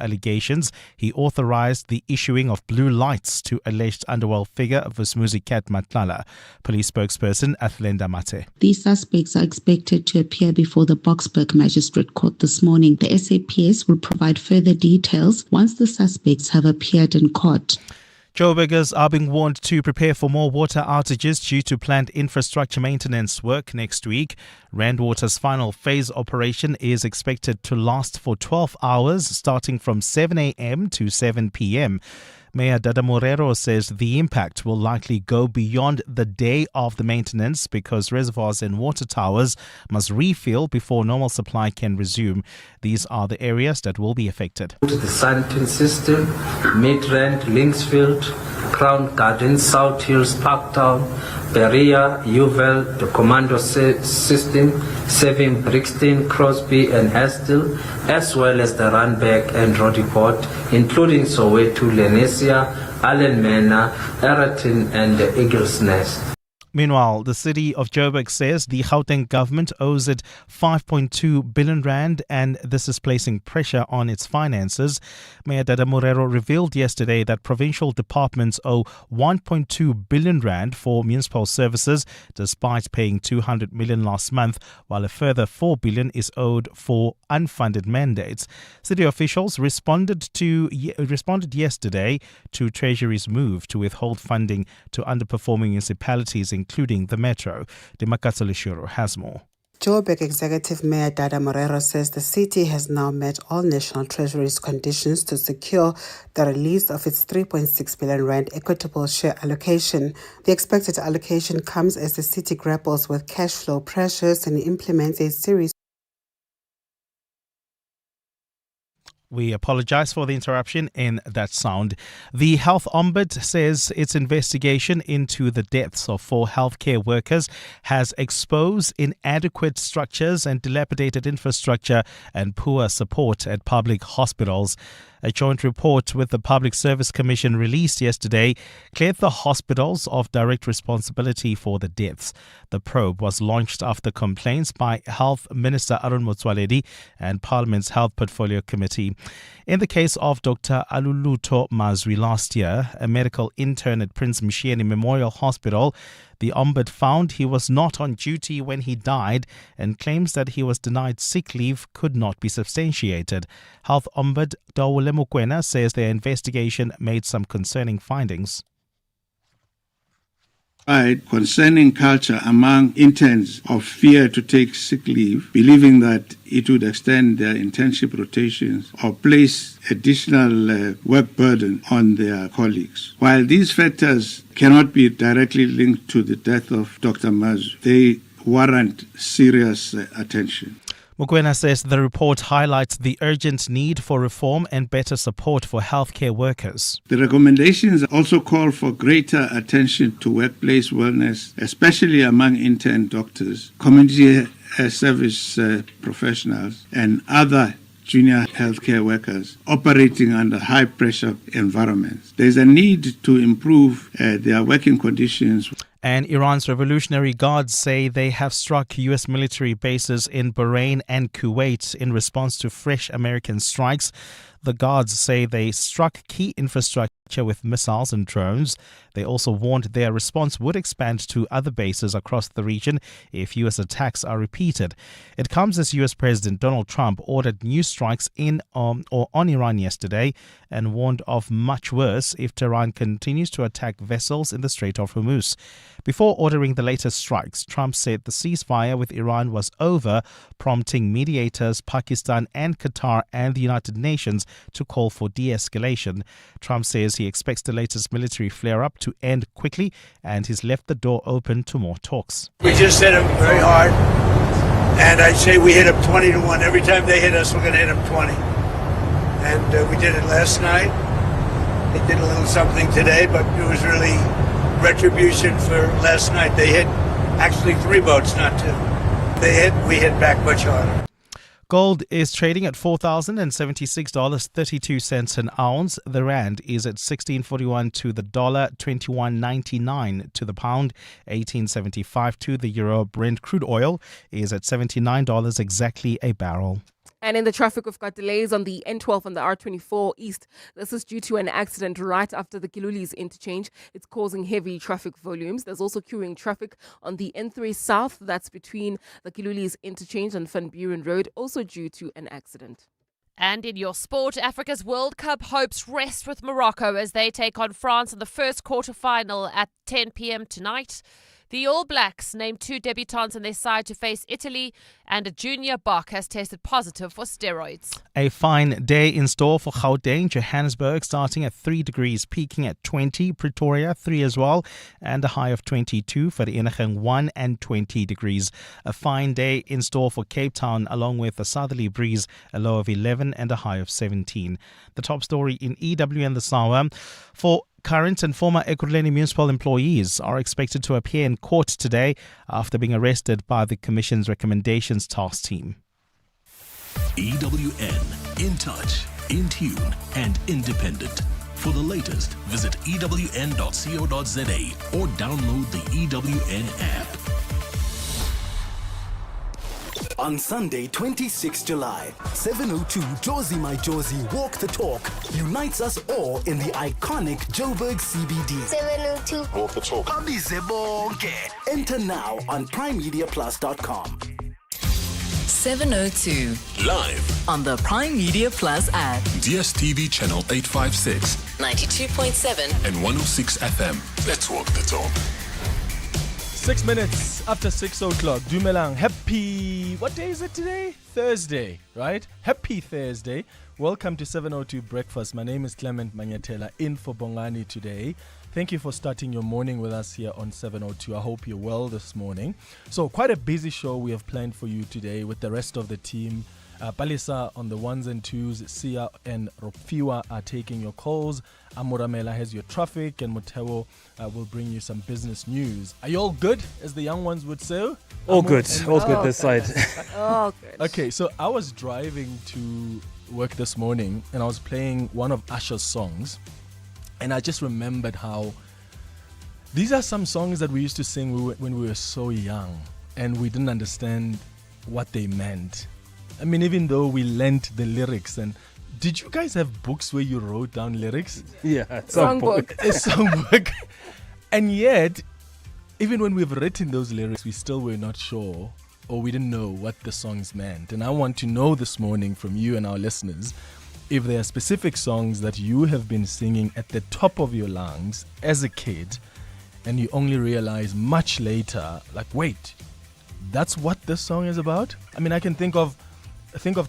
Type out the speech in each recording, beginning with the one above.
allegations. He authorized the issuing of blue lights to alleged underworld figure Vusmuzi Cat Matlala. Police spokesperson Athlenda Mate. These suspects are expected to appear before the Boksburg Magistrate Court this morning. The SAPS will provide further details once the suspects have appeared in court. Joburgers are being warned to prepare for more water outages due to planned infrastructure maintenance work next week. Randwater's final phase operation is expected to last for 12 hours, starting from 7 a.m. to 7 p.m. Mayor Dada Morero says the impact will likely go beyond the day of the maintenance because reservoirs and water towers must refill before normal supply can resume. These are the areas that will be affected. The Santon system, Midrand, Linksfield, Crown Gardens, South Hills, Parktown, Berea, Uval, the Commando system, serving Brixton, Crosby and Estill, as well as the Randburg and Rodiport, including Soweto, Lenesia, Allen Manor, Eraton and the Eagle's Nest. Meanwhile, the city of Joburg says the Gauteng government owes it 5.2 billion rand and this is placing pressure on its finances. Mayor Dada Morero revealed yesterday that provincial departments owe 1.2 billion rand for municipal services despite paying 200 million last month, while a further 4 billion is owed for unfunded mandates. City officials responded yesterday to Treasury's move to withhold funding to underperforming municipalities including the Metro. Demakatso Leshuro has more. Joburg Executive Mayor Dada Morero says the city has now met all National Treasury's conditions to secure the release of its 3.6 billion rand equitable share allocation. The expected allocation comes as the city grapples with cash flow pressures and implements a series. We apologize for the interruption in that sound. The Health Ombud says its investigation into the deaths of 4 healthcare workers has exposed inadequate structures and dilapidated infrastructure and poor support at public hospitals. A joint report with the Public Service Commission released yesterday cleared the hospitals of direct responsibility for the deaths. The probe was launched after complaints by Health Minister Arun Motsoaledi and Parliament's Health Portfolio Committee. In the case of Dr. Aluluto Mazwi last year, a medical intern at Prince Mshieni Memorial Hospital, the Ombud found he was not on duty when he died and claims that he was denied sick leave could not be substantiated. Health Ombud Dawule Mokoena says their investigation made some concerning findings. Concerning culture among interns of fear to take sick leave, believing that it would extend their internship rotations or place additional work burden on their colleagues. While these factors cannot be directly linked to the death of Dr. Mazwi, they warrant serious attention. Mokoena says the report highlights the urgent need for reform and better support for healthcare workers. The recommendations also call for greater attention to workplace wellness, especially among intern doctors, community service professionals, and other junior healthcare workers operating under high-pressure environments. There is a need to improve their working conditions. And Iran's Revolutionary Guards say they have struck U.S. military bases in Bahrain and Kuwait in response to fresh American strikes. The Guards say they struck key infrastructure with missiles and drones. They also warned their response would expand to other bases across the region if U.S. attacks are repeated. It comes as U.S. President Donald Trump ordered new strikes on Iran yesterday and warned of much worse if Tehran continues to attack vessels in the Strait of Hormuz. Before ordering the latest strikes, Trump said the ceasefire with Iran was over, prompting mediators Pakistan and Qatar and the United Nations to call for de-escalation. Trump says he expects the latest military flare-up to end quickly and he's left the door open to more talks. We just hit them very hard, and I'd say we hit them 20-1. Every time they hit us, we're going to hit them 20. And we did it last night. They did a little something today, but it was really retribution for last night. They hit actually 3 boats, not 2. They hit, we hit back much harder. Gold is trading at $4,076.32 an ounce. The rand is at 16.41 to the dollar, 21.99 to the pound, 18.75 to the euro. Brent crude oil is at $79 exactly a barrel. And in the traffic, we've got delays on the N12 and the R24 East. This is due to an accident right after the Kilulis interchange. It's causing heavy traffic volumes. There's also queuing traffic on the N3 South. That's between the Kilulis interchange and Van Buren Road, also due to an accident. And in your sport, Africa's World Cup hopes rest with Morocco as they take on France in the first quarter-final at 10 p.m. tonight. The All Blacks named 2 debutants in their side to face Italy, and a junior Bach has tested positive for steroids. A fine day in store for Gauteng, Johannesburg, starting at 3 degrees, peaking at 20. Pretoria, 3 as well, and a high of 22. For the Vereeniging, 1 and 20 degrees. A fine day in store for Cape Town, along with a southerly breeze, a low of 11 and a high of 17. The top story in EW and the SAWA. For current and former Ekurhuleni municipal employees are expected to appear in court today after being arrested by the Commission's recommendations task team. EWN, in touch, in tune and independent. For the latest, visit ewn.co.za or download the EWN app. On Sunday, 26 July, 7:02 Jozi My Jozi Walk the Talk unites us all in the iconic Joburg CBD. 7:02 Walk the Talk. Abize bonke. Enter now on PrimeMediaPlus.com. 7:02 Live on the Prime Media Plus app. DSTV channel 856, 92.7 and 106 FM. Let's walk the talk. 6 minutes after 6 o'clock. Dumelang. Happy, what day is it today? Thursday, right? Happy Thursday. Welcome to 7:02 Breakfast. My name is Clement Manyatela, in for Bongani today. Thank you for starting your morning with us here on 7:02. I hope you're well this morning. So quite a busy show we have planned for you today with the rest of the team. Palisa on the ones and twos, Sia and Rofiwa are taking your calls. Amuramela has your traffic, and Moteo will bring you some business news. Are you all good, as the young ones would say? All good this side. Oh, good. Okay, so I was driving to work this morning and I was playing one of Usher's songs, and I just remembered how these are some songs that we used to sing when we were so young and we didn't understand what they meant. I mean, even though we learnt the lyrics. And did you guys have books where you wrote down lyrics? Yeah, Songbook. A songbook. And yet, even when we've written those lyrics, we still were not sure, or we didn't know what the songs meant. And I want to know this morning from you and our listeners if there are specific songs that you have been singing at the top of your lungs as a kid, and you only realize much later, like, wait, that's what this song is about? I mean, I can think of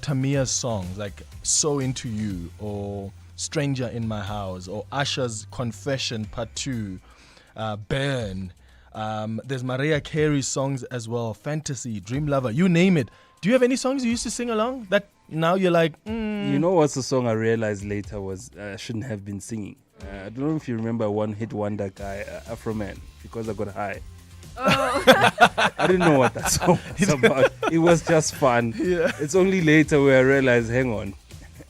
Tamia's songs like So Into You, or Stranger in My House, or Usher's Confession Part 2, Burn. There's Mariah Carey's songs as well, Fantasy, Dream Lover, you name it. Do you have any songs you used to sing along that now you're like, You know what's the song I realized later was I shouldn't have been singing? I don't know if you remember One Hit Wonder guy, Afro Man, Because I Got High. Oh. I didn't know what that song was about. It was just fun. Yeah. It's only later where I realized, hang on,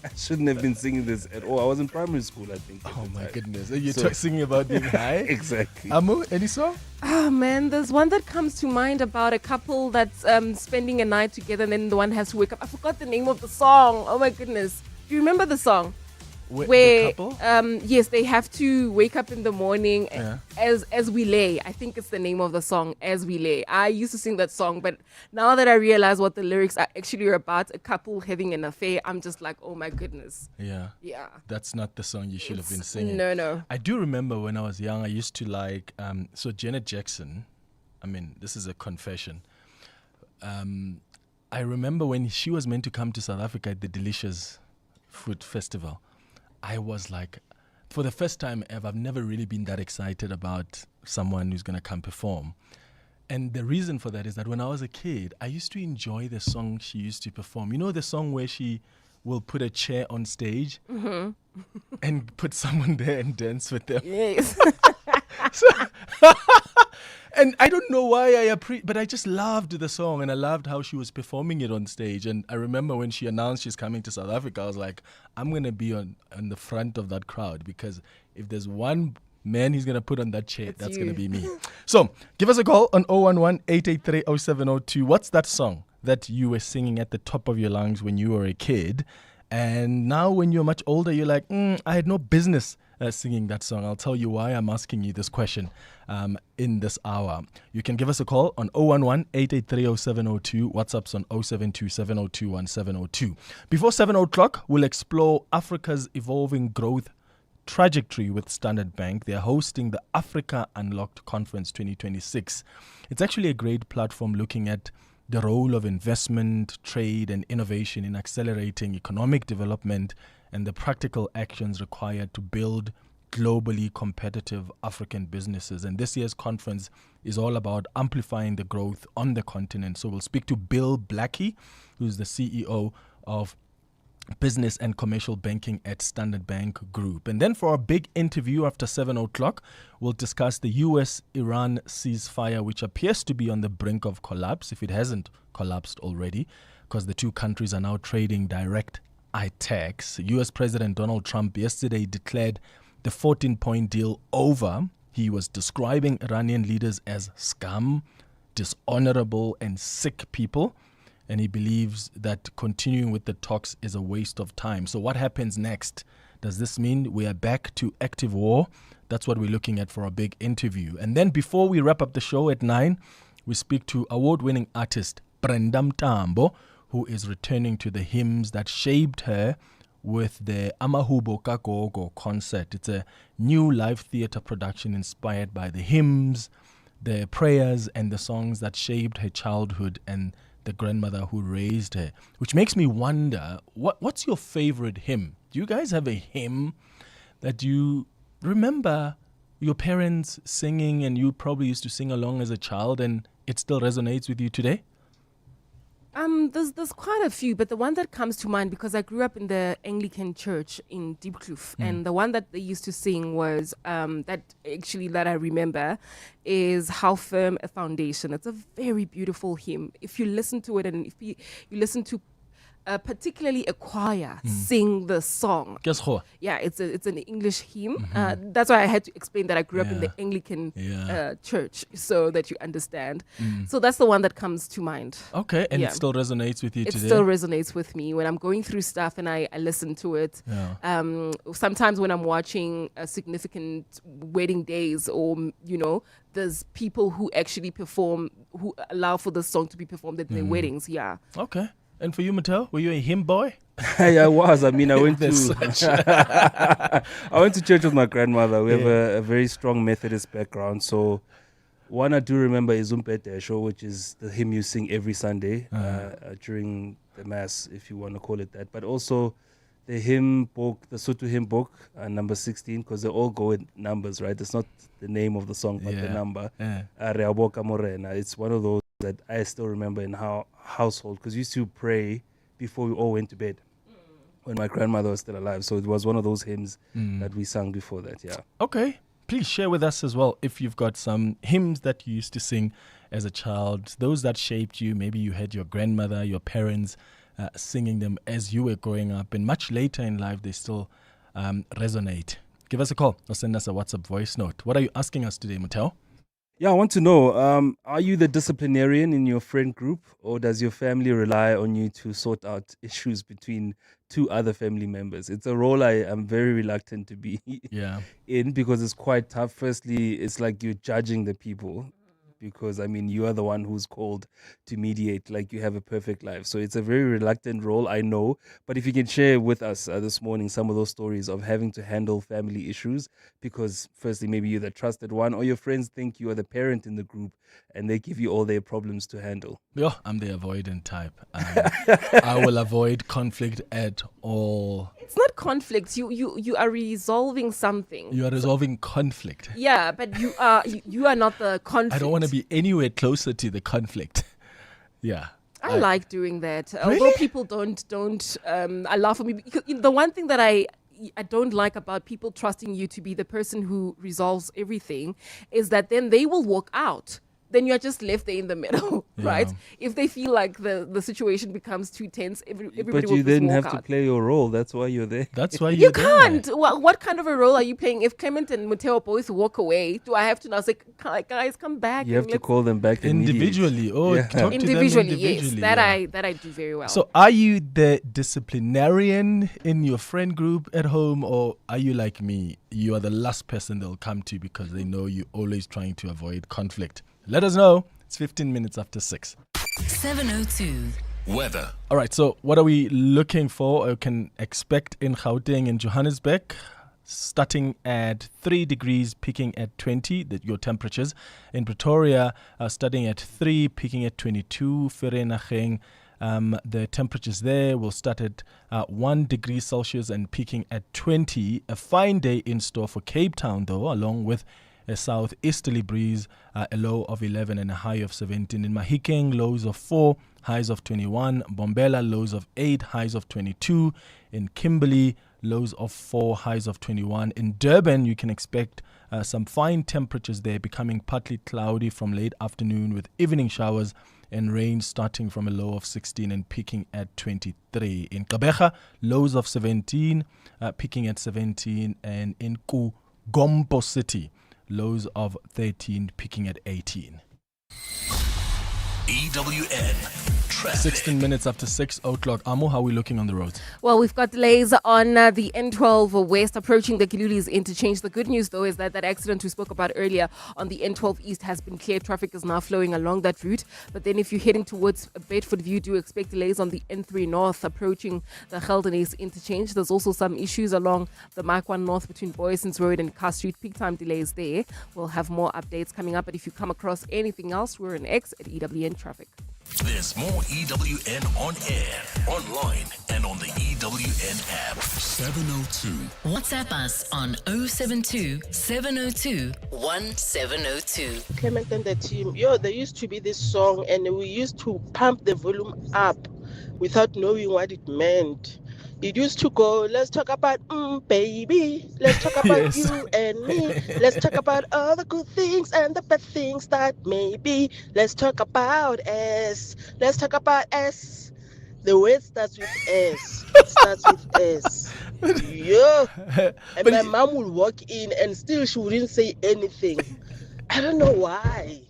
I shouldn't have been singing this at all. I was in primary school, I think. Oh my goodness. Are you singing about being high? Exactly. Amu, any song? Oh man, there's one that comes to mind about a couple that's spending a night together and then the one has to wake up. I forgot the name of the song. Oh my goodness. Do you remember the song? Where the couple? Yes, they have to wake up in the morning as we lay. I think it's the name of the song, As We Lay. I used to sing that song, but now that I realize what the lyrics are actually about, a couple having an affair, I'm just like, oh my goodness. Yeah. That's not the song you should have been singing. No. I do remember when I was young, I used to like, so Janet Jackson, I mean, this is a confession. I remember when she was meant to come to South Africa at the Delicious Food Festival. I was like, for the first time ever, I've never really been that excited about someone who's going to come perform. And the reason for that is that when I was a kid, I used to enjoy the song she used to perform. You know the song where she will put a chair on stage and put someone there and dance with them? Yes. And I don't know why but I just loved the song and I loved how she was performing it on stage. And I remember when she announced she's coming to South Africa, I was like, I'm going to be on the front of that crowd, because if there's one man he's going to put on that chair, that's going to be me. So give us a call on 011-883-0702. What's that song that you were singing at the top of your lungs when you were a kid. And now when you're much older, you're like, I had no business singing that song. I'll tell you why I'm asking you this question in this hour. You can give us a call on 011-883-0702. WhatsApp's on 072-702-1702. Before 7 o'clock, we'll explore Africa's evolving growth trajectory with Standard Bank. They're hosting the Africa Unlocked Conference 2026. It's actually a great platform looking at the role of investment, trade, and innovation in accelerating economic development and the practical actions required to build globally competitive African businesses. And this year's conference is all about amplifying the growth on the continent. So we'll speak to Bill Blackie, who's the CEO of Business and Commercial Banking at Standard Bank Group. And then for our big interview after 7 o'clock, we'll discuss the US-Iran ceasefire, which appears to be on the brink of collapse, if it hasn't collapsed already, because the two countries are now trading direct attacks. US President Donald Trump yesterday declared the 14-point deal over. He was describing Iranian leaders as scum, dishonorable, and sick people. And he believes that continuing with the talks is a waste of time. So what happens next? Does this mean we are back to active war? That's what we're looking at for a big interview. And then before we wrap up the show at 9, we speak to award-winning artist Brenda Mtambo, who is returning to the hymns that shaped her with the Amahubo Kagogo concert. It's a new live theater production inspired by the hymns, the prayers, and the songs that shaped her childhood and the grandmother who raised her, which makes me wonder, what's your favorite hymn? Do you guys have a hymn that you remember your parents singing and you probably used to sing along as a child and it still resonates with you today? There's quite a few, but the one that comes to mind, because I grew up in the Anglican church in Diepkloof, and the one that they used to sing was that I remember is How Firm a Foundation. It's a very beautiful hymn. If you listen to it, and if you listen to particularly a choir sing the song. Yeah, it's an English hymn. That's why I had to explain that I grew up in the Anglican church, so that you understand. So that's the one that comes to mind. Okay, and it still resonates with you today? It still resonates with me when I'm going through stuff and I listen to it. Sometimes when I'm watching a significant wedding days, or, there's people who actually perform, who allow for the song to be performed at their weddings. Yeah. Okay. And for you, Mattel, were you a hymn boy? I was. I mean, I went to I went to church with my grandmother. We have a very strong Methodist background. So one I do remember is Umpetesho, which is the hymn you sing every Sunday during the Mass, if you want to call it that. But also the hymn book, the Sotho hymn book, number 16, because they all go in numbers, right? It's not the name of the song, but the number. Reaboka Morena. It's one of those that I still remember in our household, because we used to pray before we all went to bed when my grandmother was still alive. So it was one of those hymns that we sang before that, Okay. Please share with us as well if you've got some hymns that you used to sing as a child, those that shaped you. Maybe you had your grandmother, your parents singing them as you were growing up, and much later in life they still resonate. Give us a call or send us a WhatsApp voice note. What are you asking us today, Mattel? Yeah, I want to know, are you the disciplinarian in your friend group, or does your family rely on you to sort out issues between two other family members? It's a role I am very reluctant to be in, because it's quite tough. Firstly, it's like you're judging the people, because, I mean, you are the one who's called to mediate, like you have a perfect life. So it's a very reluctant role, I know. But if you can share with us this morning some of those stories of having to handle family issues, because firstly, maybe you're the trusted one, or your friends think you are the parent in the group and they give you all their problems to handle. Yeah, I'm the avoidant type. I will avoid conflict at all. It's not conflict. You are resolving something. You are resolving conflict. Yeah, but you are not the conflict. I don't want to be anywhere closer to the conflict. Yeah. I like doing that. Really? Although people don't allow for me. Because the one thing that I don't like about people trusting you to be the person who resolves everything is that then they will walk out then you're just left there in the middle, right? If they feel like the situation becomes too tense, everybody But will you just then walk have out. to play your role. That's why you're there. That's why You can't. What kind of a role are you playing? If Clement and Muteo both walk away, do I have to now say, guys, come back? You have to call them back individually. Yeah. Talk to them Individually, individually. yes. That I do very well. So are you the disciplinarian in your friend group at home, or are you like me? You are the last person they'll come to because they know you're always trying to avoid conflict. Let us know. It's 15 minutes after 6. 702. Weather. All right, so what are we looking for or can expect in Gauteng and Johannesburg? Starting at 3 degrees, peaking at 20, your temperatures. In Pretoria, starting at 3, peaking at 22. Vereeniging, the temperatures there will start at 1 degree Celsius and peaking at 20. A fine day in store for Cape Town, though, along with a southeasterly breeze, a low of 11 and a high of 17. In Mahikeng, lows of 4, highs of 21. Bombela, lows of 8, highs of 22. In Kimberley, lows of 4, highs of 21. In Durban, you can expect some fine temperatures there, becoming partly cloudy from late afternoon with evening showers and rain starting from a low of 16 and peaking at 23. In Gqeberha, lows of 17, peaking at 17. And in Gompo City, lows of 13, peaking at 18. EWN traffic. 16 minutes after 6 o'clock. Amo, how are we looking on the roads? Well, we've got delays on the N12 West approaching the Gilulis interchange. The good news, though, is that accident we spoke about earlier on the N12 East has been cleared. Traffic is now flowing along that route. But then if you're heading towards Bedford View, do expect delays on the N3 North approaching the Geldenhuys interchange. There's also some issues along the Mike 1 North between Boyson's Road and Car Street. Peak time delays there. We'll have more updates coming up. But if you come across anything else, we're on X at EWN Traffic. There's more EWN on air, online, and on the EWN app. 702. WhatsApp us on 072 702 1702. Clement and the team, there used to be this song and we used to pump the volume up without knowing what it meant. It used to go, let's talk about baby, let's talk about you and me, let's talk about all the good things and the bad things that may be, let's talk about S, let's talk about S. The word starts with S. It starts with S. Yeah. And my mom would walk in and still she wouldn't say anything. I don't know why.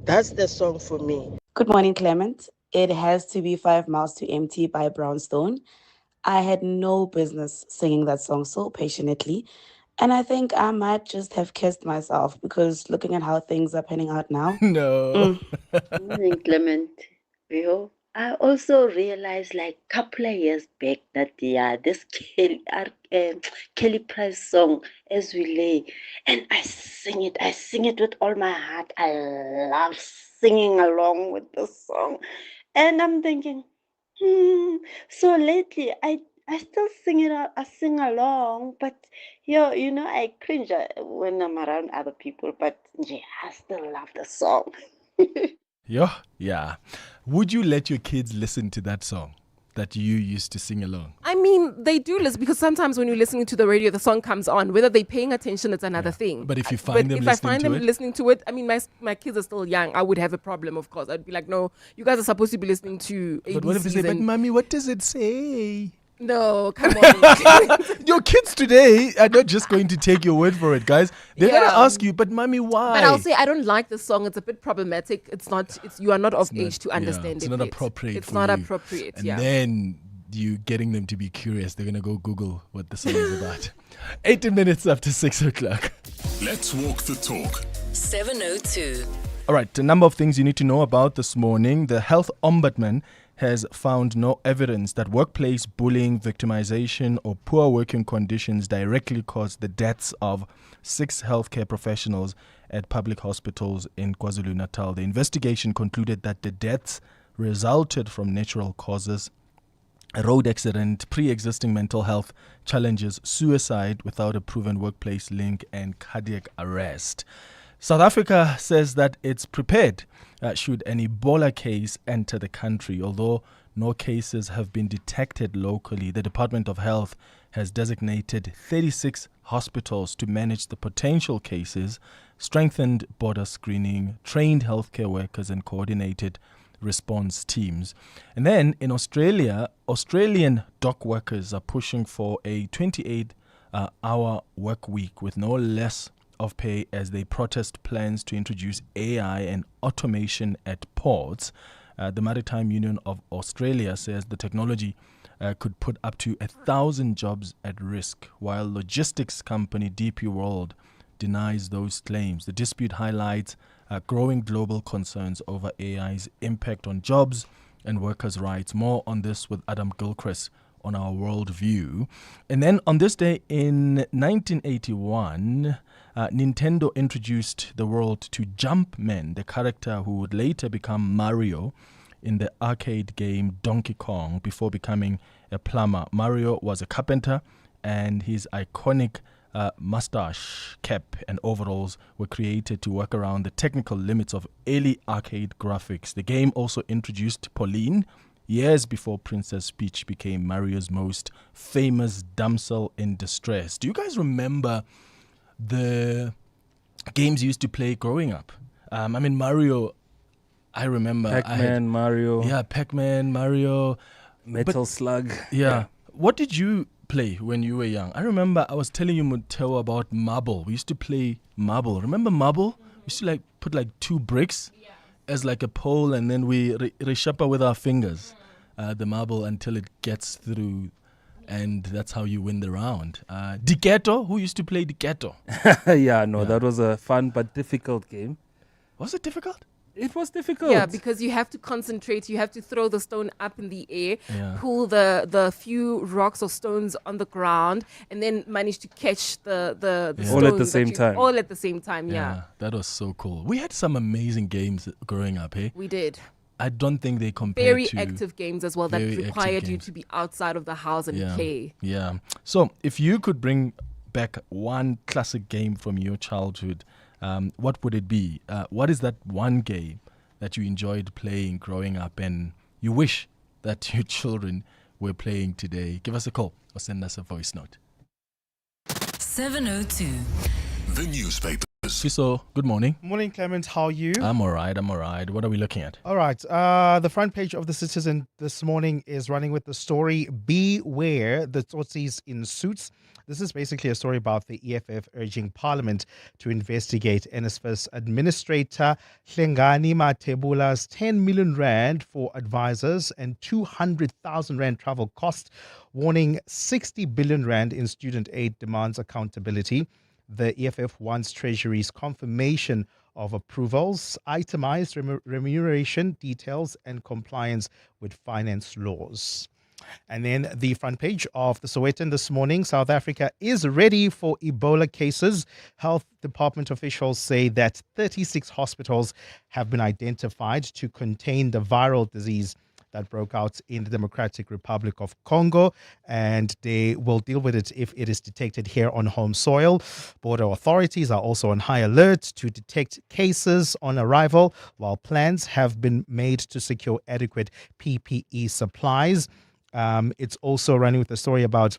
That's the song for me. Good morning, Clement. It has to be 5 Miles to Empty by Brownstone. I had no business singing that song so passionately. And I think I might just have kissed myself because looking at how things are panning out now. No. Good morning, Clement. I also realized like a couple of years back that this Kelly Price song, As We Lay, and I sing it with all my heart. I love singing along with the song. And I'm thinking, so lately I still sing it, I sing along, but I cringe when I'm around other people, but I still love the song. Yeah. Would you let your kids listen to that song that you used to sing along? I mean, they do listen because sometimes when you're listening to the radio, the song comes on. Whether they're paying attention, it's another thing. But if you find them listening to it, I mean, my kids are still young. I would have a problem, of course. I'd be like, no, you guys are supposed to be listening to ABCs. But what if they say, but mommy, what does it say? No, come on. Your kids today are not just going to take your word for it, guys. They're going to ask you, but mommy, why? But I'll say, I don't like the song. It's a bit problematic. You are not of age to understand it. It's not appropriate. It's not appropriate. And then you getting them to be curious. They're going to go Google what the song is about. 18 minutes after 6 o'clock. Let's walk the talk. 702. All right, a number of things you need to know about this morning. The Health Ombudsman has found no evidence that workplace bullying, victimization, or poor working conditions directly caused the deaths of 6 healthcare professionals at public hospitals in KwaZulu-Natal. The investigation concluded that the deaths resulted from natural causes, a road accident, pre-existing mental health challenges, suicide without a proven workplace link, and cardiac arrest. South Africa says that it's prepared should an Ebola case enter the country. Although no cases have been detected locally, the Department of Health has designated 36 hospitals to manage the potential cases, strengthened border screening, trained healthcare workers, and coordinated response teams. And then in Australia, Australian dock workers are pushing for a 28-hour work week with no less of pay as they protest plans to introduce AI and automation at ports. The Maritime Union of Australia says the technology could put up to 1,000 jobs at risk, while logistics company DP World denies those claims. The dispute highlights growing global concerns over AI's impact on jobs and workers' rights. More on this with Adam Gilchrist on our World View. And then on this day in 1981, Nintendo introduced the world to Jumpman, the character who would later become Mario in the arcade game Donkey Kong before becoming a plumber. Mario was a carpenter, and his iconic mustache, cap, and overalls were created to work around the technical limits of early arcade graphics. The game also introduced Pauline years before Princess Peach became Mario's most famous damsel in distress. Do you guys remember the games you used to play growing up? Mario, I remember. Pac-Man, Mario. Yeah, Pac-Man, Mario. Metal Slug. Yeah. What did you play when you were young? I remember I was telling you, Muteo, about marble. We used to play marble. Remember marble? We used to put 2 bricks as a pole, and then we reshuffle with our fingers the marble until it gets through, and that's how you win the round. Diketo, who used to play Diketo? That was a fun but difficult game. Was it difficult? It was difficult. Yeah, because you have to concentrate. You have to throw the stone up in the air, pull the few rocks or stones on the ground, and then manage to catch the all at the same time. All at the same time, yeah. That was so cool. We had some amazing games growing up, eh? We did. I don't think they compare very to... active games as well that required you to be outside of the house and play. Yeah. So if you could bring back one classic game from your childhood, what would it be? What is that one game that you enjoyed playing growing up and you wish that your children were playing today? Give us a call or send us a voice note. 702. The newspapers. Fiso, good morning. Morning, Clement. How are you? I'm all right. What are we looking at? All right. The front page of The Citizen this morning is running with the story, Beware the Tsotsis in Suits. This is basically a story about the EFF urging Parliament to investigate NSFAS Administrator Hlengani Matebula's 10 million rand for advisors and 200,000 rand travel cost, warning 60 billion rand in student aid demands accountability. The EFF wants Treasury's confirmation of approvals, itemized remuneration details, and compliance with finance laws. And then the front page of the Sowetan this morning, South Africa is ready for Ebola cases. Health Department officials say that 36 hospitals have been identified to contain the viral disease that broke out in the Democratic Republic of Congo, and they will deal with it if it is detected here on home soil. Border authorities are also on high alert to detect cases on arrival, while plans have been made to secure adequate PPE supplies. It's also running with a story about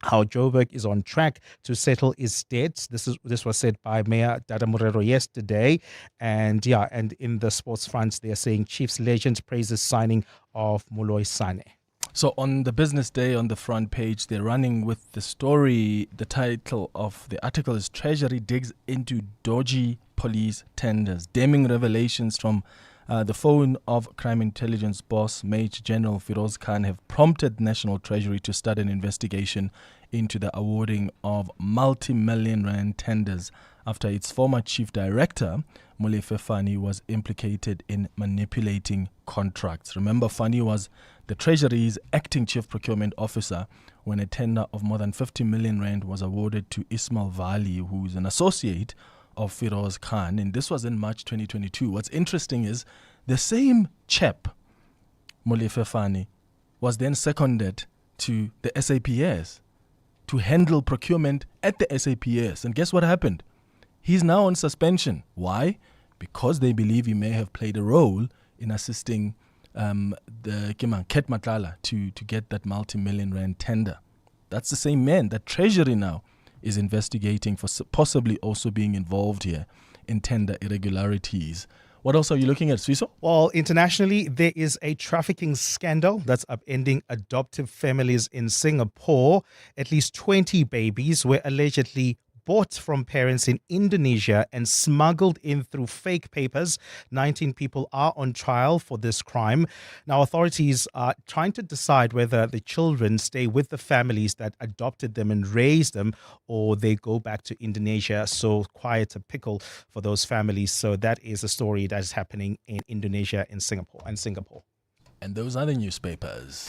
how Joburg is on track to settle its debts. This was said by Mayor Dada Morero yesterday. And in the sports front, they're saying Chiefs legend praises signing of Moloi Sane. So on the business day on the front page, they're running with the story. The title of the article is Treasury digs into dodgy police tenders. Damning revelations from the phone of crime intelligence boss Major General Firoz Khan have prompted National Treasury to start an investigation into the awarding of multi-million rand tenders after its former chief director, Molefe Fani, was implicated in manipulating contracts. Remember, Fani was the Treasury's acting chief procurement officer when a tender of more than 50 million rand was awarded to Ismail Vali, who is an associate of Firoz Khan, and this was in March 2022. What's interesting is the same chap, Molefe Fani, was then seconded to the SAPS to handle procurement at the SAPS. And guess what happened? He's now on suspension. Why? Because they believe he may have played a role in assisting the Ket Matlala to get that multi-million rand tender. That's the same man that Treasury now is investigating for possibly also being involved here in tender irregularities. What else are you looking at, Swiso? Well, internationally, there is a trafficking scandal that's upending adoptive families in Singapore. At least 20 babies were allegedly bought from parents in Indonesia and smuggled in through fake papers. 19 people are on trial for this crime. Now, authorities are trying to decide whether the children stay with the families that adopted them and raised them, or they go back to Indonesia. So quite a pickle for those families. So that is a story that is happening in Indonesia and Singapore. And those are the newspapers.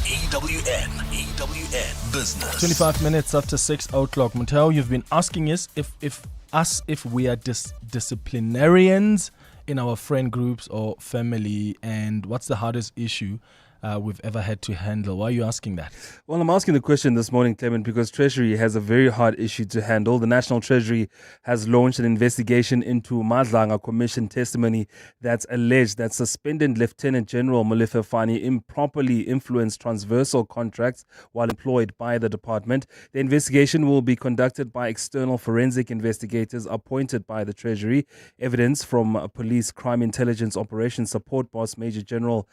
EWN Business. 25 minutes after 6 o'clock. Mutao, you've been asking us if we are disciplinarians in our friend groups or family, and what's the hardest issue we've ever had to handle. Why are you asking that? Well, I'm asking the question this morning, Clement, because Treasury has a very hard issue to handle. The National Treasury has launched an investigation into Madlanga Commission testimony that's alleged that suspended Lieutenant General Molefe Fani improperly influenced transversal contracts while employed by the department. The investigation will be conducted by external forensic investigators appointed by the Treasury. Evidence from Police Crime Intelligence Operations Support Boss Major General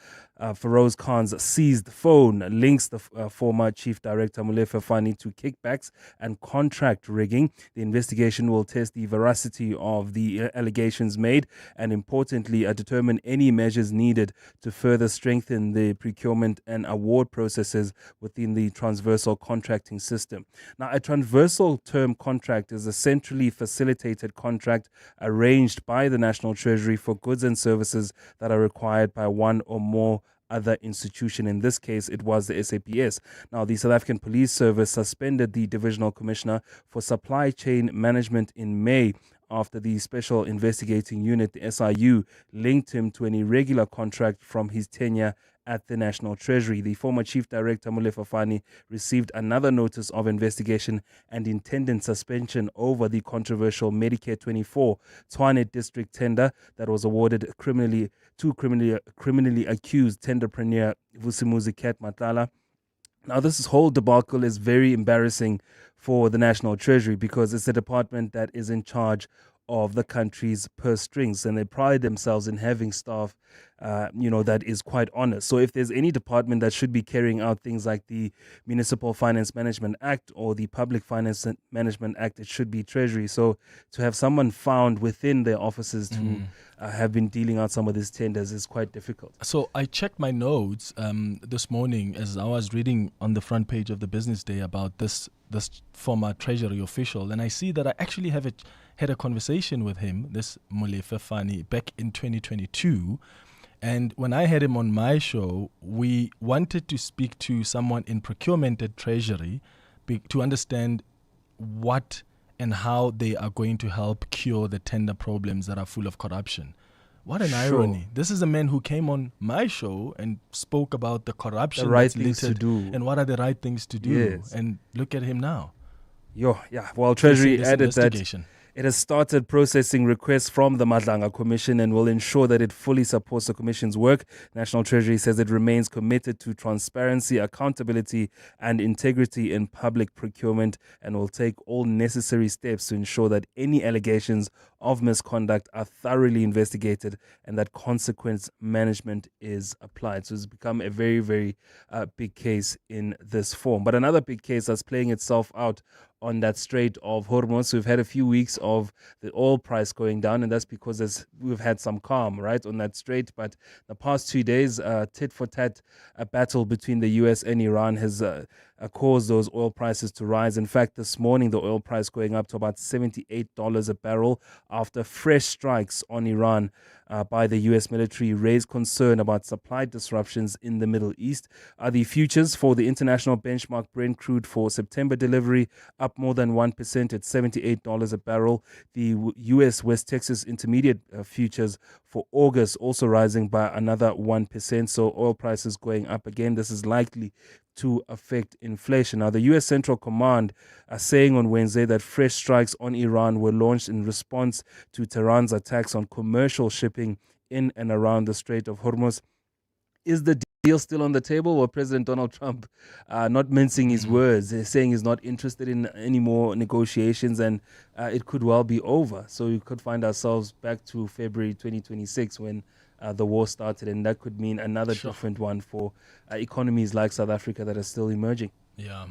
Feroz Khan's seized phone links the former Chief Director Molefe Fani to kickbacks and contract rigging. The investigation will test the veracity of the allegations made and, importantly, determine any measures needed to further strengthen the procurement and award processes within the transversal contracting system. Now, a transversal term contract is a centrally facilitated contract arranged by the National Treasury for goods and services that are required by one or more other institution. In this case, it was the SAPS. Now, the South African Police Service suspended the Divisional Commissioner for Supply Chain Management in May after the Special Investigating Unit, the SIU, linked him to an irregular contract from his tenure at the National Treasury. The former Chief Director Molefe Fani received another notice of investigation and intended suspension over the controversial Medicare 24 Tshwane district tender that was awarded criminally accused tenderpreneur Vusimuzi Cat Matlala. Now, this whole debacle is very embarrassing for the National Treasury because it's the department that is in charge of the country's purse strings, and they pride themselves in having staff, that is quite honest. So if there's any department that should be carrying out things like the Municipal Finance Management Act or the Public Finance Management Act, it should be Treasury. So to have someone found within their offices to have been dealing out some of these tenders is quite difficult. So I checked my notes this morning as I was reading on the front page of the Business Day about this former Treasury official, and I see that I actually had a conversation with him, this Molefe Fani, back in 2022. And when I had him on my show, we wanted to speak to someone in procurement at Treasury to understand what and how they are going to help cure the tender problems that are full of corruption. What an irony. This is a man who came on my show and spoke about the corruption, the right that's things to do, and what are the right things to do. Yes. And look at him now. Well, Treasury added that it has started processing requests from the Madlanga Commission and will ensure that it fully supports the Commission's work. National Treasury says it remains committed to transparency, accountability, and integrity in public procurement and will take all necessary steps to ensure that any allegations of misconduct are thoroughly investigated and that consequence management is applied. So it's become a very, very big case in this form. But another big case that's playing itself out on that Strait of Hormuz. We've had a few weeks of the oil price going down, and that's because we've had some calm, right, on that strait. But the past 2 days, tit-for-tat, a battle between the US and Iran has caused those oil prices to rise. In fact, this morning, the oil price going up to about $78 a barrel after fresh strikes on Iran by the US military raised concern about supply disruptions in the Middle East. The futures for the international benchmark Brent crude for September delivery up more than 1% at $78 a barrel. The US West Texas Intermediate futures for August also rising by another 1%. So oil prices going up again. This is likely to affect inflation. Now, the U.S. Central Command are saying on Wednesday that fresh strikes on Iran were launched in response to Tehran's attacks on commercial shipping in and around the Strait of Hormuz. Is the deal still on the table, or President Donald Trump not mincing his words, saying he's not interested in any more negotiations, and it could well be over. So we could find ourselves back to February 2026 when the war started, and that could mean another different one for economies like South Africa that are still emerging. Yeah,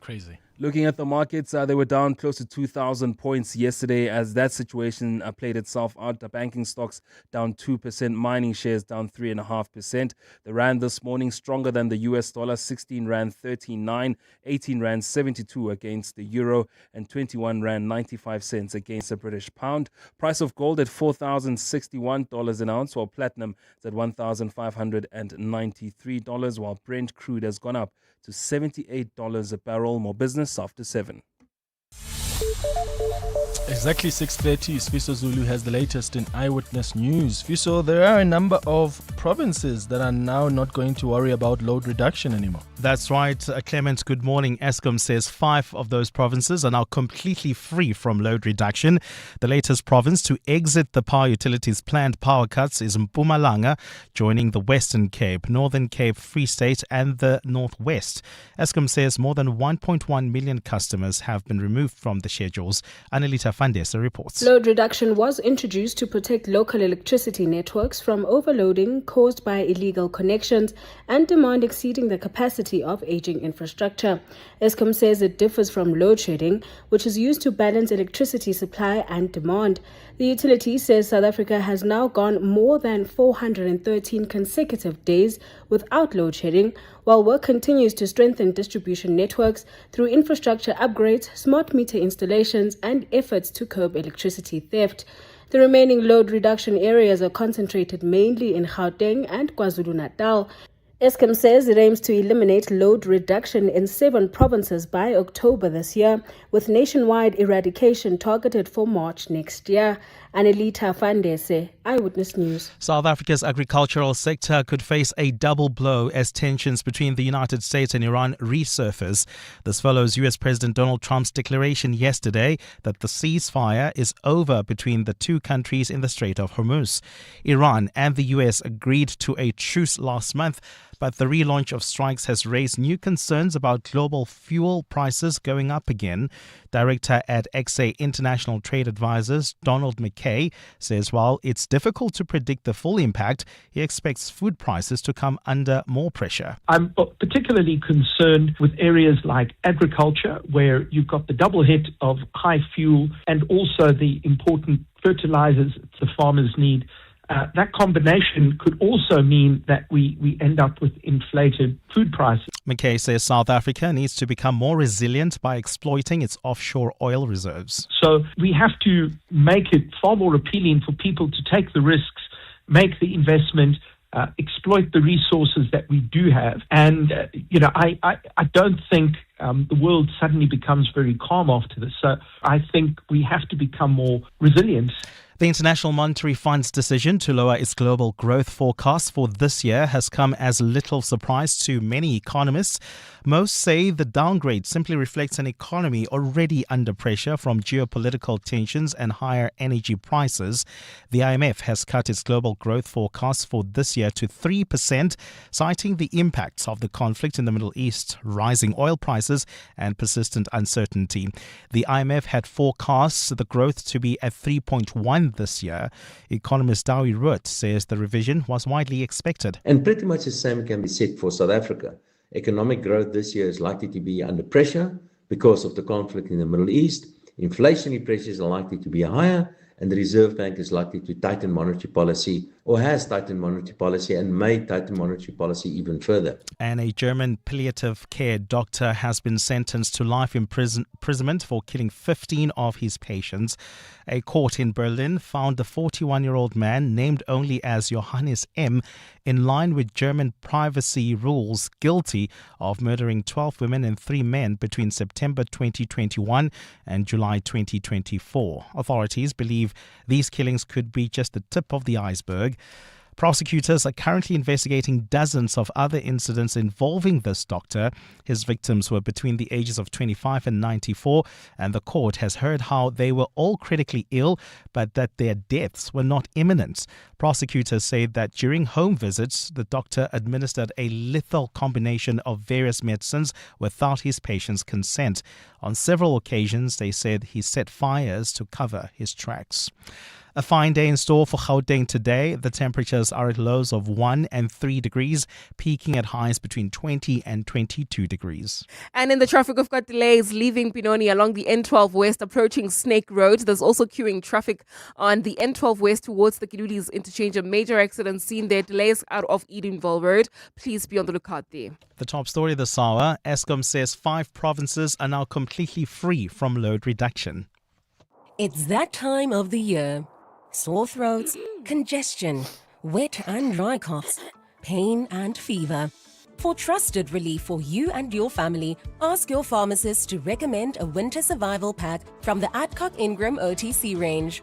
crazy. Looking at the markets, they were down close to 2,000 points yesterday as that situation played itself out. The banking stocks down 2%, mining shares down 3.5%. The rand this morning stronger than the US dollar, 16 rand 39, 18 rand 72 against the euro, and 21 rand 95 cents against the British pound. Price of gold at $4,061 an ounce, while platinum is at $1,593, while Brent crude has gone up to $78 a barrel. More business after 7. Exactly 6:30. Fiso Zulu has the latest in Eyewitness News. Fiso, there are a number of provinces that are now not going to worry about load reduction anymore. That's right, Clement. Good morning. Eskom says 5 of those provinces are now completely free from load reduction. The latest province to exit the power utilities' planned power cuts is Mpumalanga, joining the Western Cape, Northern Cape, Free State and the Northwest. Eskom says more than 1.1 million customers have been removed from the schedules. Annalita Fandesa reports. Load reduction was introduced to protect local electricity networks from overloading caused by illegal connections and demand exceeding the capacity of aging infrastructure. Eskom says it differs from load shedding, which is used to balance electricity supply and demand. The utility says South Africa has now gone more than 413 consecutive days without load shedding, while work continues to strengthen distribution networks through infrastructure upgrades, smart meter installations, and efforts to curb electricity theft. The remaining load reduction areas are concentrated mainly in Gauteng and KwaZulu-Natal. Eskom says it aims to eliminate load reduction in 7 provinces by October this year, with nationwide eradication targeted for March next year. Annalita Fandese, Eyewitness News. South Africa's agricultural sector could face a double blow as tensions between the United States and Iran resurface. This follows US President Donald Trump's declaration yesterday that the ceasefire is over between the two countries in the Strait of Hormuz. Iran and the US agreed to a truce last month, but the relaunch of strikes has raised new concerns about global fuel prices going up again. Director at XA International Trade Advisors, Donald McKay, says while it's difficult to predict the full impact, he expects food prices to come under more pressure. I'm particularly concerned with areas like agriculture, where you've got the double hit of high fuel and also the important fertilizers the farmers need. That combination could also mean that we end up with inflated food prices. McKay says South Africa needs to become more resilient by exploiting its offshore oil reserves. So we have to make it far more appealing for people to take the risks, make the investment, exploit the resources that we do have. And, I don't think the world suddenly becomes very calm after this. So I think we have to become more resilient. The International Monetary Fund's decision to lower its global growth forecast for this year has come as little surprise to many economists. Most say the downgrade simply reflects an economy already under pressure from geopolitical tensions and higher energy prices. The IMF has cut its global growth forecast for this year to 3%, citing the impacts of the conflict in the Middle East, rising oil prices, and persistent uncertainty. The IMF had forecast the growth to be at 3.1% this year. Economist Dowie Root says the revision was widely expected. And pretty much the same can be said for South Africa. Economic growth this year is likely to be under pressure because of the conflict in the Middle East. Inflationary pressures are likely to be higher, and the Reserve Bank is likely to tighten monetary policy, or has tightened monetary policy and may tighten monetary policy even further. And a German palliative care doctor has been sentenced to life imprisonment for killing 15 of his patients. A court in Berlin found the 41-year-old man, named only as Johannes M., in line with German privacy rules, guilty of murdering 12 women and 3 men between September 2021 and July 2024. Authorities believe these killings could be just the tip of the iceberg. Prosecutors are currently investigating dozens of other incidents involving this doctor. His victims were between the ages of 25 and 94, and the court has heard how they were all critically ill, but that their deaths were not imminent. Prosecutors say that during home visits, the doctor administered a lethal combination of various medicines without his patient's consent. On several occasions, they said he set fires to cover his tracks. A fine day in store for Gauteng today. The temperatures are at lows of 1 and 3 degrees, peaking at highs between 20 and 22 degrees. And in the traffic, we've got delays leaving Pinoni along the N12 West, approaching Snake Road. There's also queuing traffic on the N12 West towards the Kilulis interchange. A major accident seen there. Delays out of Edenville Road. Please be on the lookout there. The top story this hour, Eskom says 5 provinces are now completely free from load reduction. It's that time of the year. Sore throats, congestion, wet and dry coughs, pain and fever. For trusted relief for you and your family, ask your pharmacist to recommend a winter survival pack from the Adcock Ingram OTC range.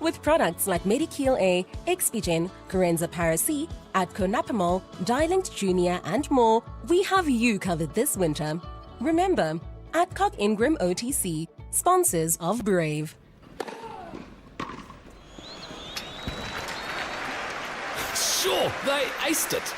With products like Medikil A, Expigen, Corenza Parac, Adco Napamol, Dilinct Junior and more, we have you covered this winter. Remember, Adcock Ingram OTC, sponsors of Brave. Sure, they aced it.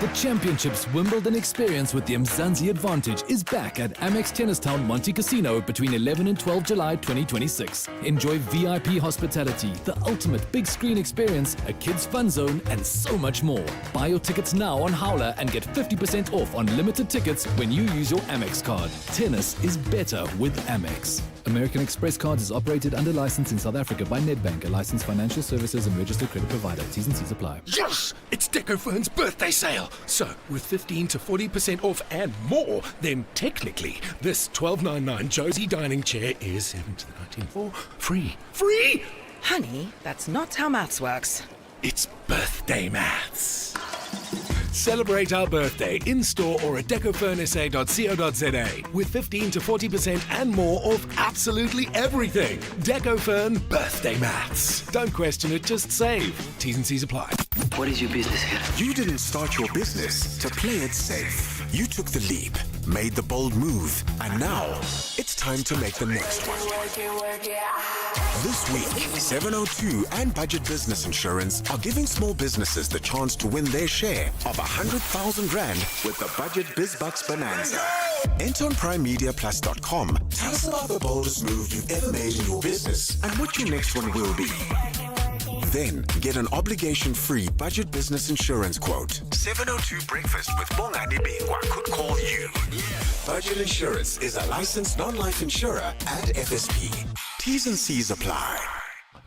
The Championships Wimbledon experience with the Mzansi Advantage is back at Amex Tennistown Monte Casino between 11 and 12 July 2026. Enjoy VIP hospitality, the ultimate big screen experience, a kids fun zone, and so much more. Buy your tickets now on Howler and get 50% off on limited tickets when you use your Amex card. Tennis is better with Amex. American Express Cards is operated under license in South Africa by Nedbank, a licensed financial services and registered credit provider. T's and C's apply. Yes! It's Decofern's birthday sale. So, with 15 to 40% off and more, then technically, this $12.99 Josie dining chair is $17.94 free. Free! Honey, that's not how maths works. It's birthday maths. Celebrate our birthday in-store or at decofurnsa.co.za with 15 to 40% and more off absolutely everything. Decofern birthday maths. Don't question it, just save. T's and C's apply. What is your business here? You didn't start your business to play it safe. You took the leap, made the bold move, and now it's time to make the next one. This week, 702 and Budget Business Insurance are giving small businesses the chance to win their share of 100,000 Rand with the Budget BizBucks Bonanza. Enter on PrimeMediaPlus.com. Tell us about the boldest move you've ever made in your business and what your next one will be. Then get an obligation-free Budget Business Insurance quote. 702 Breakfast with Bongani Bingwa could call you. Budget Insurance is a licensed non-life insurer and FSP. T's and C's apply.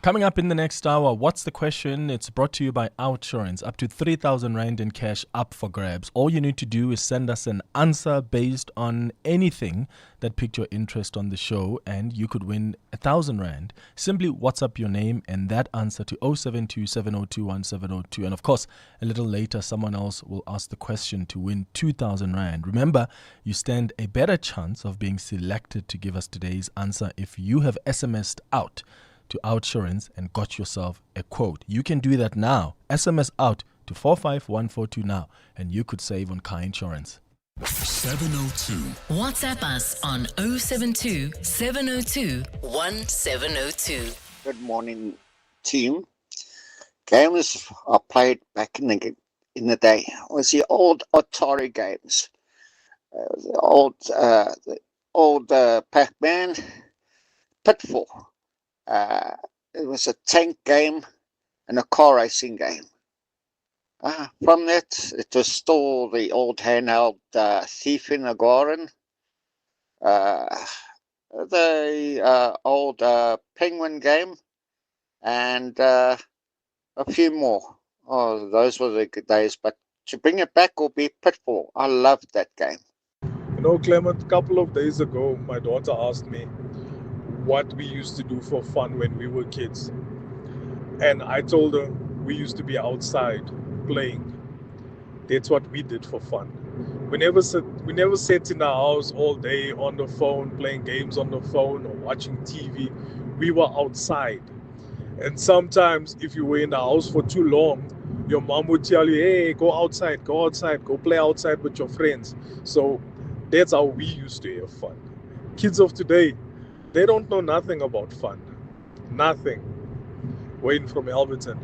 Coming up in the next hour, what's the question? It's brought to you by OUTsurance. Up to 3,000 Rand in cash up for grabs. All you need to do is send us an answer based on anything that piqued your interest on the show, and you could win 1,000 Rand. Simply WhatsApp your name and that answer to 072 702 1702. And of course, a little later, someone else will ask the question to win 2,000 Rand. Remember, you stand a better chance of being selected to give us today's answer if you have SMS'd out to OUTsurance and got yourself a quote. You can do that now. SMS out to 45142 now, and you could save on car insurance. 702. WhatsApp us on 072 702 1702. Good morning, team. Games I played back in the day was the old Atari games. The old Pac-Man, Pitfall. It was a tank game and a car racing game. From that, it was still the old handheld Thief in the Garden, the old Penguin game, and a few more. Oh, those were the good days. But to bring it back will be Pitfall. I loved that game. You know, Clement, a couple of days ago, my daughter asked me what we used to do for fun when we were kids. And I told her we used to be outside playing. That's what we did for fun. We never sat in our house all day on the phone, playing games on the phone or watching TV. We were outside. And sometimes if you were in the house for too long, your mom would tell you, hey, go outside, go play outside with your friends. So that's how we used to have fun. Kids of today, they don't know nothing about fun. Nothing. Waiting from Alberton.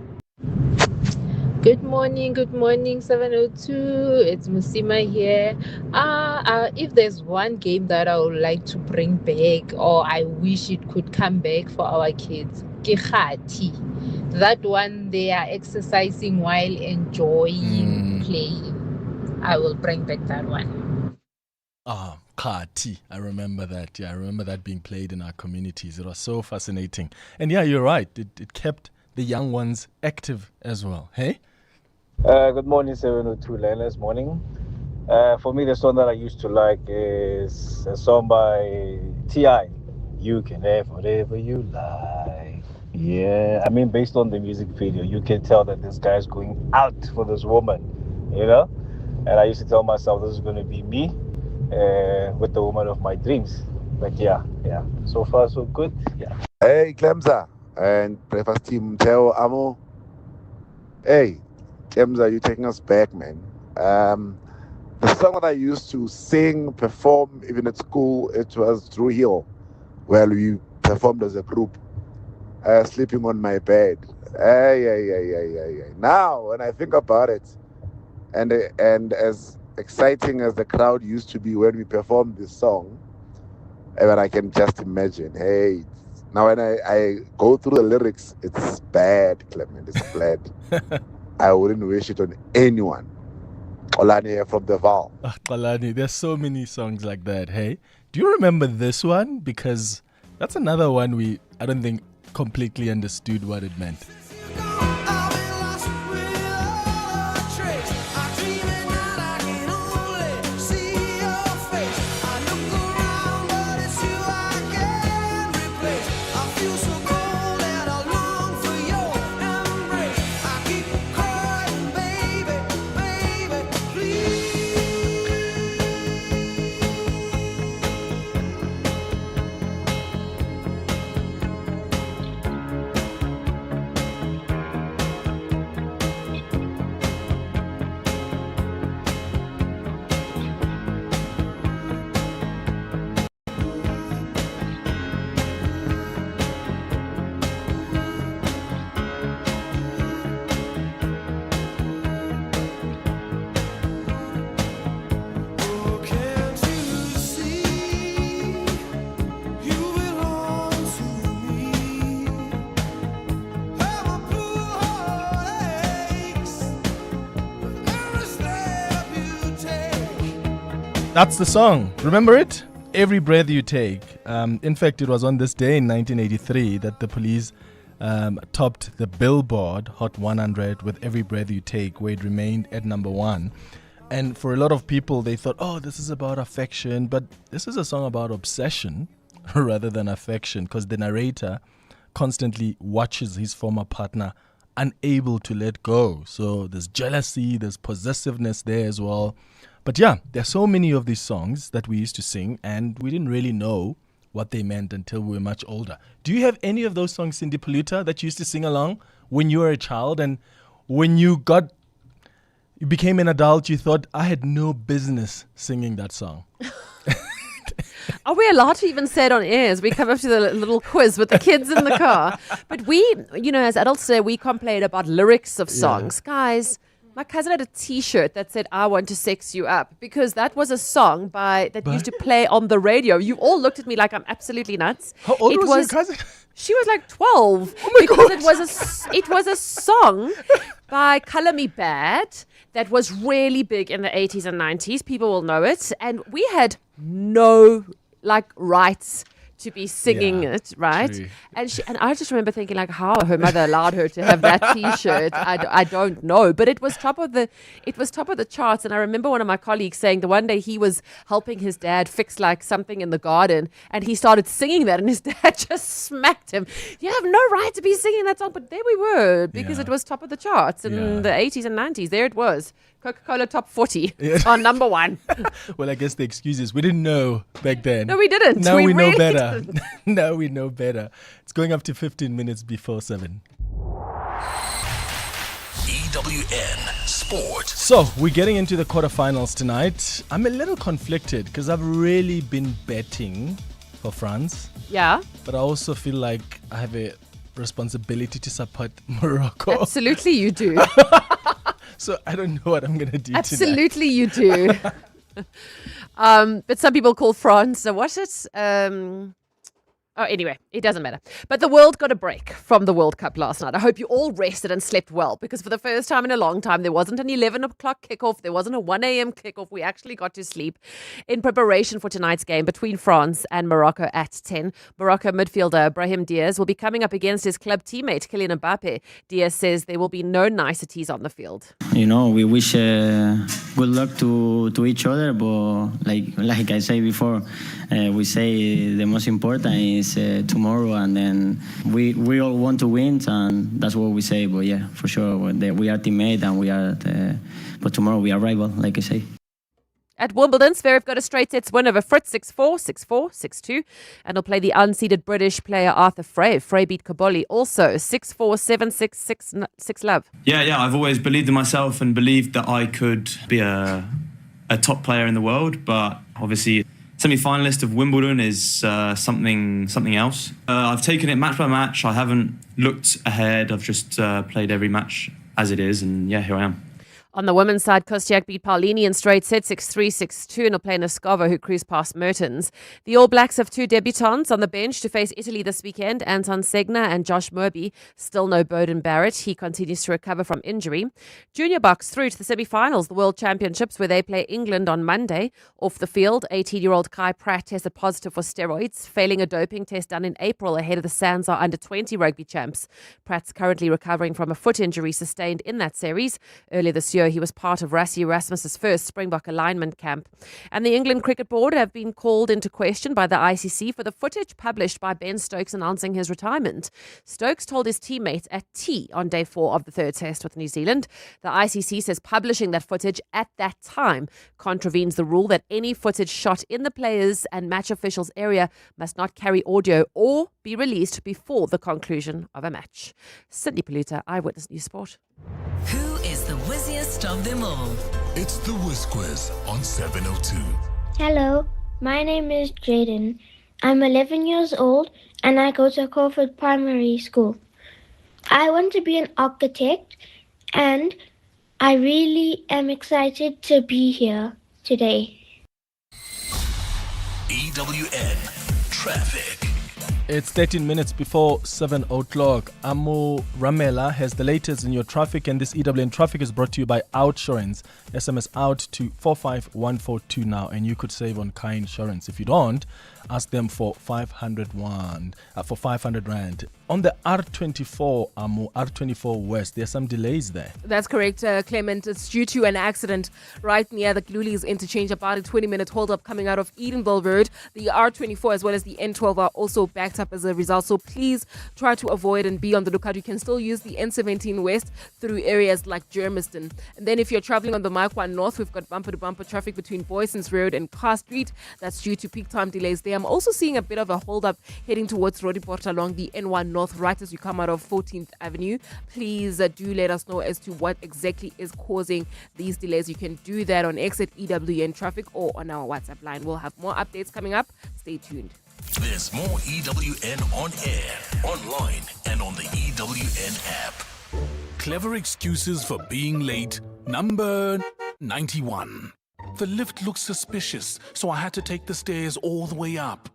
Good morning, 702. It's Musima here. If there's one game that I would like to bring back, or I wish it could come back for our kids, ke kgati. That one they are exercising while enjoying playing. I will bring back that one. Kati. I remember that. Yeah, I remember that being played in our communities. It was so fascinating. And yeah, you're right. It kept the young ones active as well. Hey? Good morning, 702 Learners. Morning. For me, the song that I used to like is a song by T.I. You can have whatever you like. Yeah, I mean, based on the music video, you can tell that this guy's going out for this woman, you know? And I used to tell myself this is going to be me with the woman of my dreams. But yeah. So far, so good. Yeah. Hey, Clemza and breakfast team, Teo Amo. Hey, Clemza, you're taking us back, man. The song that I used to sing, perform, even at school, it was Drew Hill, where we performed as a group, sleeping on my bed. Hey. Now, when I think about it, and as exciting as the crowd used to be when we performed this song, and I can just imagine, hey, now when I go through the lyrics, it's bad, Clement, it's bad. I wouldn't wish it on anyone. Olani from the Val. Qalani, there's so many songs like that, hey? Do you remember this one? Because that's another one I don't think completely understood what it meant. That's the song. Remember it? Every Breath You Take. In fact, it was on this day in 1983 that the Police topped the Billboard Hot 100 with Every Breath You Take, where it remained at number 1. And for a lot of people, they thought, oh, this is about affection. But this is a song about obsession rather than affection, because the narrator constantly watches his former partner unable to let go. So there's jealousy, there's possessiveness there as well. But yeah, there are so many of these songs that we used to sing, and we didn't really know what they meant until we were much older. Do you have any of those songs, Cindy Polluta, that you used to sing along when you were a child? And when you became an adult, you thought, I had no business singing that song? Are we allowed to even say it on air as we come up to the little quiz with the kids in the car? But we, as adults today, we complain about lyrics of songs. Yeah. Guys, my cousin had a T-shirt that said, I want to sex you up, because that was a song that used to play on the radio. You all looked at me like I'm absolutely nuts. How old was your cousin? She was like 12. Oh my God. It was a song by Color Me Bad that was really big in the 80s and 90s. People will know it. And we had no rights to be singing it, right? True. And I just remember thinking how her mother allowed her to have that T-shirt. I don't know, but it was top of the charts. And I remember one of my colleagues saying the one day he was helping his dad fix something in the garden, and he started singing that, and his dad just smacked him. You have no right to be singing that song, but there we were because it was top of the charts in the 80s and 90s. There it was. Coca-Cola Top 40 on number 1. Well, I guess the excuse is we didn't know back then. No, we didn't. Now we really know better. Now we know better. It's going up to 15 minutes before 7. EWN Sport. So, we're getting into the quarterfinals tonight. I'm a little conflicted because I've really been betting for France. Yeah. But I also feel like I have a responsibility to support Morocco. Absolutely you do. So I don't know what I'm going to do Absolutely you do. But some people call France, what's it? Anyway, it doesn't matter. But the world got a break from the World Cup last night. I hope you all rested and slept well, because for the first time in a long time, there wasn't an 11 o'clock kickoff. There wasn't a 1 a.m. kickoff. We actually got to sleep in preparation for tonight's game between France and Morocco at 10. Morocco midfielder Brahim Diaz will be coming up against his club teammate Kylian Mbappe. Diaz says there will be no niceties on the field. You know, we wish good luck to each other, but like I said before, we say the most important is tomorrow, and then we all want to win, and that's what we say. But yeah, for sure, we are teammates, and but tomorrow we are rival, like I say. At Wimbledon, Zverev got a straight sets win over Fritz 6-4, 6-4, 6-2, and he'll play the unseeded British player Arthur Frey. Frey beat Kaboli also 6-4, 7-6, 6-love. Yeah, I've always believed in myself and believed that I could be a top player in the world, but obviously semi-finalist of Wimbledon is something else. I've taken it match by match. I haven't looked ahead. I've just played every match as it is, and yeah, here I am. On the women's side, Kostiak beat Paulini in straight sets 6-3, 6-2, and he'll play Nescova, who cruised past Mertens. The All Blacks have two debutants on the bench to face Italy this weekend, Anton Segner and Josh Murby. Still no Bowden Barrett. He continues to recover from injury. Junior box through to the semi-finals, the World Championships, where they play England on Monday. Off the field, 18-year-old Kai Pratt tested positive for steroids, failing a doping test done in April ahead of the Sansa Under-20 rugby champs. Pratt's currently recovering from a foot injury sustained in that series. Earlier this year, he was part of Rassie Erasmus's first Springbok alignment camp. And the England Cricket Board have been called into question by the ICC for the footage published by Ben Stokes announcing his retirement. Stokes told his teammates at tea on day 4 of the third test with New Zealand. The ICC says publishing that footage at that time contravenes the rule that any footage shot in the players' and match officials' area must not carry audio or be released before the conclusion of a match. Sydney Paluta, Eyewitness News Sport. Who is the whizziest of them all? It's the Whiz Quiz on 702. Hello, my name is Jaden. I'm 11 years old and I go to Crawford Primary School. I want to be an architect and I really am excited to be here today. EWN Traffic. It's 13 minutes before 7 o'clock. Amo Ramela has the latest in your traffic, and this EWN traffic is brought to you by Outsurance. SMS out to 45142 now, and you could save on car insurance. If you don't, ask them for 500 rand. On the R24, R24 West, there's some delays there. That's correct, Clement. It's due to an accident right near the Glulies interchange. About a 20-minute hold-up coming out of Edenville Road. The R24 as well as the N12 are also backed up as a result. So please try to avoid and be on the lookout. You can still use the N17 West through areas like Germiston. And then if you're traveling on the Marquand North, we've got bumper-to-bumper traffic between Boysons Road and Carr Street. That's due to peak time delays there. I'm also seeing a bit of a hold-up heading towards Rodiporta along the N1 North right as you come out of 14th Avenue. Please do let us know as to what exactly is causing these delays. You can do that on X at EWN Traffic or on our WhatsApp line. We'll have more updates coming up. Stay tuned. There's more EWN on air, online, and on the EWN app. Clever excuses for being late. Number 91. The lift looks suspicious, so I had to take the stairs all the way up.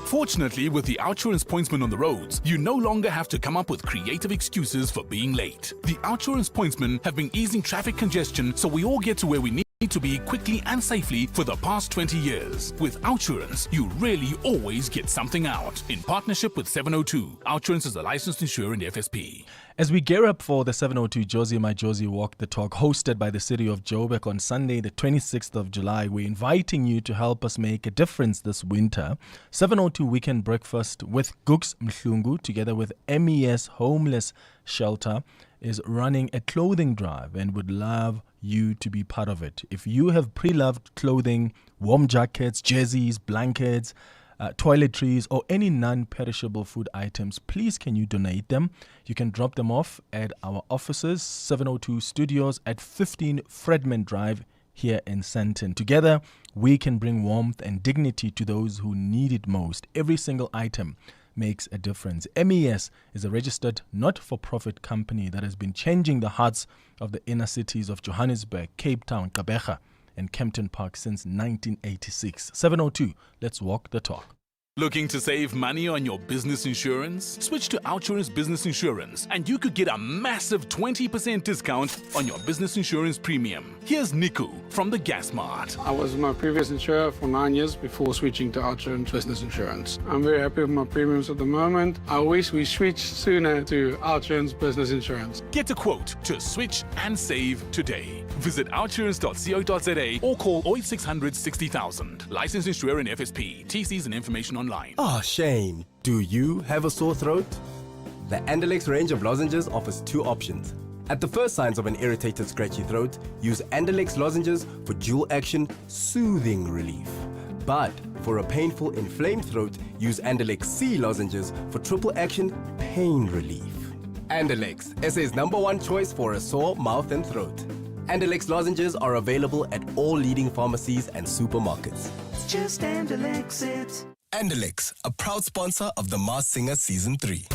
Fortunately, with the Outsurance pointsman on the roads, you no longer have to come up with creative excuses for being late. The Outsurance pointsmen have been easing traffic congestion so we all get to where we need to be quickly and safely for the past 20 years. With Outsurance, you really always get something out. In partnership with 702, Outsurance is a licensed insurer in the FSP. As we gear up for the 702 Josie My Josie Walk the Talk hosted by the city of Joburg on Sunday the 26th of July, we're inviting you to help us make a difference this winter. 702 Weekend Breakfast with Gooks Mhlungu together with MES Homeless Shelter is running a clothing drive and would love you to be part of it. If you have pre-loved clothing, warm jackets, jerseys, blankets, toiletries, or any non-perishable food items, please can you donate them? You can drop them off at our offices, 702 Studios at 15 Fredman Drive here in Sandton. Together, we can bring warmth and dignity to those who need it most. Every single item makes a difference. MES is a registered not-for-profit company that has been changing the hearts of the inner cities of Johannesburg, Cape Town, Gqeberha, and Kempton Park since 1986. 702, let's walk the talk. Looking to save money on your business insurance? Switch to OUTsurance Business Insurance and you could get a massive 20% discount on your business insurance premium. Here's Niku from the Gas Mart. I was my previous insurer for 9 years before switching to OUTsurance Business Insurance. I'm very happy with my premiums at the moment. I wish we switched sooner to OUTsurance Business Insurance. Get a quote to switch and save today. Visit outsurance.co.za or call 0800 60,000. Licensed insurer in FSP. TCs and information online. Oh, Shane, do you have a sore throat? The Andalex range of lozenges offers two options. At the first signs of an irritated, scratchy throat, use Andalex lozenges for dual action soothing relief. But for a painful, inflamed throat, use Andalex C lozenges for triple action pain relief. Andalex, SA's #1 choice for a sore mouth and throat. Andalex lozenges are available at all leading pharmacies and supermarkets. Just Andalex it. Andalex, a proud sponsor of The Masked Singer Season 3.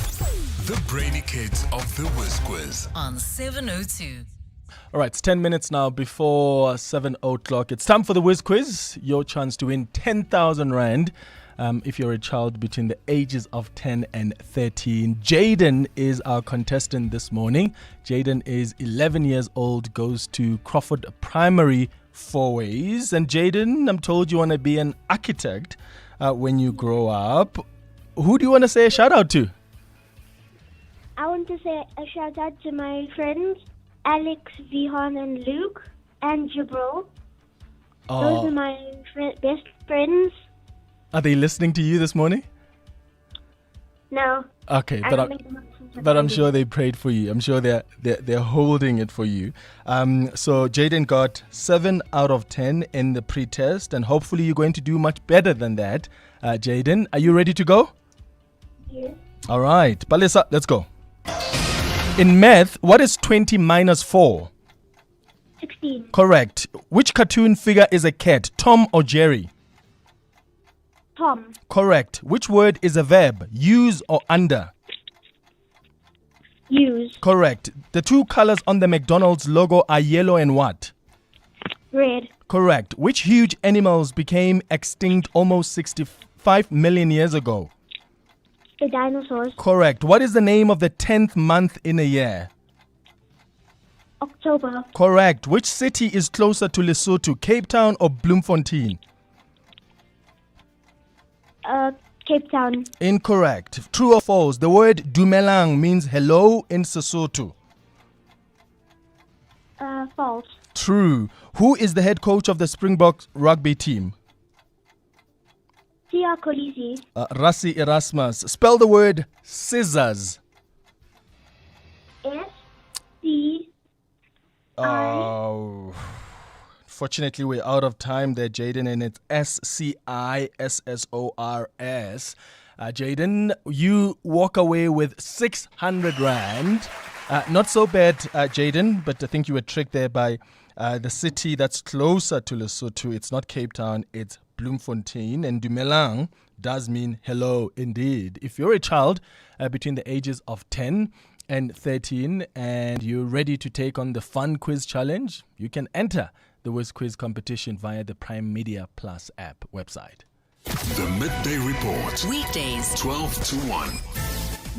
The brainy kids of the Whiz Quiz. On 702. All right, it's 10 minutes now before 7 o'clock. It's time for the Whiz Quiz. Your chance to win 10,000 Rand if you're a child between the ages of 10 and 13. Jaden is our contestant this morning. Jaden is 11 years old, goes to Crawford Primary 4 Ways. And Jaden, I'm told you want to be an architect when you grow up. Who do you want to say a shout out to? I want to say a shout out to my friends, Alex, Vihan, and Luke, and Jabril. Those are my best friends. Are they listening to you this morning? No. Okay, but I'm sure they prayed for you. I'm sure they're holding it for you. So Jaden got 7 out of 10 in the pre-test, and hopefully you're going to do much better than that. Jaden, are you ready to go? Yes. All right, Palisa, let's go. In math, what is 20 minus 4? 16. Correct. Which cartoon figure is a cat, Tom or Jerry? Tom. Correct. Which word is a verb, use or under? Use. Correct. The two colors on the McDonald's logo are yellow and what? Red. Correct. Which huge animals became extinct almost 65 million years ago? The dinosaurs. Correct. What is the name of the 10th month in a year? October. Correct. Which city is closer to Lesotho, Cape Town or Bloemfontein? Cape Town. Incorrect. True or false? The word dumelang means hello in Sesotho. False. True. Who is the head coach of the Springboks rugby team? Tia Kolisi. Rassi Erasmus. Spell the word scissors. S-C. Oh. Fortunately, we're out of time there, Jaden, and it's SCISSORS. Jaden, you walk away with 600 Rand. Not so bad, Jaden, but I think you were tricked there by the city that's closer to Lesotho. It's not Cape Town, it's Bloemfontein. And Dumelang does mean hello indeed. If you're a child between the ages of 10 and 13 and you're ready to take on the fun quiz challenge, you can enter the Whiz Quiz competition via the Prime Media Plus app website. The Midday Report. Weekdays. 12 to 1.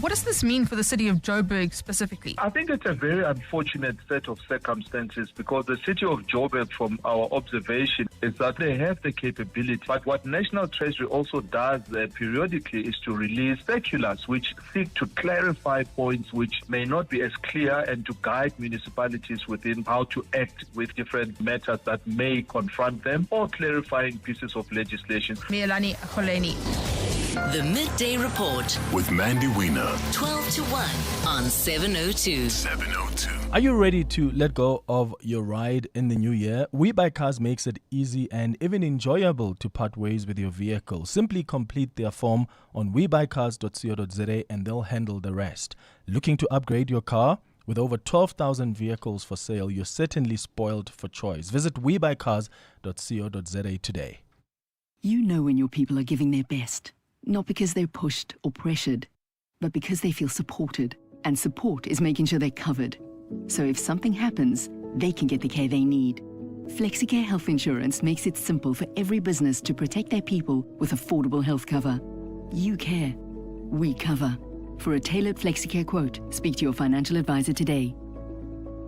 What does this mean for the city of Joburg specifically? I think it's a very unfortunate set of circumstances because the city of Joburg, from our observation, is that they have the capability. But what National Treasury also does periodically is to release circulars which seek to clarify points which may not be as clear and to guide municipalities within how to act with different matters that may confront them or clarifying pieces of legislation. Mielani Kholeni. The Midday Report with Mandy Wiener. 12 to 1 on 702. 702. Are you ready to let go of your ride in the new year? We Buy Cars makes it easy and even enjoyable to part ways with your vehicle. Simply complete their form on webuycars.co.za and they'll handle the rest. Looking to upgrade your car? With over 12,000 vehicles for sale, you're certainly spoiled for choice. Visit webuycars.co.za today. You know when your people are giving their best, not because they're pushed or pressured, but because they feel supported. And support is making sure they're covered. So if something happens, they can get the care they need. FlexiCare Health Insurance makes it simple for every business to protect their people with affordable health cover. You care. We cover. For a tailored FlexiCare quote, speak to your financial advisor today.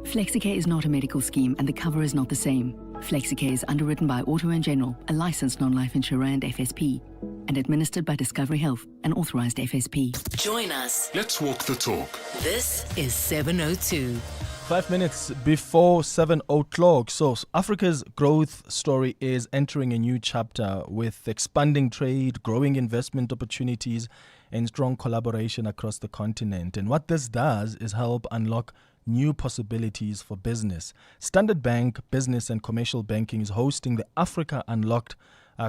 FlexiCare is not a medical scheme and the cover is not the same. FlexiCare is underwritten by Auto & General, a licensed non-life insurer and FSP, and administered by Discovery Health, an authorized FSP. Join us. Let's walk the talk. This is 702. 5 minutes before 7 o'clock. So Africa's growth story is entering a new chapter with expanding trade, growing investment opportunities, and strong collaboration across the continent. And what this does is help unlock new possibilities for business. Standard Bank Business and Commercial Banking is hosting the Africa Unlocked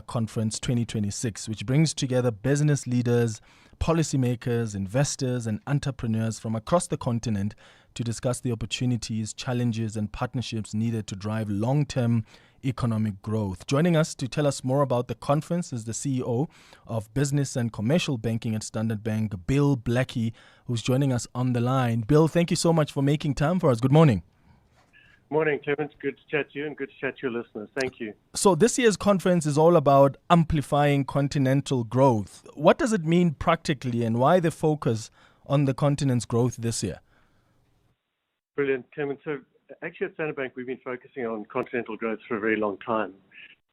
Conference 2026, which brings together business leaders, policymakers, investors, and entrepreneurs from across the continent to discuss the opportunities, challenges, and partnerships needed to drive long-term economic growth. Joining us to tell us more about the conference is the CEO of Business and Commercial Banking at Standard Bank, Bill Blackie, who's joining us on the line. Bill, thank you so much for making time for us. Good morning. Morning, Clement. Good to chat to you and good to chat to your listeners. Thank you. So this year's conference is all about amplifying continental growth. What does it mean practically and why the focus on the continent's growth this year? Brilliant, Clement. So actually at Standard Bank, we've been focusing on continental growth for a very long time.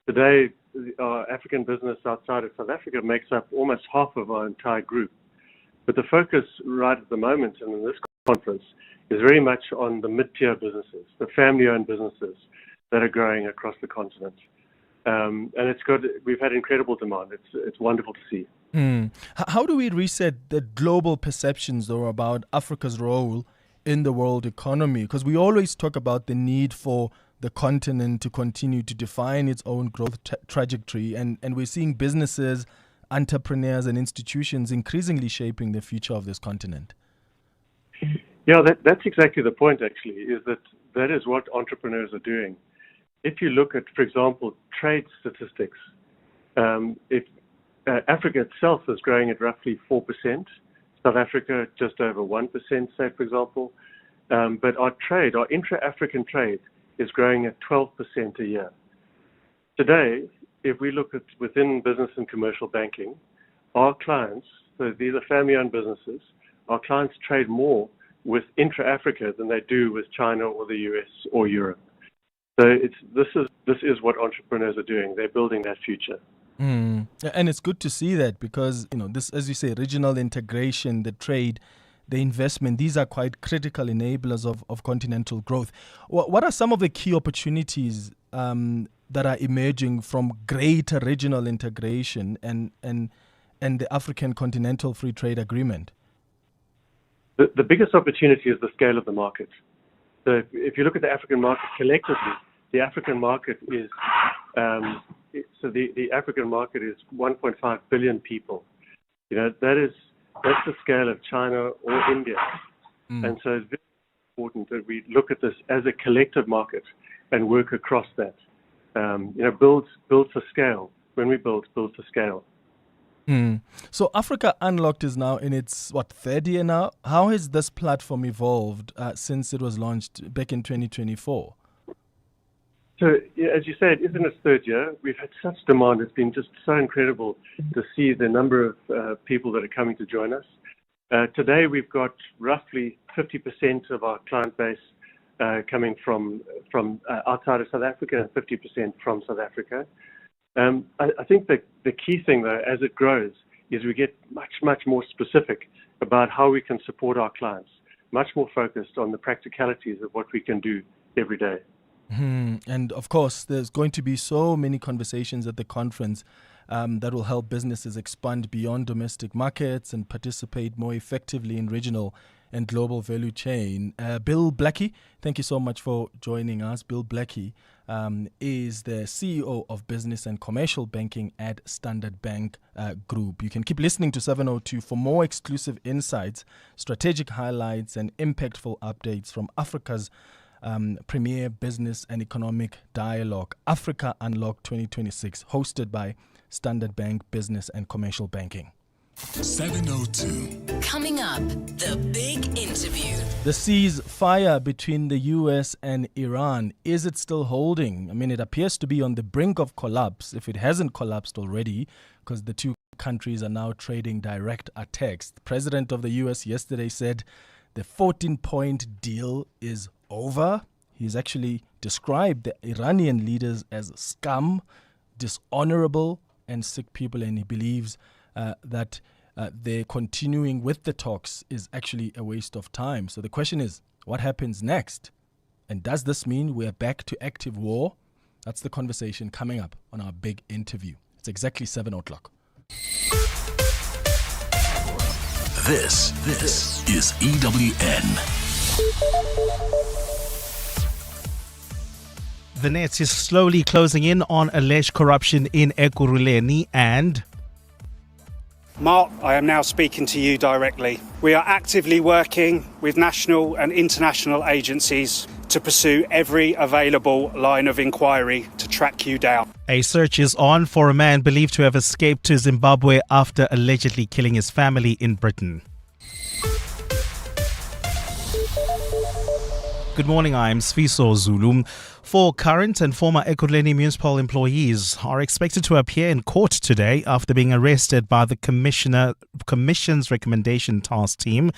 Today, our African business outside of South Africa makes up almost half of our entire group. But the focus right at the moment and in this conference is very much on the mid-tier businesses, the family-owned businesses that are growing across the continent. And we've had incredible demand. It's wonderful to see. How do we reset the global perceptions, though, about Africa's role in the world economy? Because we always talk about the need for the continent to continue to define its own growth trajectory. And we're seeing businesses, entrepreneurs, and institutions increasingly shaping the future of this continent. Yeah, that's exactly the point, actually, is that is what entrepreneurs are doing. If you look at, for example, trade statistics, Africa itself is growing at roughly 4%, South Africa just over 1%, say, for example. But our intra-African trade is growing at 12% a year. Today, if we look at within business and commercial banking, our clients, so these are family-owned businesses, our clients trade more with intra-Africa than they do with China or the US or Europe. So this is what entrepreneurs are doing. They're building that future. And it's good to see that because, this, as you say, regional integration, the trade, the investment, these are quite critical enablers of continental growth. What are some of the key opportunities that are emerging from greater regional integration and the African Continental Free Trade Agreement? The biggest opportunity is the scale of the market. So if you look at the African market collectively, the African market is the African market is 1.5 billion people. That's the scale of China or India. And so it's very important that we look at this as a collective market and work across that. Build for scale. When we build for scale. So Africa Unlocked is now in its, third year now? How has this platform evolved since it was launched back in 2024? So, as you say, it is in its third year. We've had such demand. It's been just so incredible to see the number of people that are coming to join us. Today, we've got roughly 50% of our client base coming from outside of South Africa and 50% from South Africa. I think that the key thing, though, as it grows, is we get much more specific about how we can support our clients, much more focused on the practicalities of what we can do every day. And of course, there's going to be so many conversations at the conference that will help businesses expand beyond domestic markets and participate more effectively in regional and global value chain. Bill Blackie, thank you so much for joining us. Bill Blackie is the CEO of Business and Commercial Banking at Standard Bank Group. You can keep listening to 702 for more exclusive insights, strategic highlights, and impactful updates from Africa's premier business and economic dialogue, Africa Unlocked 2026, hosted by Standard Bank Business and Commercial Banking. 702. Coming up, the big interview. The ceasefire between the US and Iran, is it still holding? I mean, it appears to be on the brink of collapse, if it hasn't collapsed already, because the two countries are now trading direct attacks. The president of the US yesterday said the 14-point deal is over. He's actually described the Iranian leaders as scum, dishonorable, and sick people, and he believes that they're continuing with the talks is actually a waste of time. So the question is, what happens next? And does this mean we're back to active war? That's the conversation coming up on our big interview. It's exactly 7 o'clock. This is EWN. The net is slowly closing in on alleged corruption in Ekurhuleni and... Mark, I am now speaking to you directly. We are actively working with national and international agencies to pursue every available line of inquiry to track you down. A search is on for a man believed to have escaped to Zimbabwe after allegedly killing his family in Britain. Good morning, I'm Sfiso Zulu. 4 current and former Ekurhuleni municipal employees are expected to appear in court today after being arrested by the Commission's recommendation task team.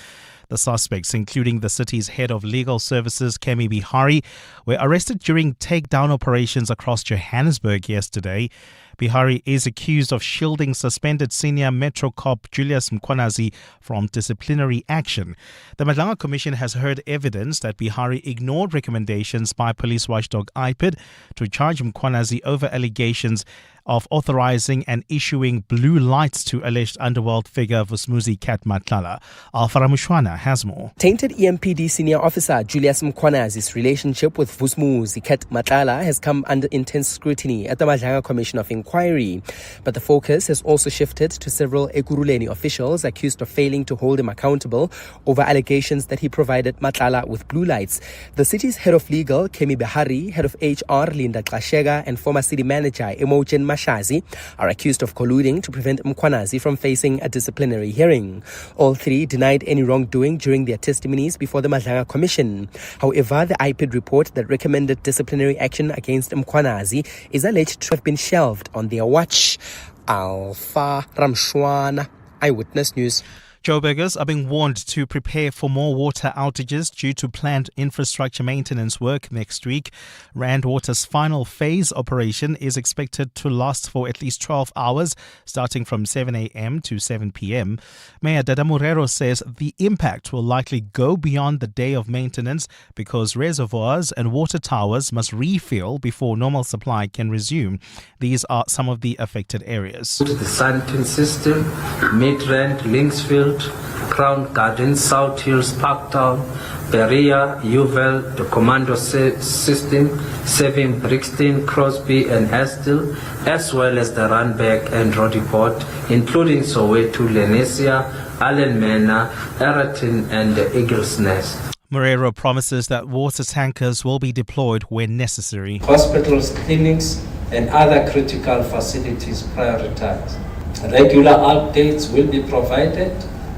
The suspects, including the city's head of legal services, Kemi Bihari, were arrested during takedown operations across Johannesburg yesterday. Bihari is accused of shielding suspended senior Metro cop Julius Mkhwanazi from disciplinary action. The Madlanga Commission has heard evidence that Bihari ignored recommendations by police watchdog IPID to charge Mkhwanazi over allegations of authorizing and issuing blue lights to alleged underworld figure Vusmuzi Kat Matlala. Alfara Mushwana has more. Tainted EMPD senior officer Julius Mkhwanazi's relationship with Vusmuzi Kat Matlala has come under intense scrutiny at the Madlanga Commission of Inquiry. But the focus has also shifted to several Ekurhuleni officials accused of failing to hold him accountable over allegations that he provided Matlala with blue lights. The city's head of legal, Kemi Bihari, head of HR, Linda Klashega, and former city manager, Imogen Mashazi, are accused of colluding to prevent Mkhwanazi from facing a disciplinary hearing. All 3 denied any wrongdoing during their testimonies before the Madlanga Commission. However, the IPID report that recommended disciplinary action against Mkhwanazi is alleged to have been shelved on their watch. Alpha Ramshwana, Eyewitness News. Joburgers are being warned to prepare for more water outages due to planned infrastructure maintenance work next week. Rand Water's final phase operation is expected to last for at least 12 hours, starting from 7 a.m. to 7 p.m. Mayor Dada Murero says the impact will likely go beyond the day of maintenance because reservoirs and water towers must refill before normal supply can resume. These are some of the affected areas. The Sandton System, Midrand, Linksfield, Crown Gardens, South Hills, Parktown, Berea, Uval, the Commando System, Sevin, Brixton, Crosby and Estill, as well as the Randburg and Rodiport, including Soweto, Lenesia, Allen Manor, Eraton and the Eagle's Nest. Morero promises that water tankers will be deployed when necessary. Hospitals, clinics and other critical facilities prioritized. Regular updates will be provided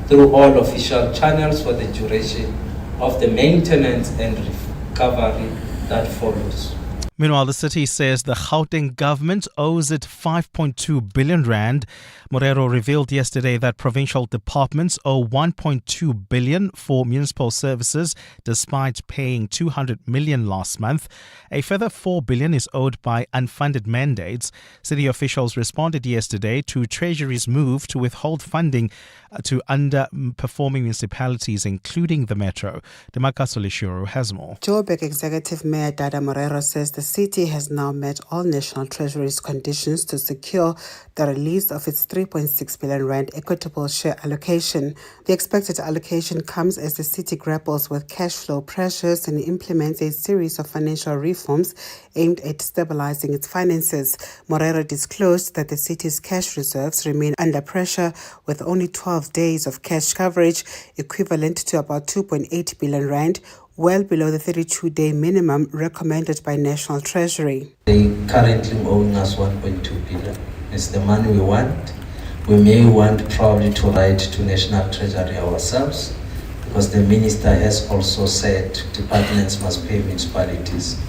through all official channels for the duration of the maintenance and recovery that follows. Meanwhile, the city says the Gauteng government owes it 5.2 billion rand. Morero revealed yesterday that provincial departments owe 1.2 billion for municipal services, despite paying 200 million last month. A further 4 billion is owed by unfunded mandates. City officials responded yesterday to Treasury's move to withhold funding to underperforming municipalities, including the Metro. Demaka Solishiro has more. Joburg Executive Mayor Dada Morero says the city has now met all National Treasury's conditions to secure the release of its 3.6 billion rand equitable share allocation. The expected allocation comes as the city grapples with cash flow pressures and implements a series of financial reforms aimed at stabilizing its finances. Morero disclosed that the city's cash reserves remain under pressure with only 12 days of cash coverage, equivalent to about 2.8 billion rand, well below the 32-day minimum recommended by National Treasury. They currently owing us 1.2 billion. It's the money we want. We may want probably to write to National Treasury ourselves, because the minister has also said departments must pay municipalities.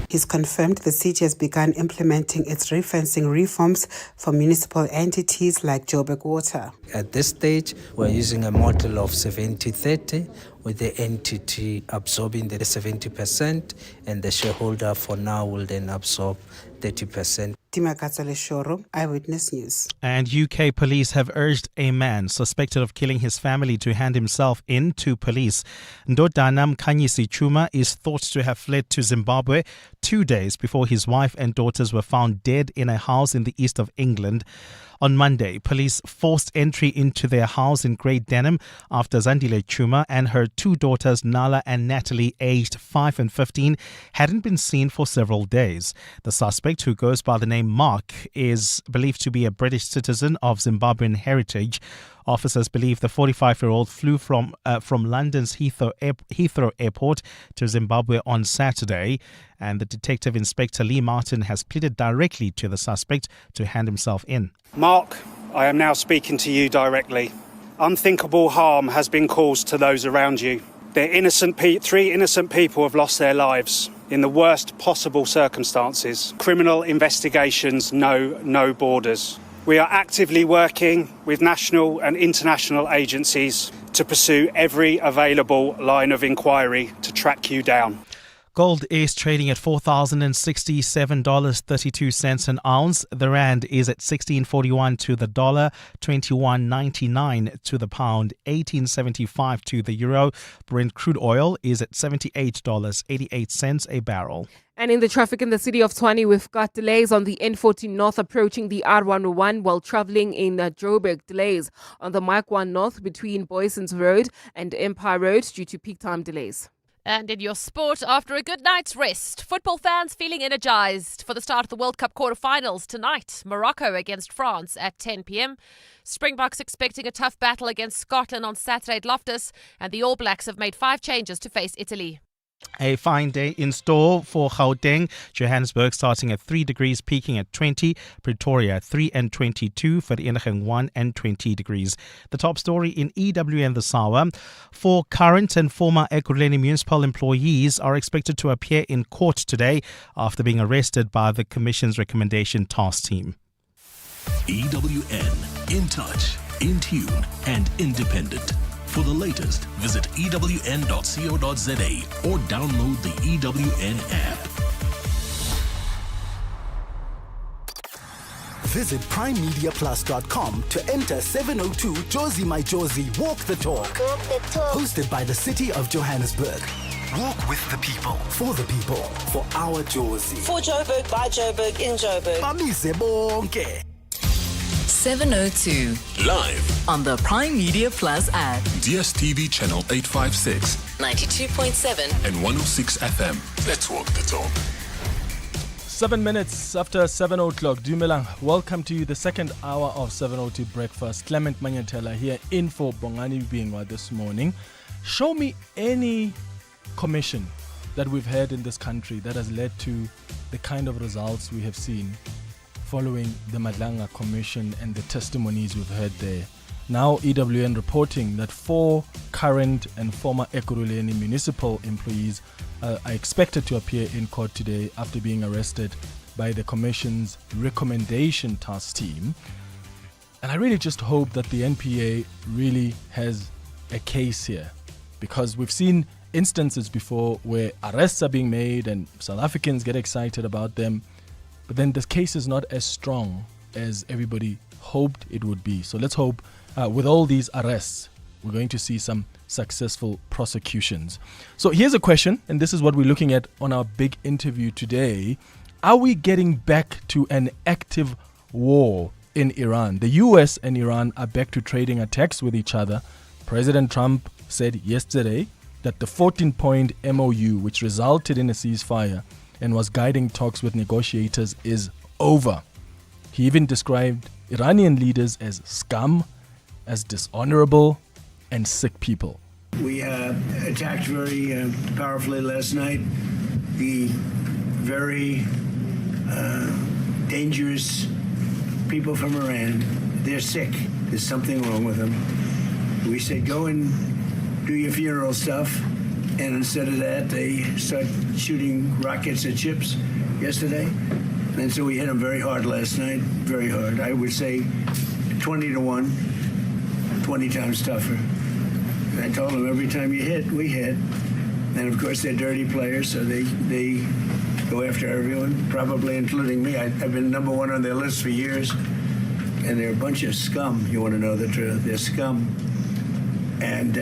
He's confirmed the city has begun implementing its refinancing reforms for municipal entities like Joburg Water. At this stage, we're using a model of 70-30, with the entity absorbing the 70% and the shareholder for now will then absorb 30%. Timakatsale Shoro, Eyewitness News. And UK police have urged a man suspected of killing his family to hand himself in to police. Ndodana Mkhanyisi Chuma is thought to have fled to Zimbabwe 2 days before his wife and daughters were found dead in a house in the east of England. On Monday, police forced entry into their house in Great Denham after Zandile Chuma and her two daughters, Nala and Natalie, aged 5 and 15, hadn't been seen for several days. The suspect, who goes by the name Mark, is believed to be a British citizen of Zimbabwean heritage. Officers believe the 45-year-old flew from London's Heathrow Airport to Zimbabwe on Saturday, and the Detective Inspector Lee Martin has pleaded directly to the suspect to hand himself in. Mark, I am now speaking to you directly. Unthinkable harm has been caused to those around you. Three innocent people have lost their lives in the worst possible circumstances. Criminal investigations know no borders. We are actively working with national and international agencies to pursue every available line of inquiry to track you down. Gold is trading at $4,067.32 an ounce. The rand is at 16.41 to the dollar, 21.99 to the pound, 18.75 to the euro. Brent crude oil is at $78.88 a barrel. And in the traffic in the city of Tshwane, we've got delays on the N14 North approaching the R101 while traveling in Joburg. Delays on the Mike 1 North between Boyson's Road and Empire Road due to peak time delays. And in your sport, after a good night's rest, football fans feeling energised for the start of the World Cup quarter-finals tonight. Morocco against France at 10 p.m. Springboks expecting a tough battle against Scotland on Saturday at Loftus, and the All Blacks have made 5 changes to face Italy. A fine day in store for Gauteng. Johannesburg starting at 3 degrees, peaking at 20. Pretoria 3 and 22. Vereeniging 1 and 20 degrees. The top story in EWN this hour. 4 current and former Ekurhuleni municipal employees are expected to appear in court today after being arrested by the Commission's recommendation task team. EWN, in touch, in tune and independent. For the latest, visit ewn.co.za or download the EWN app. Visit primemediaplus.com to enter 702 Josie My Josie Walk the Talk. Hosted by the City of Johannesburg. Walk with the people, for the people, for our Josie. For Joburg, by Joburg, in Joburg. Bamise bonke. 702. Live on the Prime Media Plus app. DSTV channel 856. 92.7. And 106 FM. Let's walk the talk. 7 minutes after 7 o'clock. Dumelang, welcome to the second hour of 702 Breakfast. Clement Manyatela here in for Bongani Bingwa this morning. Show me any commission that we've had in this country that has led to the kind of results we have seen following the Madlanga Commission and the testimonies we've heard there. Now EWN reporting that 4 current and former Ekurhuleni municipal employees are expected to appear in court today after being arrested by the Commission's recommendation task team. And I really just hope that the NPA really has a case here, because we've seen instances before where arrests are being made and South Africans get excited about them, but then the case is not as strong as everybody hoped it would be. So let's hope with all these arrests, we're going to see some successful prosecutions. So here's a question, and this is what we're looking at on our big interview today. Are we getting back to an active war in Iran? The US and Iran are back to trading attacks with each other. President Trump said yesterday that the 14-point MOU, which resulted in a ceasefire and was guiding talks with negotiators, is over. He even described Iranian leaders as scum, as dishonorable, and sick people. We attacked very powerfully last night the very dangerous people from Iran. They're sick. There's something wrong with them. We said, go and do your funeral stuff. And instead of that, they start shooting rockets at ships yesterday. And so we hit them very hard last night, very hard. I would say 20 to 1, 20 times tougher. And I told them every time you hit, we hit. And of course, they're dirty players, so they go after everyone, probably including me. I've been number one on their list for years. And they're a bunch of scum, you want to know the truth. They're scum. And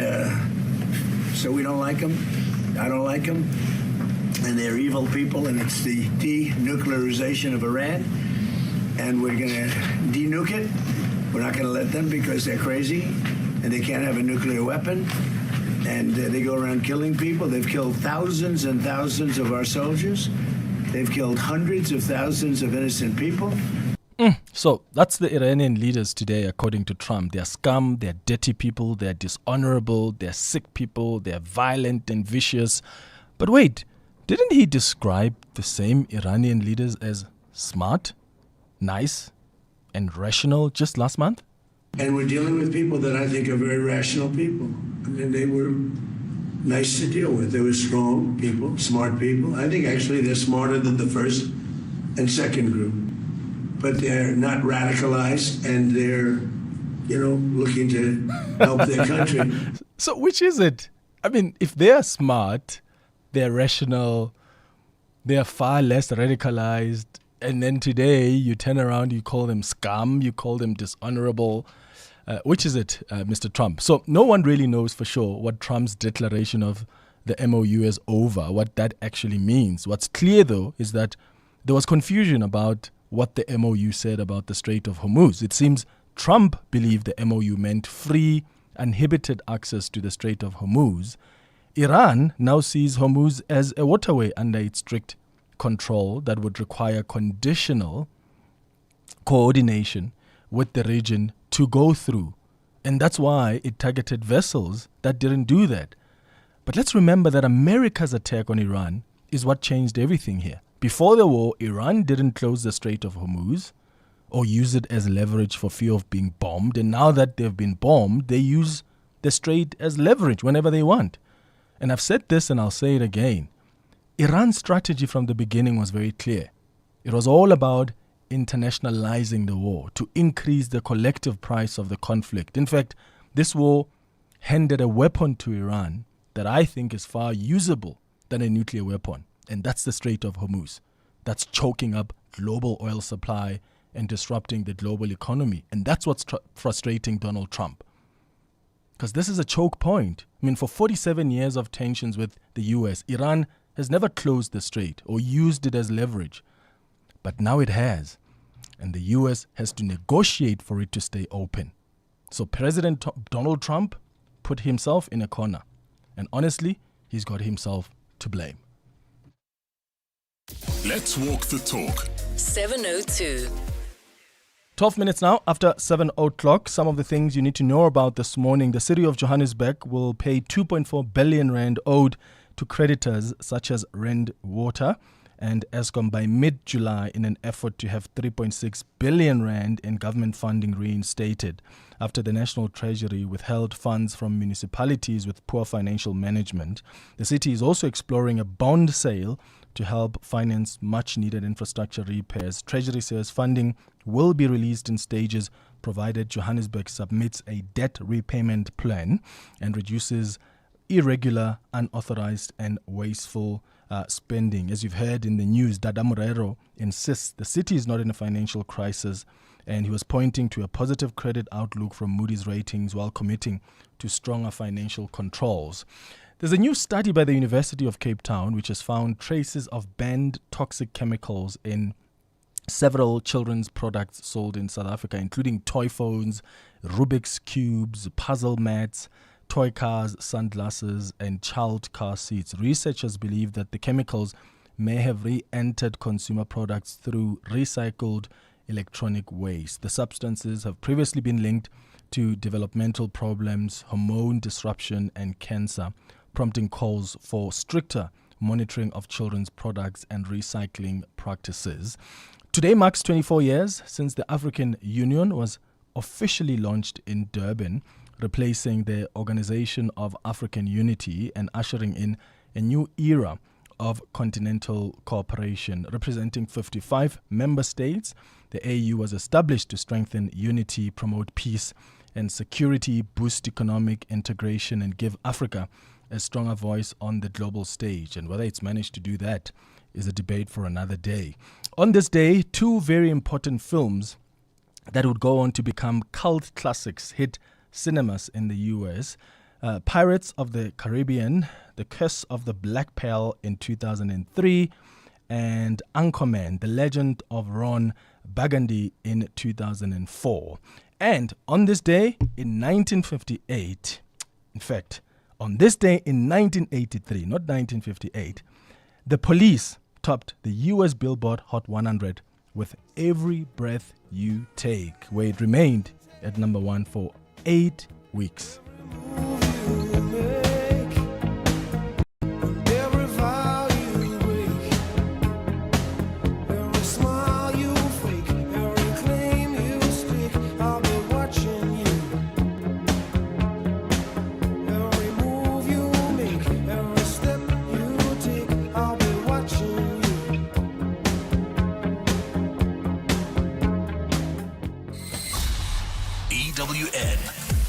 so we don't like them. I don't like them. And they're evil people, and it's the denuclearization of Iran. And we're going to denuke it. We're not going to let them because they're crazy, and they can't have a nuclear weapon. And they go around killing people. They've killed thousands and thousands of our soldiers. They've killed hundreds of thousands of innocent people. So that's the Iranian leaders today, according to Trump. They're scum, they're dirty people, they're dishonorable, they're sick people, they're violent and vicious. But wait, didn't he describe the same Iranian leaders as smart, nice, and rational just last month? And we're dealing with people that I think are very rational people. I mean, they were nice to deal with. They were strong people, smart people. I think actually they're smarter than the first and second group. But they're not radicalized, and they're, looking to help their country. So which is it? I mean, if they're smart, they're rational, they're far less radicalized, and then today you turn around, you call them scum, you call them dishonorable. Which is it, Mr. Trump? So no one really knows for sure what Trump's declaration of the MOU is over, what that actually means. What's clear, though, is that there was confusion about what the MOU said about the Strait of Hormuz. It seems Trump believed the MOU meant free, uninhibited access to the Strait of Hormuz. Iran now sees Hormuz as a waterway under its strict control that would require conditional coordination with the region to go through. And that's why it targeted vessels that didn't do that. But let's remember that America's attack on Iran is what changed everything here. Before the war, Iran didn't close the Strait of Hormuz or use it as leverage for fear of being bombed. And now that they've been bombed, they use the strait as leverage whenever they want. And I've said this and I'll say it again. Iran's strategy from the beginning was very clear. It was all about internationalizing the war to increase the collective price of the conflict. In fact, this war handed a weapon to Iran that I think is far usable than a nuclear weapon. And that's the Strait of Hormuz. That's choking up global oil supply and disrupting the global economy. And that's what's frustrating Donald Trump. Because this is a choke point. I mean, for 47 years of tensions with the US, Iran has never closed the strait or used it as leverage. But now it has. And the US has to negotiate for it to stay open. So President Donald Trump put himself in a corner. And honestly, he's got himself to blame. Let's walk the talk. 702. 12 minutes now after 7 o'clock. Some of the things you need to know about this morning. The city of Johannesburg will pay 2.4 billion rand owed to creditors such as Rand Water and Eskom by mid-July in an effort to have 3.6 billion rand in government funding reinstated after the National Treasury withheld funds from municipalities with poor financial management. The city is also exploring a bond sale to help finance much-needed infrastructure repairs. Treasury says funding will be released in stages provided Johannesburg submits a debt repayment plan and reduces irregular, unauthorized and wasteful spending. As you've heard in the news, Dada Morero insists the city is not in a financial crisis, and he was pointing to a positive credit outlook from Moody's ratings while committing to stronger financial controls. There's a new study by the University of Cape Town which has found traces of banned toxic chemicals in several children's products sold in South Africa, including toy phones, Rubik's Cubes, puzzle mats, toy cars, sunglasses, and child car seats. Researchers believe that the chemicals may have re-entered consumer products through recycled electronic waste. The substances have previously been linked to developmental problems, hormone disruption, and cancer, prompting calls for stricter monitoring of children's products and recycling practices. Today marks 24 years since the African Union was officially launched in Durban, replacing the Organization of African Unity and ushering in a new era of continental cooperation. Representing 55 member states, the AU was established to strengthen unity, promote peace and security, boost economic integration, and give Africa a stronger voice on the global stage. And whether it's managed to do that is a debate for another day. On this day, two very important films that would go on to become cult classics hit cinemas in the US. Pirates of the Caribbean, The Curse of the Black Pearl in 2003, and Anchorman, The Legend of Ron Burgundy in 2004. And on this day in 1958, in fact, on this day in 1983, not 1958, the Police topped the US Billboard Hot 100 with Every Breath You Take, where it remained at number 1 for 8 weeks. EWN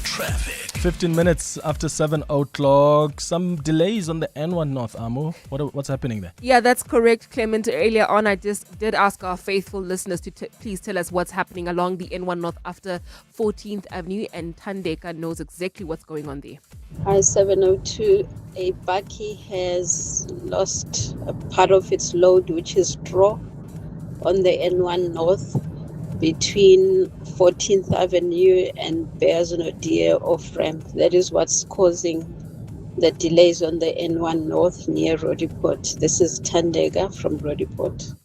Traffic. 15 minutes after 7 o'clock. Some delays on the N1 North, Amo. What's happening there? Yeah, that's correct, Clement. Earlier on, I just did ask our faithful listeners to please tell us what's happening along the N1 North after 14th Avenue, and Tandeka knows exactly what's going on there. Hi, 702. A bakkie has lost a part of its load, which is straw, on the N1 North between 14th Avenue and Bears-Naudé off-ramp. That is what's causing the delays on the N1 North near Roodepoort. This is Tandega from Roodepoort.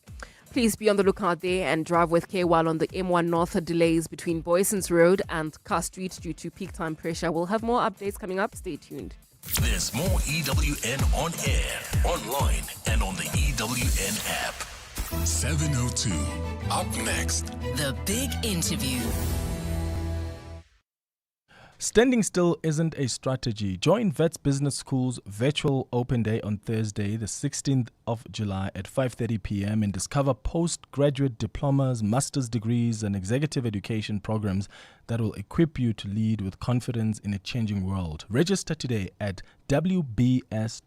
Please be on the lookout there and drive with care while on the M1 North. Delays between Boyson's Road and Car Street due to peak time pressure. We'll have more updates coming up. Stay tuned. There's more EWN on air, online, and on the EWN app. 702. Up next. The Big Interview. Standing still isn't a strategy. Join Vets Business School's virtual open day on Thursday, the 16th of July at 5:30 p.m. and discover postgraduate diplomas, master's degrees, and executive education programs that will equip you to lead with confidence in a changing world. Register today at wbs.ac.za.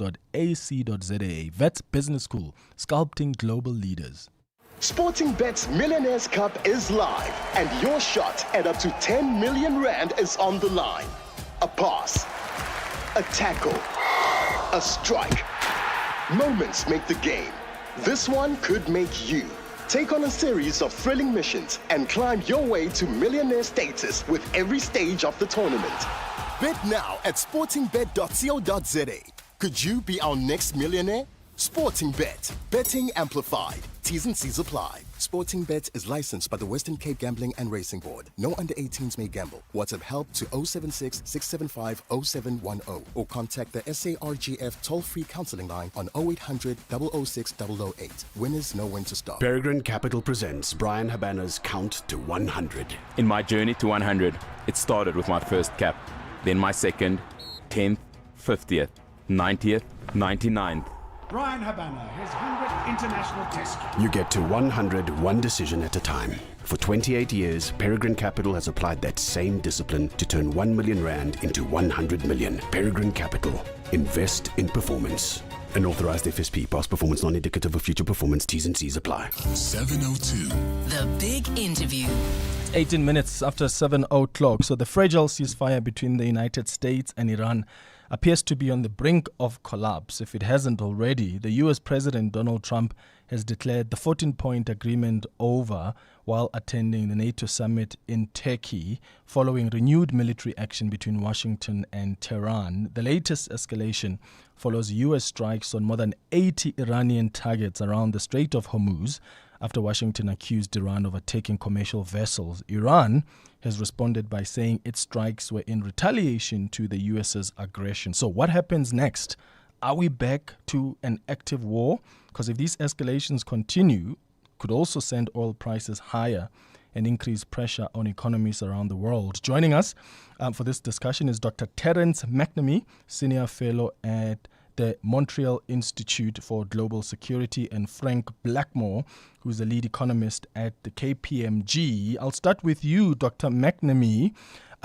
Vets Business School, sculpting global leaders. Sporting Bet's Millionaires Cup is live, and your shot at up to 10 million rand is on the line. A pass, a tackle, a strike. Moments make the game. This one could make you. Take on a series of thrilling missions and climb your way to millionaire status with every stage of the tournament. Bet now at sportingbet.co.za. Could you be our next millionaire? Sporting Bet. Betting amplified. T's and C's apply. Sporting Bet is licensed by the Western Cape Gambling and Racing Board. No under 18s may gamble. WhatsApp help to 076 675 0710 or contact the SARGF toll-free counseling line on 0800 006 008. Winners know when to stop. Peregrine Capital presents Brian Habana's Count to 100. In my journey to 100, it started with my first cap, then my second, 10th, 50th, 90th, 99th. Brian Habana, his 100th international test. You get to 100 one decision at a time. For 28 years, Peregrine Capital has applied that same discipline to turn 1 million rand into 100 million. Peregrine Capital. Invest in performance. An authorized FSP. Past performance not indicative of future performance. T's and C's apply. 702. The Big Interview. 18 minutes after 7 o'clock. So the fragile ceasefire between the United States and Iran appears to be on the brink of collapse. If it hasn't already, the US President Donald Trump has declared the 14-point agreement over while attending the NATO summit in Turkey following renewed military action between Washington and Tehran. The latest escalation follows US strikes on more than 80 Iranian targets around the Strait of Hormuz after Washington accused Iran of attacking commercial vessels. Iran has responded by saying its strikes were in retaliation to the US's aggression. So what happens next? Are we back to an active war? Because if these escalations continue, could also send oil prices higher and increase pressure on economies around the world. Joining us for this discussion is Dr. Terence McNamee, Senior Fellow at the Montreal Institute for Global Security, and Frank Blackmore, who's the lead economist at the KPMG. I'll start with you, Dr. McNamee.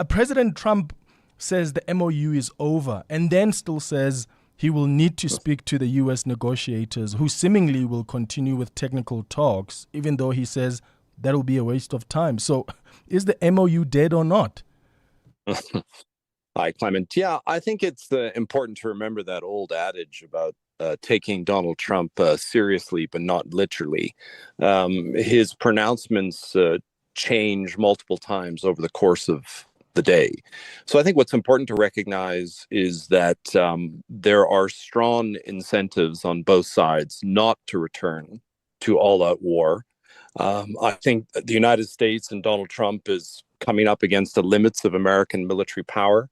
President Trump says the MOU is over and then still says he will need to speak to the U.S. negotiators, who seemingly will continue with technical talks, even though he says that'll be a waste of time. So is the MOU dead or not? Hi, Clement. Yeah, I think it's important to remember that old adage about taking Donald Trump seriously, but not literally. His pronouncements change multiple times over the course of the day. So I think what's important to recognize is that there are strong incentives on both sides not to return to all-out war. I think the United States and Donald Trump is coming up against the limits of American military power.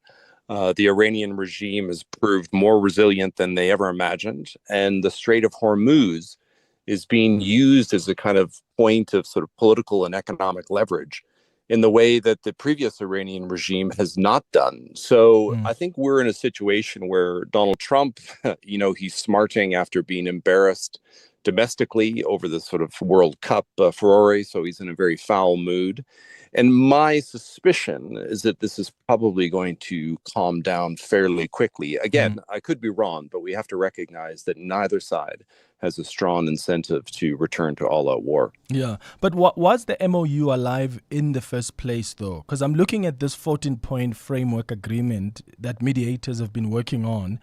The Iranian regime has proved more resilient than they ever imagined, and the Strait of Hormuz is being used as a kind of point of sort of political and economic leverage in the way that the previous Iranian regime has not done. So I think we're in a situation where Donald Trump, he's smarting after being embarrassed domestically over the sort of World Cup furore, so he's in a very foul mood. And my suspicion is that this is probably going to calm down fairly quickly. Again, I could be wrong, but we have to recognize that neither side has a strong incentive to return to all-out war. Yeah, but was the MOU alive in the first place, though? Because I'm looking at this 14-point framework agreement that mediators have been working on,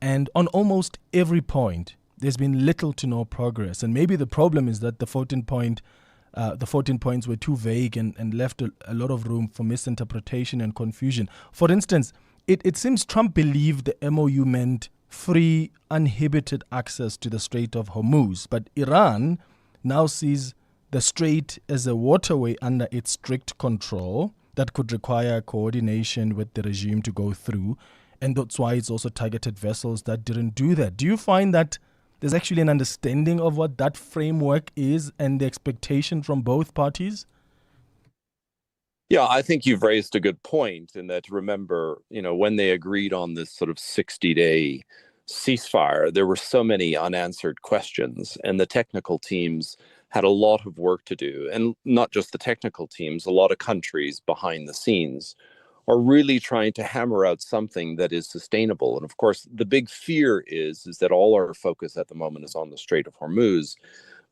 and on almost every point, there's been little to no progress. And maybe the problem is that the 14 points were too vague and left a lot of room for misinterpretation and confusion. For instance, it seems Trump believed the MOU meant free, uninhibited access to the Strait of Hormuz, but Iran now sees the strait as a waterway under its strict control that could require coordination with the regime to go through, and that's why it's also targeted vessels that didn't do that. Do you find that there's actually an understanding of what that framework is and the expectation from both parties? Yeah, I think you've raised a good point in that, remember, when they agreed on this sort of 60-day ceasefire, there were so many unanswered questions, and the technical teams had a lot of work to do. And not just the technical teams, a lot of countries behind the scenes are really trying to hammer out something that is sustainable. And of course, the big fear is that all our focus at the moment is on the Strait of Hormuz.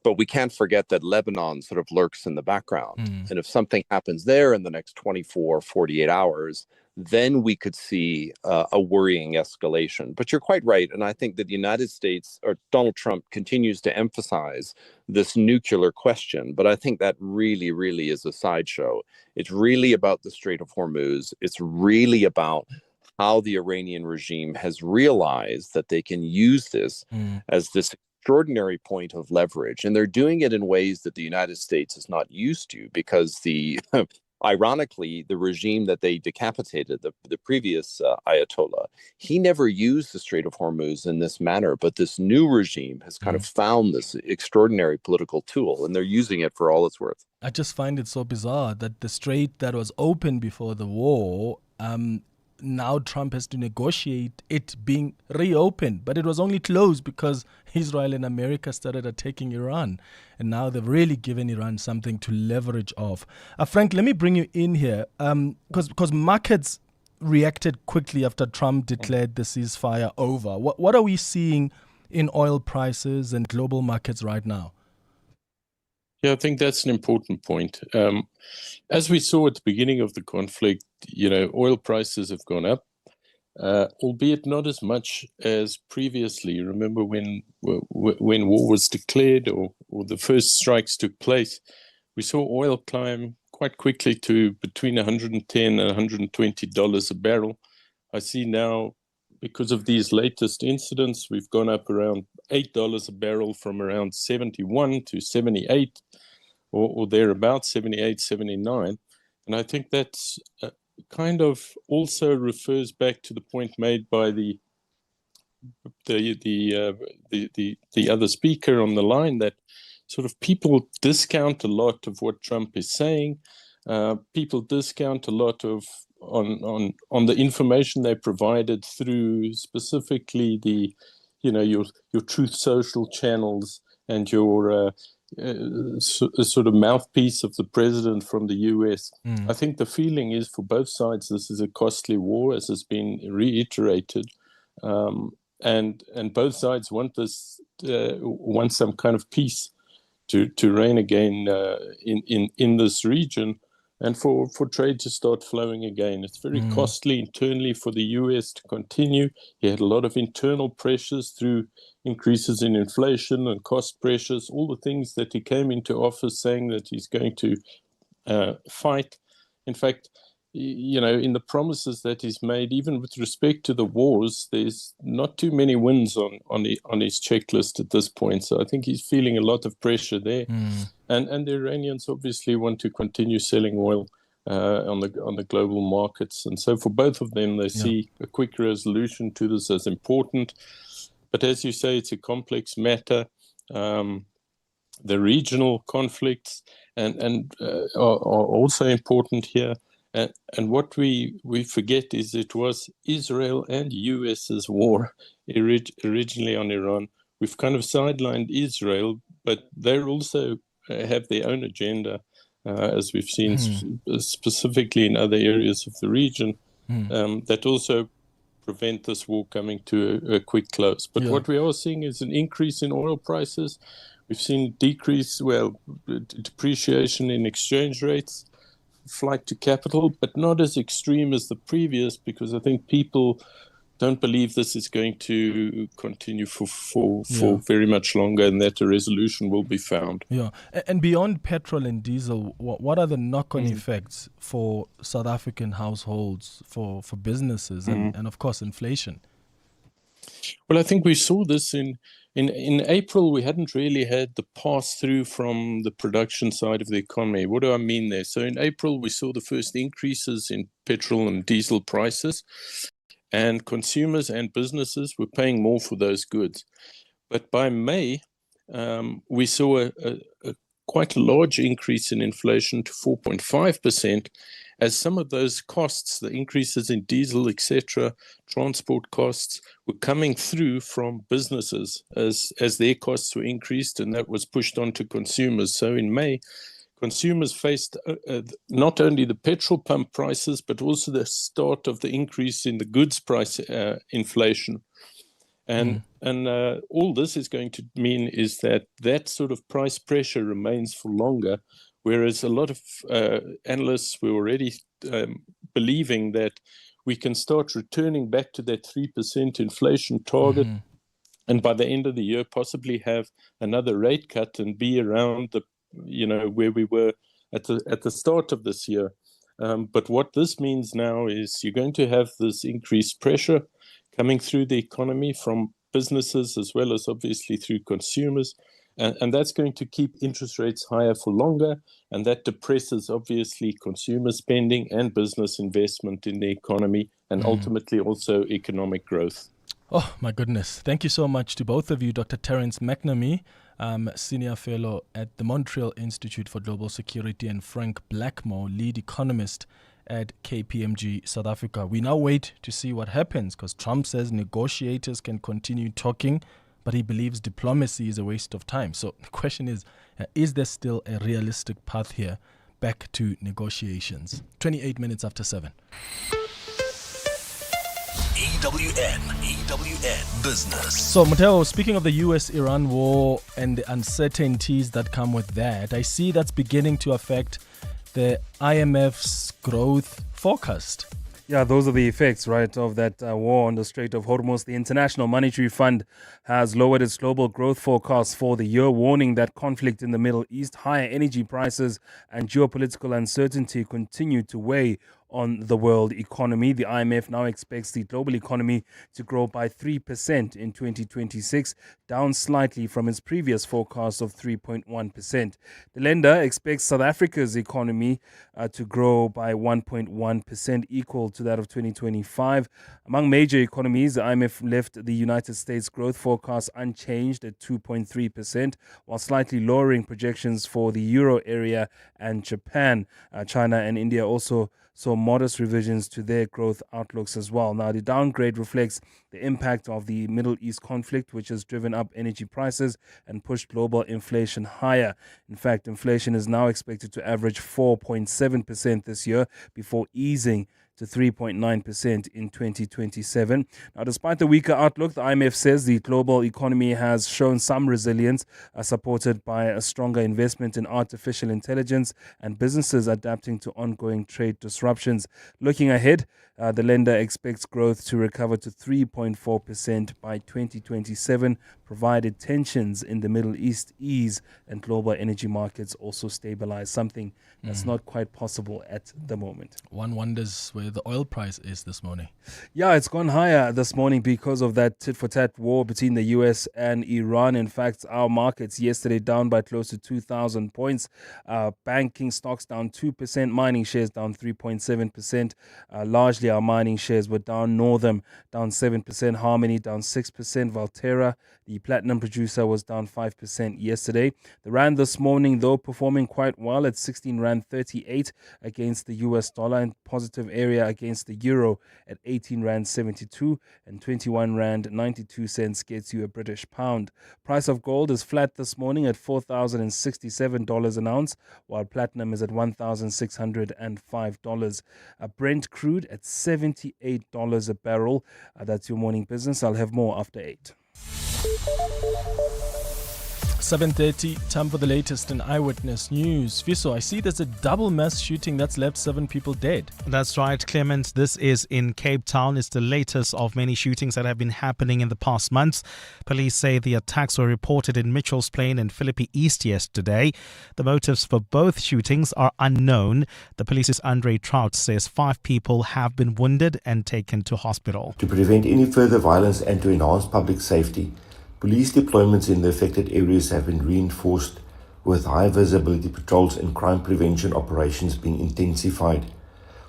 But we can't forget that Lebanon sort of lurks in the background. And if something happens there in the next 24, 48 hours, then we could see a worrying escalation. But you're quite right. And I think that the United States, or Donald Trump, continues to emphasize this nuclear question. But I think that really, really is a sideshow. It's really about the Strait of Hormuz. It's really about how the Iranian regime has realized that they can use this as this extraordinary point of leverage. And they're doing it in ways that the United States is not used to, because ironically, the regime that they decapitated, the previous Ayatollah, he never used the Strait of Hormuz in this manner. But this new regime has kind of found this extraordinary political tool, and they're using it for all it's worth. I just find it so bizarre that the strait that was open before the war, now Trump has to negotiate it being reopened. But it was only closed because Israel and America started attacking Iran. And now they've really given Iran something to leverage off. Frank, let me bring you in here because markets reacted quickly after Trump declared the ceasefire over. What are we seeing in oil prices and global markets right now? Yeah, I think that's an important point. As we saw at the beginning of the conflict, oil prices have gone up, albeit not as much as previously. Remember when war was declared or the first strikes took place, we saw oil climb quite quickly to between $110 and $120 a barrel. I see now, because of these latest incidents, we've gone up around $8 a barrel, from around 71 to 78 or thereabouts, 78, 79. And I think that's kind of also refers back to the point made by the other speaker on the line, that sort of people discount a lot of what Trump is saying. People discount a lot of on the information they provided through specifically the your Truth Social channels and your sort of mouthpiece of the president from the US. I think the feeling is, for both sides, this is a costly war, as has been reiterated, and both sides want some kind of peace to reign again in this region, and for trade to start flowing again. It's very costly internally for the US to continue. He had a lot of internal pressures through increases in inflation and cost pressures, all the things that he came into office saying that he's going to fight. In fact, in the promises that he's made, even with respect to the wars, there's not too many wins on his checklist at this point. So I think he's feeling a lot of pressure there. And the Iranians obviously want to continue selling oil on the global markets. And so for both of them, they see a quick resolution to this as important. But as you say, it's a complex matter. The regional conflicts and are also important here. And what we forget is it was Israel and US's war originally on Iran. We've kind of sidelined Israel, but they're also have their own agenda, as we've seen specifically in other areas of the region, that also prevent this war coming to a quick close. But what we are seeing is an increase in oil prices. We've seen depreciation in exchange rates, flight to capital, but not as extreme as the previous, because I think people don't believe this is going to continue for very much longer, and that a resolution will be found. Yeah, and beyond petrol and diesel, what are the knock-on effects for South African households, for businesses, and of course inflation? Well, I think we saw this in April. We hadn't really had the pass-through from the production side of the economy. What do I mean there? So in April, we saw the first increases in petrol and diesel prices, and consumers and businesses were paying more for those goods. But by May, we saw a quite large increase in inflation to 4.5%, as some of those costs, the increases in diesel, etc., transport costs, were coming through from businesses as their costs were increased, and that was pushed on to consumers. So in May, consumers faced not only the petrol pump prices, but also the start of the increase in the goods price inflation. And all this is going to mean is that sort of price pressure remains for longer, whereas a lot of analysts were already believing that we can start returning back to that 3% inflation target, and by the end of the year possibly have another rate cut and be around where we were at the start of this year. But what this means now is you're going to have this increased pressure coming through the economy from businesses as well as obviously through consumers. And that's going to keep interest rates higher for longer. And that depresses, obviously, consumer spending and business investment in the economy, and ultimately also economic growth. Oh, my goodness. Thank you so much to both of you, Dr. Terence McNamee, Senior Fellow at the Montreal Institute for Global Security, and Frank Blackmore, Lead Economist at KPMG South Africa. We now wait to see what happens, because Trump says negotiators can continue talking, but he believes diplomacy is a waste of time. So the question is there still a realistic path here back to negotiations? 28 minutes after 7. EWN Business. So, Matteo, speaking of the US-Iran war and the uncertainties that come with that, I see that's beginning to affect the IMF's growth forecast. Yeah, those are the effects, right, of that war on the Strait of Hormuz. The International Monetary Fund has lowered its global growth forecast for the year, warning that conflict in the Middle East, higher energy prices, and geopolitical uncertainty continue to weigh on the world economy. The IMF now expects the global economy to grow by 3% in 2026, down slightly from its previous forecast of 3.1%. The lender expects South Africa's economy to grow by 1.1%, equal to that of 2025. Among major economies, the IMF left the United States growth forecast unchanged at 2.3%, while slightly lowering projections for the Euro area and Japan. China and India also saw modest revisions to their growth outlooks as well. Now, the downgrade reflects the impact of the Middle East conflict, which has driven up energy prices and pushed global inflation higher. In fact, inflation is now expected to average 4.7% this year before easing to 3.9% in 2027. Now, despite the weaker outlook, the IMF says the global economy has shown some resilience, supported by a stronger investment in artificial intelligence and businesses adapting to ongoing trade disruptions. Looking ahead, the lender expects growth to recover to 3.4% by 2027, provided tensions in the Middle East ease and global energy markets also stabilize, something that's not quite possible at the moment. One wonders where the oil price is this morning. Yeah, it's gone higher this morning because of that tit-for-tat war between the US and Iran. In fact, our markets yesterday down by close to 2,000 points. Banking stocks down 2%, mining shares down 3.7%. Largely our mining shares were down. Northam down 7%, Harmony down 6%, Valterra, the platinum producer, was down 5% yesterday. The rand this morning, though, performing quite well at 16 rand 38 against the US dollar, and positive area against the euro at 18 rand 72, and 21 rand 92 cents gets you a British pound. Price of gold is flat this morning at $4,067 an ounce, while platinum is at $1,605. Brent crude at $78 a barrel. That's your morning business. I'll have more after 8. 7:30, time for the latest in Eyewitness News. Fiso, I see there's a double mass shooting that's left 7 people dead. That's right, Clement. This is in Cape Town. It's the latest of many shootings that have been happening in the past months. Police say the attacks were reported in Mitchell's Plain and Philippi East yesterday. The motives for both shootings are unknown. The police's Andre Trout says 5 people have been wounded and taken to hospital. To prevent any further violence and to enhance public safety, police deployments in the affected areas have been reinforced, with high visibility patrols and crime prevention operations being intensified.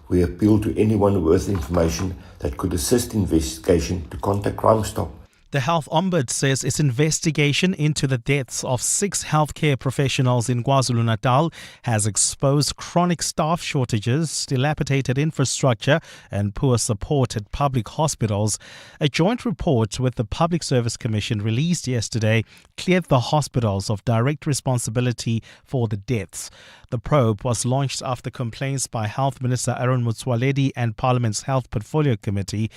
We appeal to anyone with information that could assist investigation to contact Crime Stop. The Health Ombudsman says its investigation into the deaths of 6 healthcare professionals in KwaZulu-Natal has exposed chronic staff shortages, dilapidated infrastructure, and poor support at public hospitals. A joint report with the Public Service Commission released yesterday cleared the hospitals of direct responsibility for the deaths. The probe was launched after complaints by Health Minister Aaron Motsoaledi and Parliament's Health Portfolio Committee.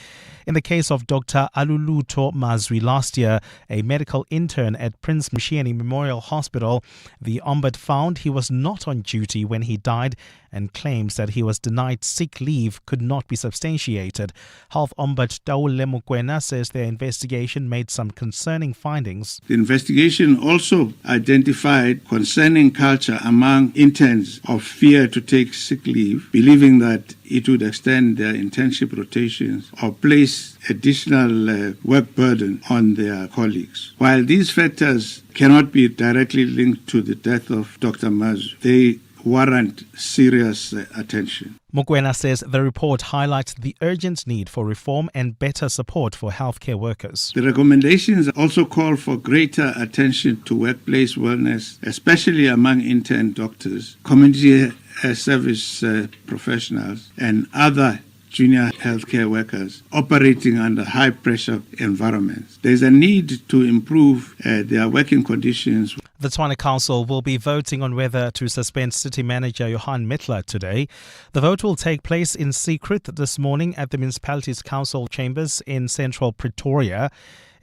In the case of Dr. Aluluto Mazwi last year, a medical intern at Prince Mshieni Memorial Hospital, the Ombudsman found he was not on duty when he died and claims that he was denied sick leave could not be substantiated. Health Ombudsman Taule Mokoena says their investigation made some concerning findings. The investigation also identified concerning culture among interns of fear to take sick leave, believing that it would extend their internship rotations or place additional work burden on their colleagues. While these factors cannot be directly linked to the death of Dr. Mazwi, they warrant serious attention. Mokoena says the report highlights the urgent need for reform and better support for healthcare workers. The recommendations also call for greater attention to workplace wellness, especially among intern doctors, community service professionals, and other junior healthcare workers operating under high-pressure environments. There is a need to improve their working conditions. The Tshwane Council will be voting on whether to suspend City Manager Johan Mittler today. The vote will take place in secret this morning at the municipality's council chambers in central Pretoria.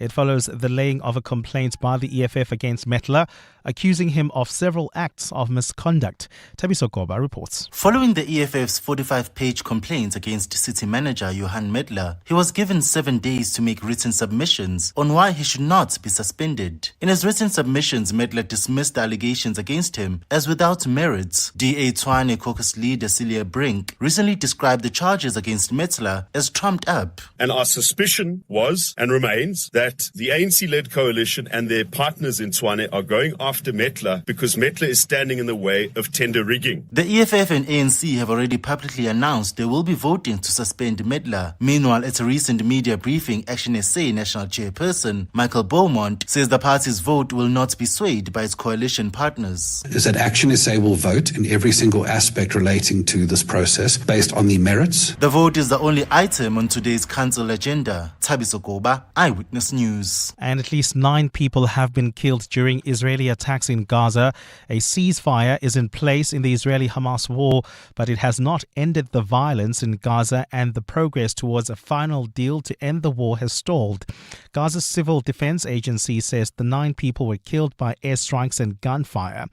It follows the laying of a complaint by the EFF against Mittler, accusing him of several acts of misconduct. Tabiso Koba reports. Following the EFF's 45-page complaint against City Manager Johan Mittler, he was given 7 days to make written submissions on why he should not be suspended. In his written submissions, Mittler dismissed the allegations against him as without merits. DA Tshwane caucus leader Celia Brink recently described the charges against Mittler as trumped up. And our suspicion was and remains that the ANC-led coalition and their partners in Tshwane are going after Mittler because Mittler is standing in the way of tender rigging. The EFF and ANC have already publicly announced they will be voting to suspend Mittler. Meanwhile, at a recent media briefing, Action SA National Chairperson Michael Beaumont says the party's vote will not be swayed by its coalition partners. Is that Action SA will vote in every single aspect relating to this process based on the merits. The vote is the only item on today's council agenda. Tabiso Koba, Eyewitness News. And at least 9 people have been killed during Israeli attacks in Gaza. A ceasefire is in place in the Israeli-Hamas war, but it has not ended the violence in Gaza, and the progress towards a final deal to end the war has stalled. Gaza's Civil Defense Agency says the 9 people were killed by airstrikes and gunfire.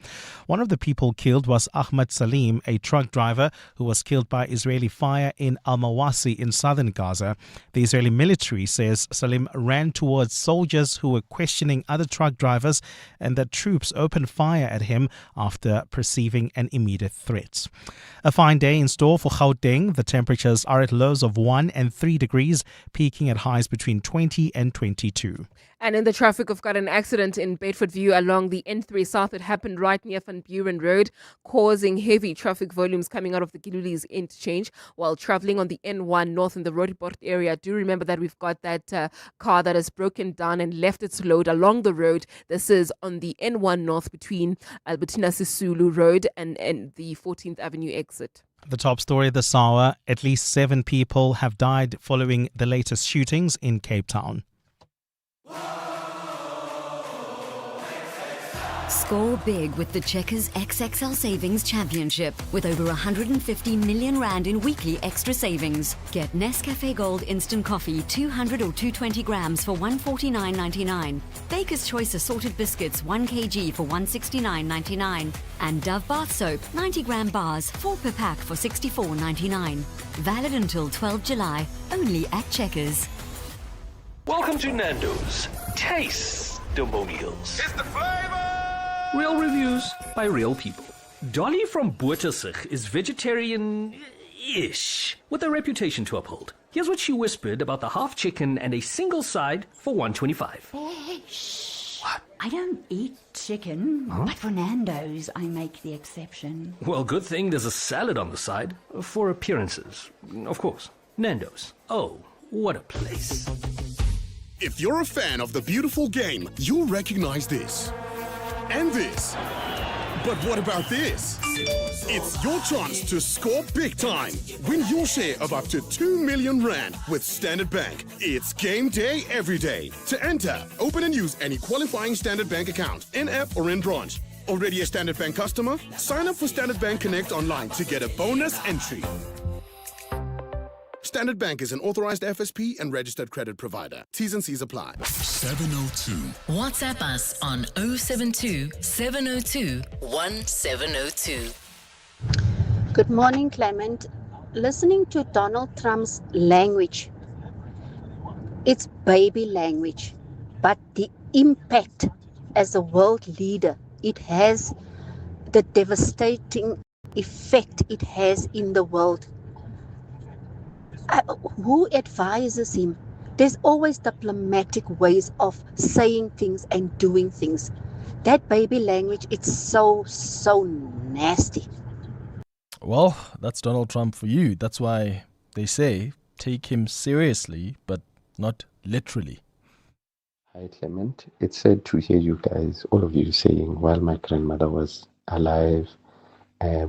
One of the people killed was Ahmad Salim, a truck driver who was killed by Israeli fire in Al-Mawasi in southern Gaza. The Israeli military says Salim ran towards soldiers who were questioning other truck drivers and that troops opened fire at him after perceiving an immediate threat. A fine day in store for Gauteng. The temperatures are at lows of 1 and 3 degrees, peaking at highs between 20 and 22. And in the traffic, we've got an accident in Bedfordview along the N3 South. It happened right near Van Buren Road, causing heavy traffic volumes coming out of the Giluli's interchange while traveling on the N1 North in the Roodepoort area. Do remember that we've got that car that has broken down and left its load along the road. This is on the N1 North between Albertina Sisulu Road and the 14th Avenue exit. The top story this hour, at least 7 people have died following the latest shootings in Cape Town. Score big with the Checkers XXL Savings Championship with over 150 million rand in weekly extra savings. Get Nescafe Gold Instant Coffee 200 or 220 grams for $149.99. Baker's Choice Assorted Biscuits 1 kg for $169.99. And Dove Bath Soap 90-gram bars 4 per pack for $64.99. Valid until 12 July, only at Checkers. Welcome to Nando's Taste-Demonials. It's the flavor! Real reviews by real people. Dolly from Boertersig is vegetarian-ish, with a reputation to uphold. Here's what she whispered about the half chicken and a single side for $125. What? I don't eat chicken, but for Nando's, I make the exception. Well, good thing there's a salad on the side, for appearances. Of course, Nando's. Oh, what a place. If you're a fan of the beautiful game, you'll recognize this. And this. But what about this? It's your chance to score big time. Win your share of up to 2 million rand with Standard Bank. It's game day every day. To enter, open and use any qualifying Standard Bank account, in-app or in branch. Already a Standard Bank customer? Sign up for Standard Bank Connect online to get a bonus entry. Standard Bank is an authorized FSP and registered credit provider. T's and C's apply. 702. WhatsApp us on 072 702 1702. Good morning, Clement. Listening to Donald Trump's language, it's baby language, but the impact as a world leader, it has the devastating effect it has in the world. Who advises him? There's always diplomatic ways of saying things and doing things. That baby language, it's so nasty. Well, that's Donald Trump for you. That's why they say take him seriously, but not literally. Hi, Clement. It's sad to hear you guys, all of you, saying while my grandmother was alive,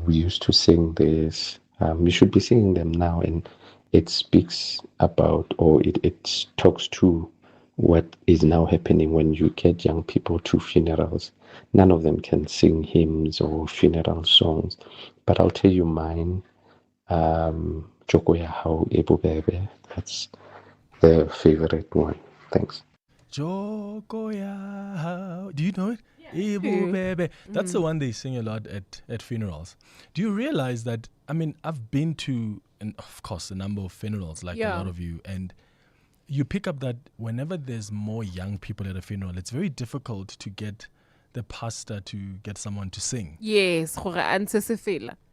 we used to sing this. We should be singing them now, and it speaks about, or it talks to what is now happening when you get young people to funerals. None of them can sing hymns or funeral songs. But I'll tell you mine, Joko ya hao Ebu Bebe. That's the favorite one. Thanks. Joko ya. Do you know it? Ebu Bebe. That's the one they sing a lot at funerals. Do you realize that, I mean, I've been to, and of course, a number of funerals, like a lot of you, and you pick up that whenever there's more young people at a funeral, it's very difficult to get the pastor to get someone to sing. Yes,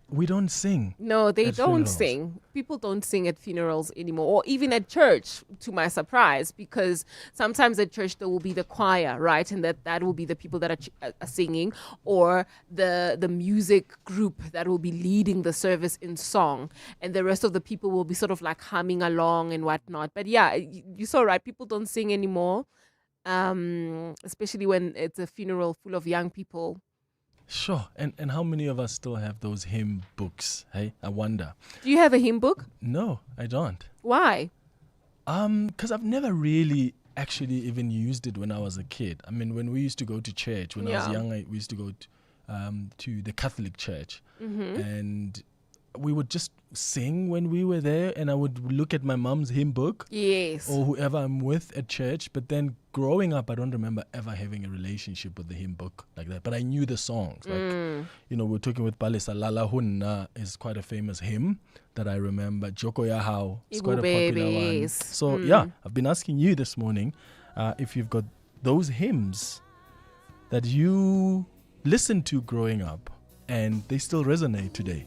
we don't sing. No, they don't funerals. sing. People don't sing at funerals anymore, or even at church, to my surprise, because sometimes at church there will be the choir, right? And that will be the people that are singing, or the music group that will be leading the service in song, and the rest of the people will be sort of like humming along and whatnot. But yeah, you're so right. People don't sing anymore, especially when it's a funeral full of young people. Sure. And how many of us still have those hymn books? Hey, I wonder. Do you have a hymn book? No, I don't. Why? Because I've never really actually even used it when I was a kid. I mean, when we used to go to church, when I was young, we used to go to the Catholic church. Mm-hmm. And we would just sing when we were there, and I would look at my mom's hymn book. Yes. Or whoever I'm with at church. But then growing up, I don't remember ever having a relationship with the hymn book like that. But I knew the songs. Like, we're talking with Palesa Lala Hunna is quite a famous hymn that I remember. Joko ya hao is quite a popular one. So I've been asking you this morning if you've got those hymns that you listened to growing up and they still resonate today.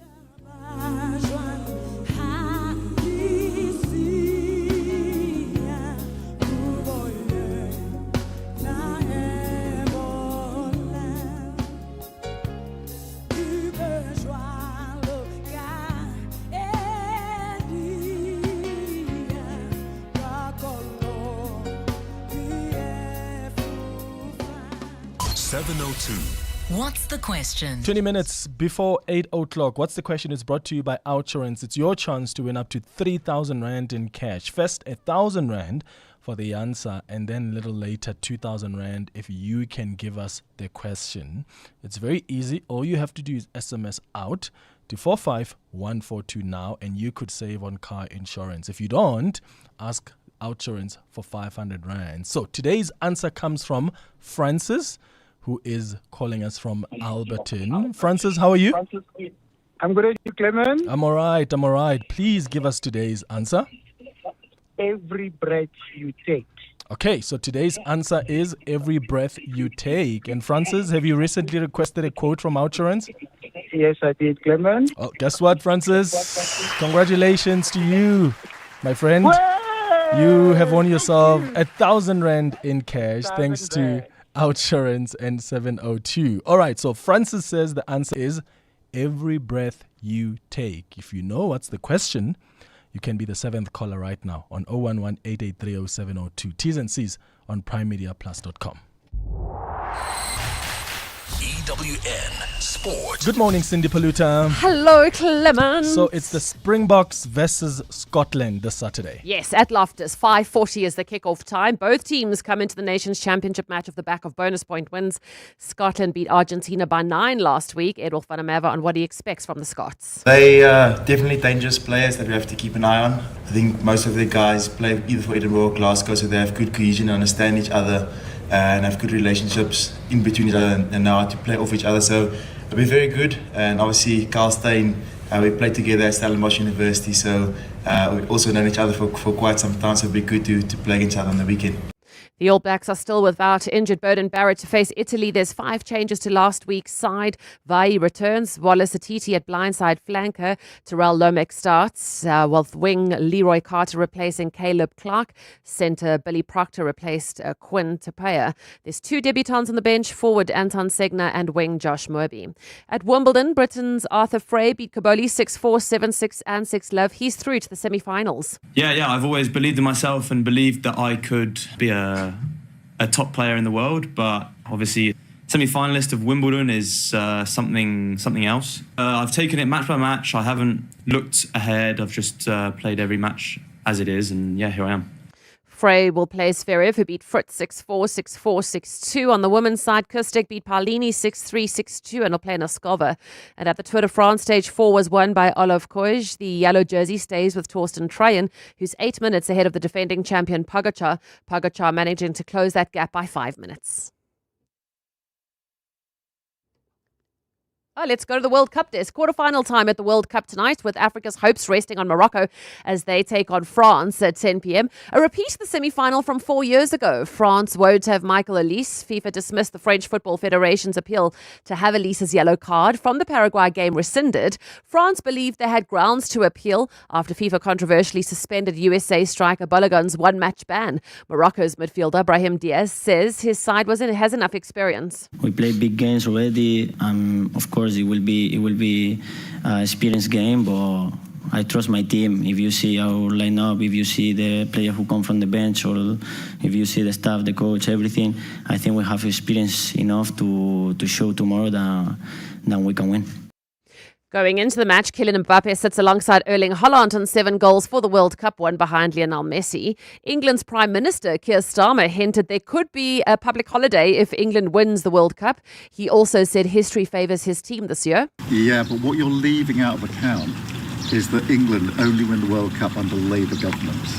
What's the question? 20 minutes before 8 o'clock. What's the question is brought to you by Outsurance. It's your chance to win up to 3,000 Rand in cash. First, 1,000 Rand for the answer, and then a little later, 2,000 Rand if you can give us the question. It's very easy. All you have to do is SMS out to 45142 now, and you could save on car insurance. If you don't, ask Outsurance for 500 Rand. So today's answer comes from Francis, who is calling us from Alberton. Francis, how are you? I'm good. You, Clement? I'm all right. Please give us today's answer. Every breath you take. Okay, so today's answer is every breath you take. And Francis, have you recently requested a quote from Outsurance? Yes, I did, Clement. Oh, guess what, Francis? Congratulations to you, my friend. You have won yourself 1,000 Rand in cash thanks to Outsurance and 702. All right, so Francis says the answer is every breath you take. If you know what's the question, you can be the 7th caller right now on 011-883-0702. T's and C's on primemediaplus.com. EWN Sport. Good morning, Cindy Paluta. Hello, Clement. So it's the Springboks versus Scotland this Saturday. Yes, at Loftus. 5:40 is the kickoff time. Both teams come into the Nations Championship match off the back of bonus point wins. Scotland beat Argentina by 9 last week. Edolf van der Merwe on what he expects from the Scots. They are definitely dangerous players that we have to keep an eye on. I think most of the guys play either for Edinburgh or Glasgow, so they have good cohesion and understand each other and have good relationships in between each other and know how to play off each other. So it'll be very good. And obviously Carl Steyn, we played together at Stellenbosch University, so we've also known each other for quite some time, so it'll be good to play against each other on the weekend. The All Blacks are still without injured Burden Barrett to face Italy. There's 5 changes to last week's side. Vai returns. Wallace Atiti at blindside flanker. Terrell Lomax starts. With wing Leroy Carter replacing Caleb Clark. Centre Billy Proctor replaced Quinn Tapia. There's 2 debutants on the bench. Forward Anton Segner and wing Josh Moorby. At Wimbledon, Britain's Arthur Frey beat Kaboli 6-4, 7-6 and 6-love. He's through to the semi-finals. Yeah, I've always believed in myself and believed that I could be a top player in the world, but obviously semi-finalist of Wimbledon is something else. I've taken it match by match. I haven't looked ahead. I've just played every match as it is, and yeah, here I am. Frey will play Zverev, who beat Fritz 6-4, 6-4, 6-2. On the women's side, Kustik beat Paulini 6-3, 6-2, and will play Noskova. And at the Tour de France, stage 4 was won by Olaf Koij. The yellow jersey stays with Torsten Treyen, who's 8 minutes ahead of the defending champion Pogačar. Pogačar managing to close that gap by 5 minutes. Let's go to the World Cup desk. Quarterfinal time at the World Cup tonight, with Africa's hopes resting on Morocco as they take on France at 10 p.m. A repeat of the semi-final from 4 years ago. France won't have Michael Olise. FIFA dismissed the French Football Federation's appeal to have Olise's yellow card from the Paraguay game rescinded. France believed they had grounds to appeal after FIFA controversially suspended USA striker Balogun's one-match ban. Morocco's midfielder Brahim Diaz says his side has enough experience. We played big games already. Of course, it will be an experienced game, but I trust my team. If you see our lineup, if you see the player who come from the bench, or if you see the staff, the coach, everything, I think we have experience enough to show tomorrow that we can win. Going into the match, Kylian Mbappe sits alongside Erling Haaland on 7 goals for the World Cup, one behind Lionel Messi. England's Prime Minister, Keir Starmer, hinted there could be a public holiday if England wins the World Cup. He also said history favours his team this year. Yeah, but what you're leaving out of account is that England only win the World Cup under Labour governments,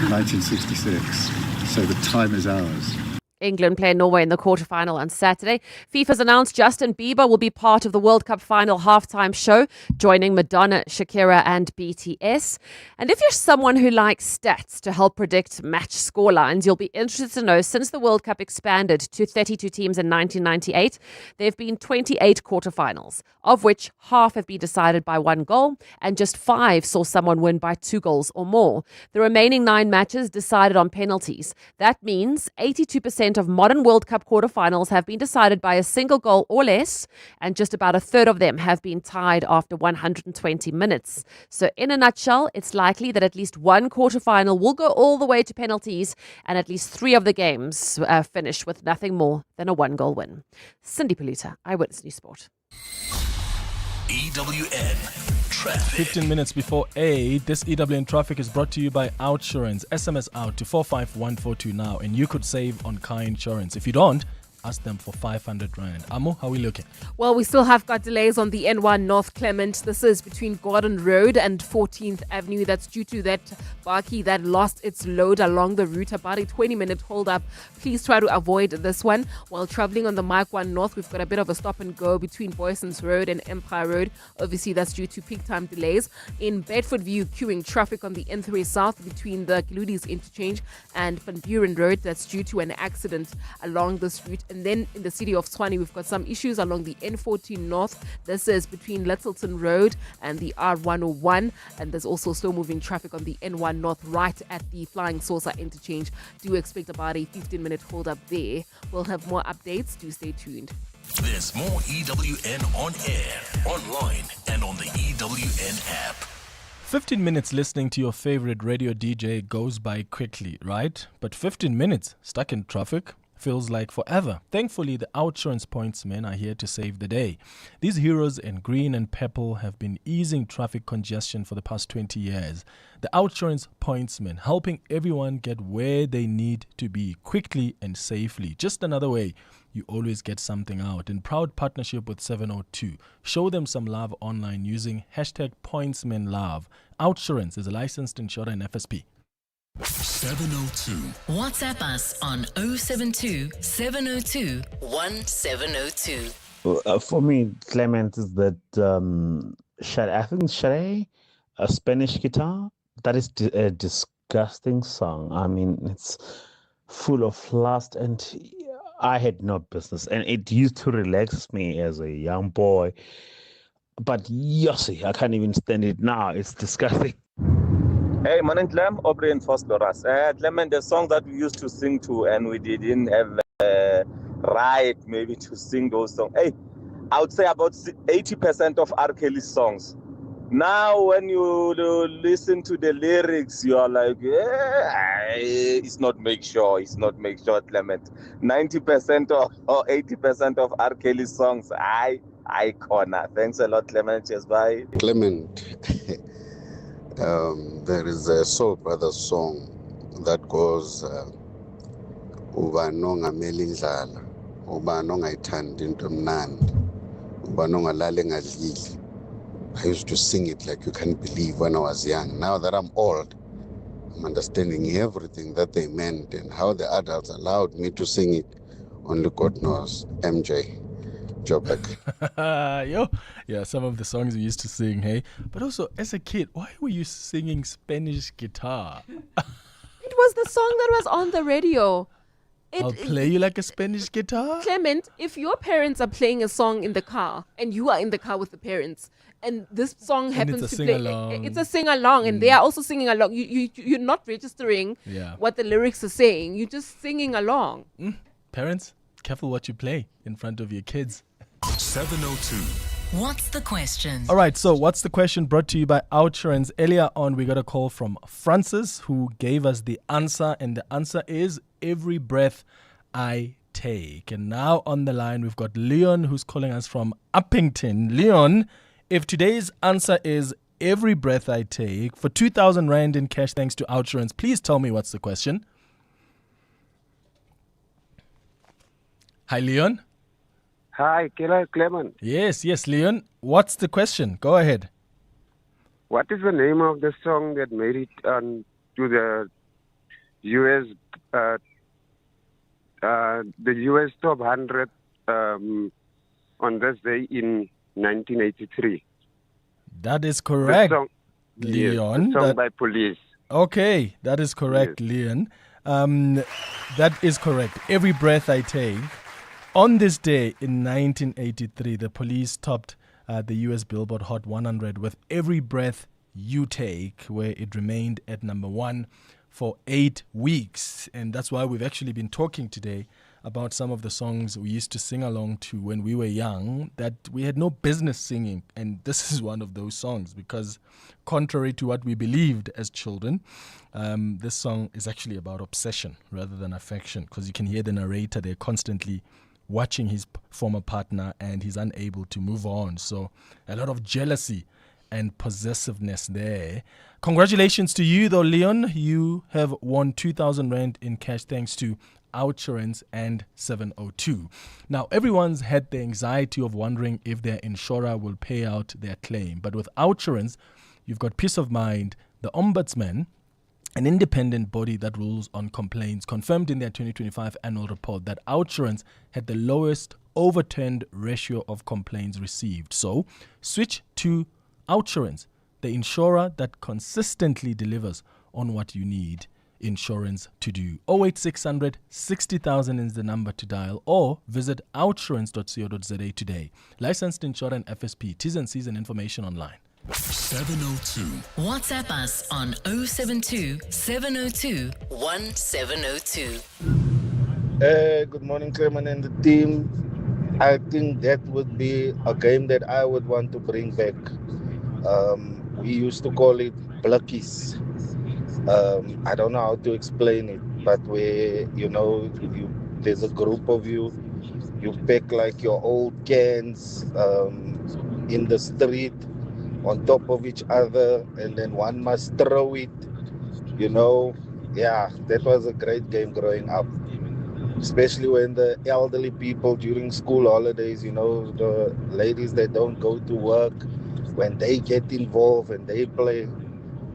1966. So the time is ours. England play Norway in the quarterfinal on Saturday. FIFA's announced Justin Bieber will be part of the World Cup final halftime show, joining Madonna, Shakira and BTS. And if you're someone who likes stats to help predict match scorelines, you'll be interested to know since the World Cup expanded to 32 teams in 1998, there have been 28 quarterfinals, of which half have been decided by 1 goal and just 5 saw someone win by 2 goals or more. The remaining 9 matches decided on penalties. That means 82% of modern World Cup quarterfinals have been decided by a single goal or less, and just about a third of them have been tied after 120 minutes. So in a nutshell, it's likely that at least one quarterfinal will go all the way to penalties, and at least 3 of the games finish with nothing more than a 1-goal win. Cindy Polita, Eyewitness News Sport. EWN Traffic. 15 minutes before 8, this EWN Traffic is brought to you by Outsurance. SMS out to 45142 now and you could save on car insurance. If you don't, ask them for 500 Rand. Amo, how are we looking? Well, we still have got delays on the N1 North Clement. This is between Gordon Road and 14th Avenue. That's due to that bakkie that lost its load along the route. About a 20-minute hold up. Please try to avoid this one. While traveling on the Mike 1 North, we've got a bit of a stop and go between Boyson's Road and Empire Road. Obviously, that's due to peak time delays. In Bedford View, queuing traffic on the N3 South between the Kiludis Interchange and Van Buren Road. That's due to an accident along this route. And then in the city of Tshwane, we've got some issues along the N14 North. This is between Littleton Road and the R101. And there's also slow moving traffic on the N1 North right at the Flying Saucer Interchange. Do expect about a 15-minute hold up there. We'll have more updates. Do stay tuned. There's more EWN on air, online, and on the EWN app. 15 minutes listening to your favorite radio DJ goes by quickly, right? But 15 minutes stuck in traffic feels like forever. Thankfully, the Outsurance pointsmen are here to save the day. These heroes in green and purple have been easing traffic congestion for the past 20 years. The Outsurance pointsmen helping everyone get where they need to be quickly and safely. Just another way you always get something out. In proud partnership with 702, show them some love online using #pointsmenlove. Outsurance is a licensed insurer in FSP. 702. WhatsApp us on 072 702 1702. For me, Clement, is that I think Shade, a Spanish guitar, that is a disgusting song. I mean, it's full of lust, and I had no business. And it used to relax me as a young boy. But Yossi, I can't even stand it now. It's disgusting. Hey, my name is Clem, Aubrey and Phosphorus. Clement, the song that we used to sing to, and we didn't have a right maybe to sing those songs. Hey, I would say about 80% of R. Kelly's songs. Now, when you listen to the lyrics, you are like, it's not make sure, Clement. 90% or 80% of R. Kelly's songs, I corner. Thanks a lot, Clement. Cheers, bye. Clement. There is a Soul Brothers song, that goes uba nongamela indlala, uba nongayithandi into emnandi, uba nongalala engadlili. I used to sing it like you can't believe when I was young. Now that I'm old, I'm understanding everything that they meant and how the adults allowed me to sing it. Only God knows. MJ, Joburg. Yeah, some of the songs we used to sing, hey? But also, as a kid, why were you singing Spanish guitar? It was the song that was on the radio. I'll play you like a Spanish guitar? Clement, if your parents are playing a song in the car and you are in the car with the parents and this song happens to play, it's a sing-along and they are also singing along. You're not registering what the lyrics are saying. You're just singing along. Parents, careful what you play in front of your kids. 702. What's the question? All right, so what's the question brought to you by Outsurance? Earlier on, we got a call from Francis who gave us the answer, and the answer is every breath I take. And now on the line, we've got Leon who's calling us from Uppington. Leon, if today's answer is every breath I take, for 2,000 Rand in cash thanks to Outsurance, please tell me what's the question. Hi, Leon. Hi, Clement. Yes, Leon. What's the question? Go ahead. What is the name of the song that made it to the U.S. The U.S. top 100 on this day in 1983? That is correct, the song, Leon. Yes, the song by Police. Okay, that is correct, yes. Leon. That is correct. Every breath I take. On this day in 1983, the Police topped the US Billboard Hot 100 with Every Breath You Take, where it remained at number 1 for 8 weeks. And that's why we've actually been talking today about some of the songs we used to sing along to when we were young that we had no business singing. And this is one of those songs because contrary to what we believed as children, this song is actually about obsession rather than affection, because you can hear the narrator, they're constantly watching his former partner and he's unable to move on. So a lot of jealousy and possessiveness there. Congratulations to you though, Leon. You have won 2,000 Rand in cash thanks to Outsurance and 702. Now, everyone's had the anxiety of wondering if their insurer will pay out their claim. But with Outsurance, you've got peace of mind. The Ombudsman, an independent body that rules on complaints, confirmed in their 2025 annual report that Outsurance had the lowest overturned ratio of complaints received. So, switch to Outsurance, the insurer that consistently delivers on what you need insurance to do. 08600 60,000 is the number to dial, or visit outsurance.co.za today. Licensed insurer and FSP. T's and C's and information online. 702. WhatsApp us on 072 702 1702. Good morning, Clement and the team. I think that would be a game that I would want to bring back. We used to call it Blackies. I don't know how to explain it, but where, there's a group of you pack like your old cans in the street on top of each other, and then one must throw it, Yeah, that was a great game growing up, especially when the elderly people during school holidays, the ladies that don't go to work, when they get involved and they play,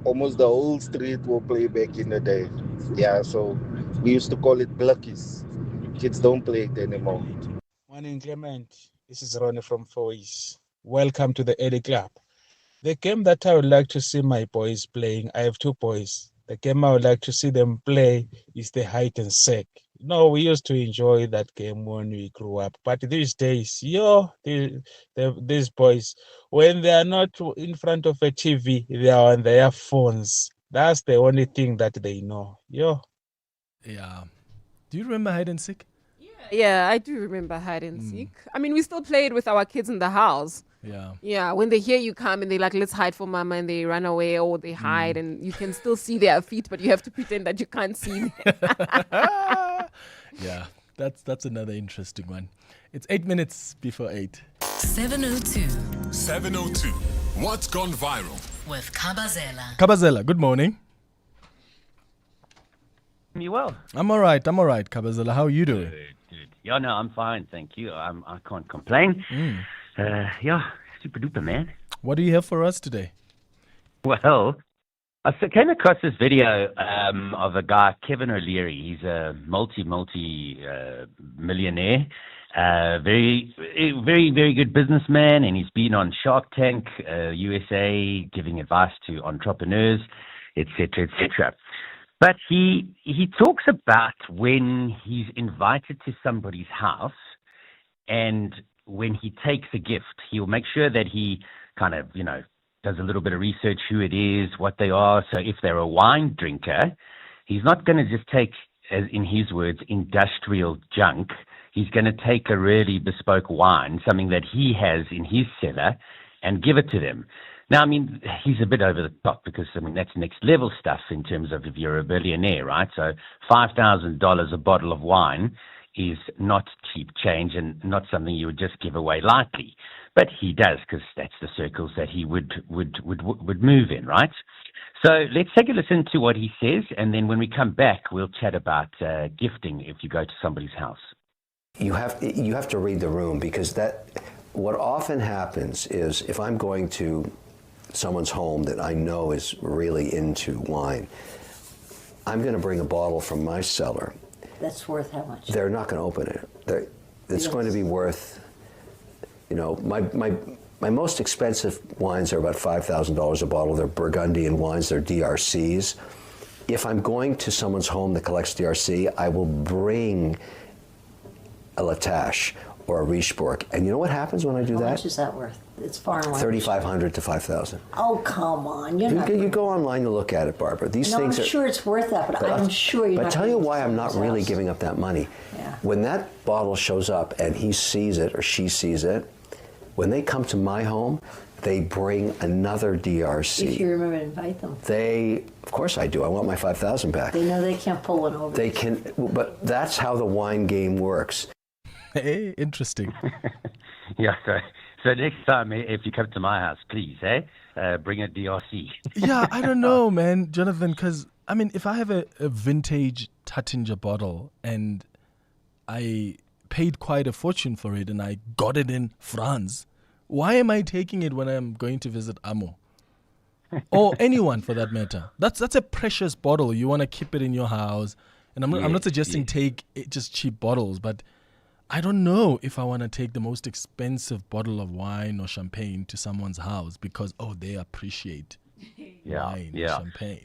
almost the whole street will play back in the day. Yeah, so we used to call it Blackies. Kids don't play it anymore. Morning, Clement. This is Ronnie from Foy's. Welcome to the Eddie Club. The game that I would like to see my boys playing, I have 2 boys. The game I would like to see them play is the hide and seek. We used to enjoy that game when we grew up. But these days, these boys, when they are not in front of a TV, they are on their phones. That's the only thing that they know. Yeah. Do you remember hide and seek? Yeah, I do remember hide and seek. I mean, we still play it with our kids in the house. Yeah, when they hear you come and they're like, let's hide for mama, and they run away or they hide and you can still see their feet, but you have to pretend that you can't see them. Yeah, that's another interesting one. It's 8 minutes before 8. 702. 702. What's gone viral? With Kabazela. Kabazela, good morning. You well? I'm all right, Kabazela. How are you doing? Good. Yeah, no, I'm fine, thank you. I can't complain. Yeah, super duper, man. What do you have for us today? Well, I came across this video of a guy, Kevin O'Leary. He's a multi millionaire, very good businessman, and he's been on Shark Tank USA, giving advice to entrepreneurs, etc., etc. But he talks about when he's invited to somebody's house, and when he takes a gift, he'll make sure that he kind of, does a little bit of research, who it is, what they are. So if they're a wine drinker, he's not going to just take, as in his words, industrial junk. He's going to take a really bespoke wine, something that he has in his cellar, and give it to them. Now, I mean, he's a bit over the top because, that's next level stuff in terms of if you're a billionaire, right? So $5,000 a bottle of wine is not cheap change and not something you would just give away lightly. But he does, because that's the circles that he would move in, right? So let's take a listen to what he says, and then when we come back, we'll chat about gifting if you go to somebody's house. You have to read the room, because what often happens is if I'm going to someone's home that I know is really into wine, I'm going to bring a bottle from my cellar. That's worth how much? They're not going to open it. It's going to be worth, my most expensive wines are about $5,000 a bottle. They're Burgundian wines. They're DRCs. If I'm going to someone's home that collects DRC, I will bring a Latache or a Richebourg. And you know what happens when I do that? How much is that worth? It's far and away. $3,500 to $5,000. Oh, come on. You go online to look at it, Barbara. These things I'm sure it's worth that, but I'm sure you're not. But I tell you why I'm not really giving up that money. Yeah. When that bottle shows up and he sees it or she sees it, when they come to my home, they bring another DRC. If you remember to invite them. Of course I do. I want my $5,000 back. They know they can't pull one over. They can, but that's how the wine game works. Hey, interesting. Yeah, so next time, if you come to my house, please, bring a DRC. Yeah, I don't know, man, Jonathan, because, if I have a vintage Tatinga bottle and I paid quite a fortune for it and I got it in France, why am I taking it when I'm going to visit Amo? Or anyone, for that matter. That's a precious bottle. You want to keep it in your house. And I'm not suggesting take just cheap bottles, but I don't know if I want to take the most expensive bottle of wine or champagne to someone's house because, they appreciate wine or champagne.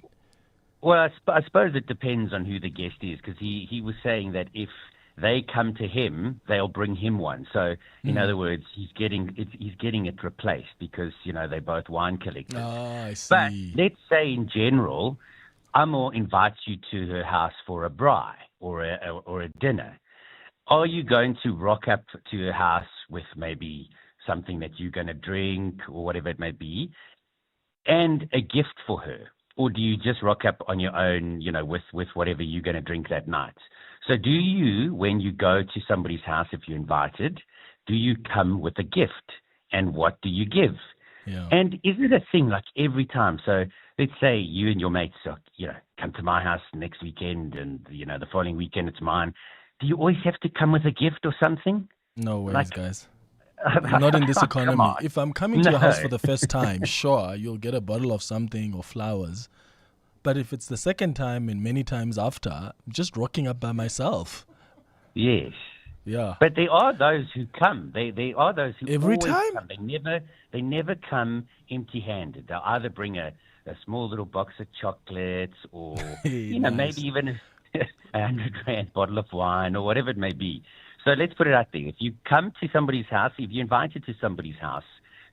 Well, I suppose it depends on who the guest is, because he was saying that if they come to him, they'll bring him one. So, in other words, he's getting it replaced because, they're both wine collectors. Oh, I see. But let's say in general, Amo invites you to her house for a braai or a dinner. Are you going to rock up to her house with maybe something that you're going to drink or whatever it may be, and a gift for her? Or do you just rock up on your own, with whatever you're going to drink that night? So do you, when you go to somebody's house, if you're invited, do you come with a gift? And what do you give? Yeah. And is it a thing like every time? So let's say you and your mates, come to my house next weekend and, the following weekend it's mine. Do you always have to come with a gift or something? No ways, guys. Not in this economy. If I'm coming to your house for the first time, sure, you'll get a bottle of something or flowers. But if it's the second time and many times after, I'm just rocking up by myself. Yes. Yeah. But there are those who come. There are those who every always time come. They never come empty-handed. They'll either bring a small little box of chocolates or nice. Maybe even a $100 bottle of wine or whatever it may be. So let's put it out there. If you come to somebody's house, if you're invited to somebody's house,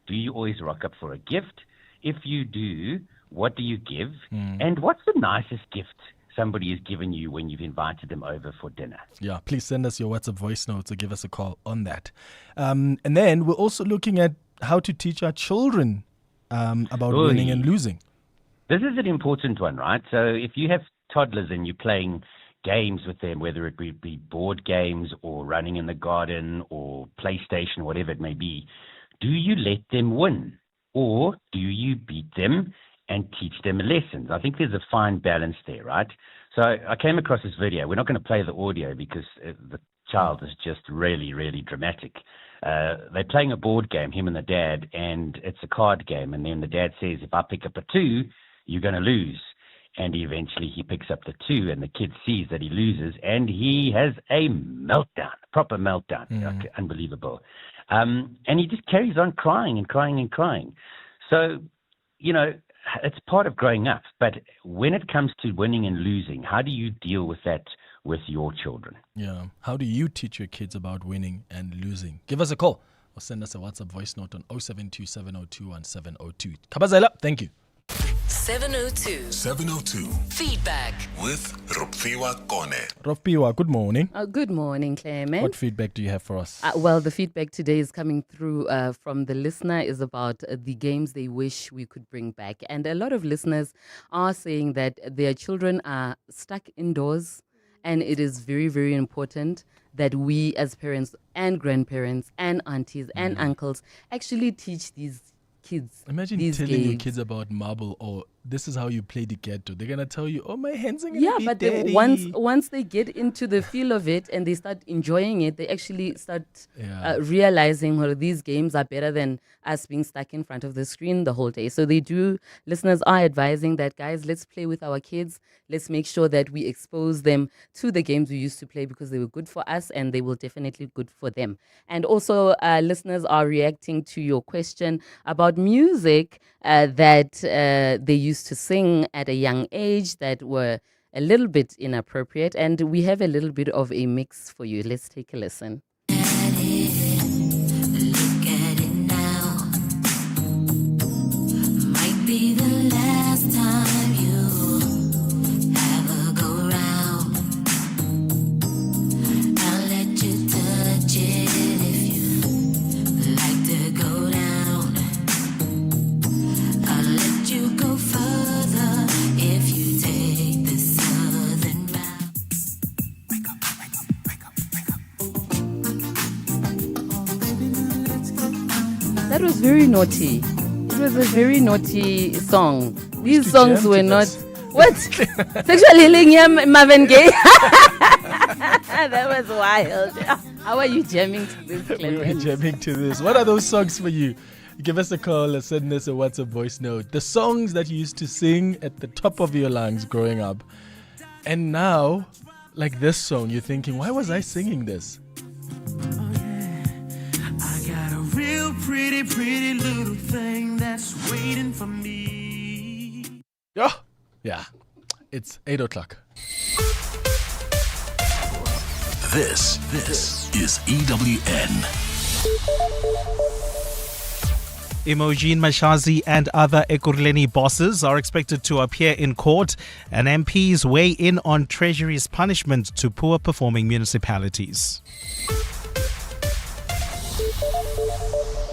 do you always rock up for a gift? If you do, what do you give? And what's the nicest gift somebody has given you when you've invited them over for dinner? Yeah, please send us your WhatsApp voice notes or give us a call on that. And then we're also looking at how to teach our children about winning and losing. This is an important one, right? So if you have toddlers and you're playing games with them, whether it be board games or running in the garden or PlayStation, whatever it may be, do you let them win or do you beat them and teach them lessons? I think there's a fine balance there, right? So I came across this video. We're not going to play the audio because the child is just really, really dramatic. They're playing a board game, him and the dad, and it's a card game. And then the dad says, if I pick up a 2, you're going to lose. And eventually he picks up the 2, and the kid sees that he loses, and he has a meltdown, proper meltdown. Like, unbelievable. And he just carries on crying and crying and crying. So, you know, it's part of growing up. But when it comes to winning and losing, how do you deal with that with your children? Yeah. How do you teach your kids about winning and losing? Give us a call or send us a WhatsApp voice note on 072 702 1702. Kabazela, thank you. 702 Feedback with Rupfiwa Kone. Rofpiwa, good morning. Good morning, Clement. What feedback do you have for us? Well, the feedback today is coming through from the listener is about the games they wish we could bring back. And a lot of listeners are saying that their children are stuck indoors, and it is very, very important that we as parents and grandparents and aunties and uncles actually teach these kids. Imagine these telling games. your kids about marble, or this is how you play the ghetto. They're gonna tell you, "Oh, my hands are gonna be but dirty." once they get into the feel of it and they start enjoying it, they actually start realizing, well, these games are better than us being stuck in front of the screen the whole day. So listeners are advising that, guys, let's play with our kids. Let's make sure that we expose them to the games we used to play because they were good for us and they will definitely be good for them. And also, listeners are reacting to your question about music that they used to sing at a young age that were a little bit inappropriate. And we have a little bit of a mix for you. Let's take a listen. Might be the last time you ever go round. I'll let you touch it if you like to go down. I'll let you go further if you take the southern route. That was very naughty. It was a very naughty song. These songs were not... What? Sexual healing, yeah, Marvin Gaye? That was wild. How are you jamming to this, We were Clement? jamming to this. What are those songs for you? Give us a call or send us a WhatsApp voice note. The songs that you used to sing at the top of your lungs growing up. And now, like this song, you're thinking, why was I singing this? I got a real pretty, pretty little thing that's waiting for me. Yeah, it's 8 o'clock. This is EWN. Imogen Mashazi and other Ekurhuleni bosses are expected to appear in court, and MPs weigh in on Treasury's punishment to poor-performing municipalities.